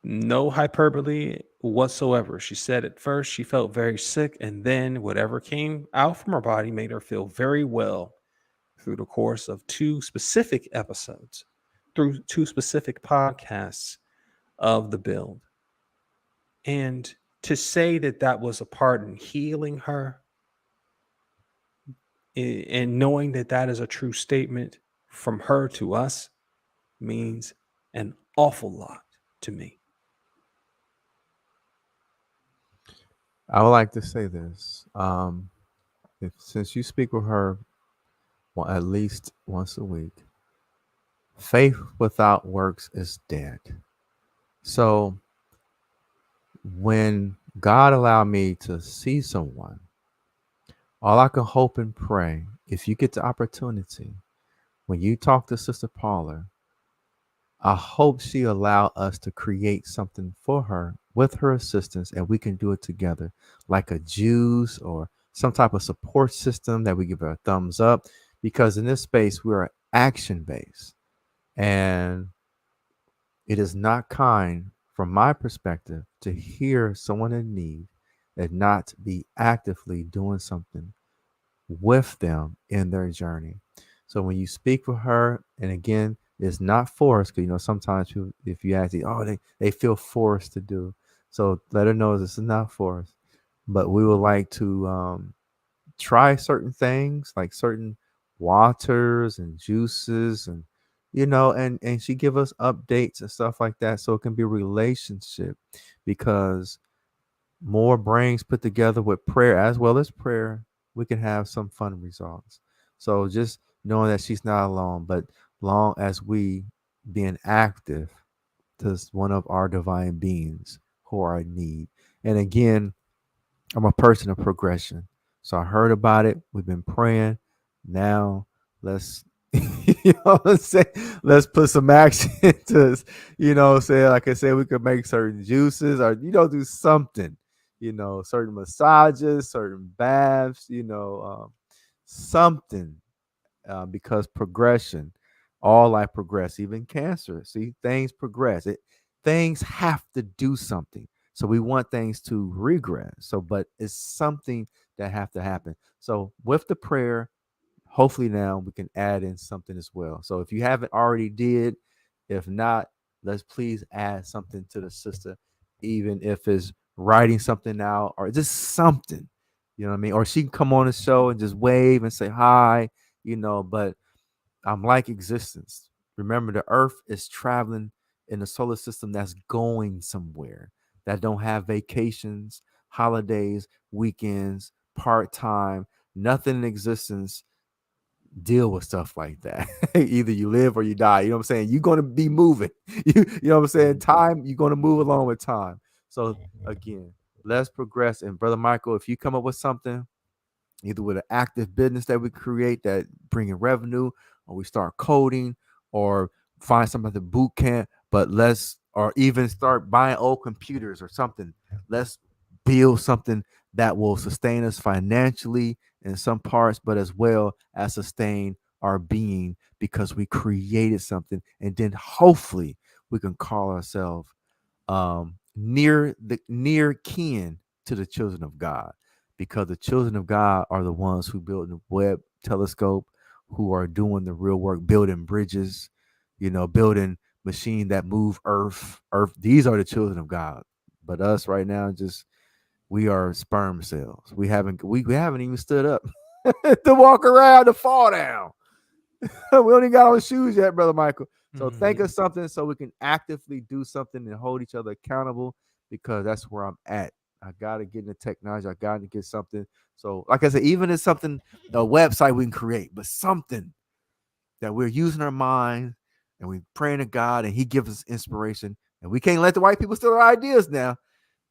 no hyperbole whatsoever. She said at first she felt very sick, and then whatever came out from her body made her feel very well through the course of two specific episodes, through two specific podcasts of the build. And to say that that was a part in healing her, and knowing that that is a true statement from her to us, means an awful lot to me. I would like to say this. If since you speak with her well, at least once a week, faith without works is dead. So when God allowed me to see someone, all I can hope and pray, if you get the opportunity, when you talk to Sister Paula, I hope she allow us to create something for her with her assistance and we can do it together, like a juice or some type of support system that we give her a thumbs up. Because in this space, we are action based. And it is not kind, from my perspective, to hear someone in need and not be actively doing something with them in their journey. So when you speak with her, and again, it's not forced, because sometimes people, if you ask, oh, they feel forced to do. So let her know this is not forced, but we would like to try certain things like certain waters and juices and and she give us updates and stuff like that so it can be a relationship because more brains put together with prayer as well as prayer, we can have some fun results. So just knowing that she's not alone, but long as we being active to one of our divine beings who are in need. And again, I'm a person of progression. So I heard about it. We've been praying. Now let's let's say let's put some action into this. Say like I said, we could make certain juices or do something. Certain massages, certain baths. Something because progression, all life progress, even cancer. See, things progress. Things have to do something. So we want things to regress. So, but it's something that have to happen. So with the prayer, hopefully now we can add in something as well. So if you haven't already did, if not, let's please add something to the sister, even if it's writing something out or just something. You know what I mean? Or she can come on the show and just wave and say hi, but I'm like existence. Remember, the earth is traveling in a solar system that's going somewhere, that don't have vacations, holidays, weekends, part time, nothing in existence deal with stuff like that. Either you live or you die. You know what I'm saying? You're gonna be moving. You know what I'm saying? Time, you're gonna move along with time. So again, let's progress. And Brother Michael, if you come up with something, either with an active business that we create that bring in revenue, or we start coding, or find something at the boot camp. But let's, or even start buying old computers or something. Let's build something that will sustain us financially in some parts, but as well as sustain our being because we created something, and then hopefully we can call ourselves near kin to the children of God, because the children of God are the ones who build the Webb telescope, who are doing the real work, building bridges, building machine that move Earth. These are the children of God. But us right now, just we are sperm cells. We haven't even stood up to walk around to fall down. We only got on shoes yet, Brother Michael. So think of something so we can actively do something and hold each other accountable, because that's where I'm at. I gotta get into technology. I gotta get something. So, like I said, even if something, a website we can create, but something that we're using our mind and we praying to God and He gives us inspiration. And we can't let the white people steal our ideas now.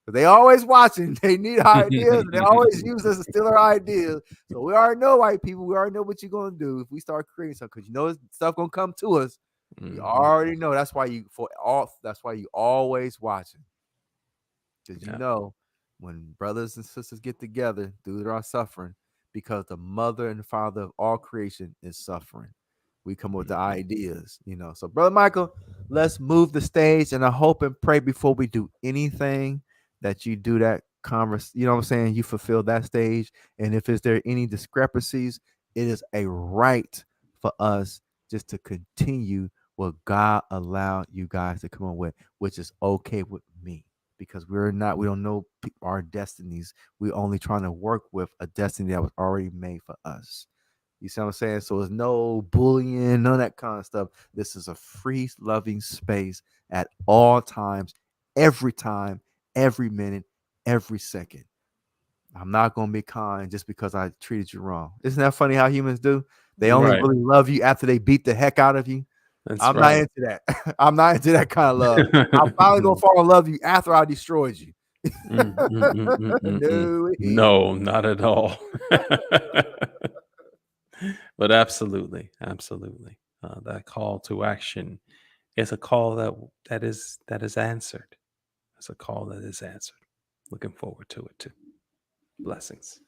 But they always watching. They need our ideas. And they always use us to steal our ideas. So we already know, white people. We already know what you're gonna do if we start creating something. Because stuff gonna come to us. We already know. That's why That's why you always watching. Because Yeah. when brothers and sisters get together through their suffering, because the mother and father of all creation is suffering. We come up with the ideas. So, Brother Michael, let's move the stage, and I hope and pray before we do anything that you do that converse. You know what I'm saying? You fulfill that stage, and if is there any discrepancies, it is a right for us just to continue what God allowed you guys to come on with, which is okay with me, because we don't know our destinies. We're only trying to work with a destiny that was already made for us. You see what I'm saying? So there's no bullying, none of that kind of stuff. This is a free loving space at all times, every minute, every second. I'm not going to be kind just because I treated you wrong. Isn't that funny how humans do? They only Right. really love you after they beat the heck out of you. That's I'm not right. into that. I'm not into that kind of love. I'm finally going to fall in love with you after I destroyed you. No, No, not at all. But absolutely, absolutely. That call to action is a call that is answered. It's a call that is answered. Looking forward to it too. Blessings.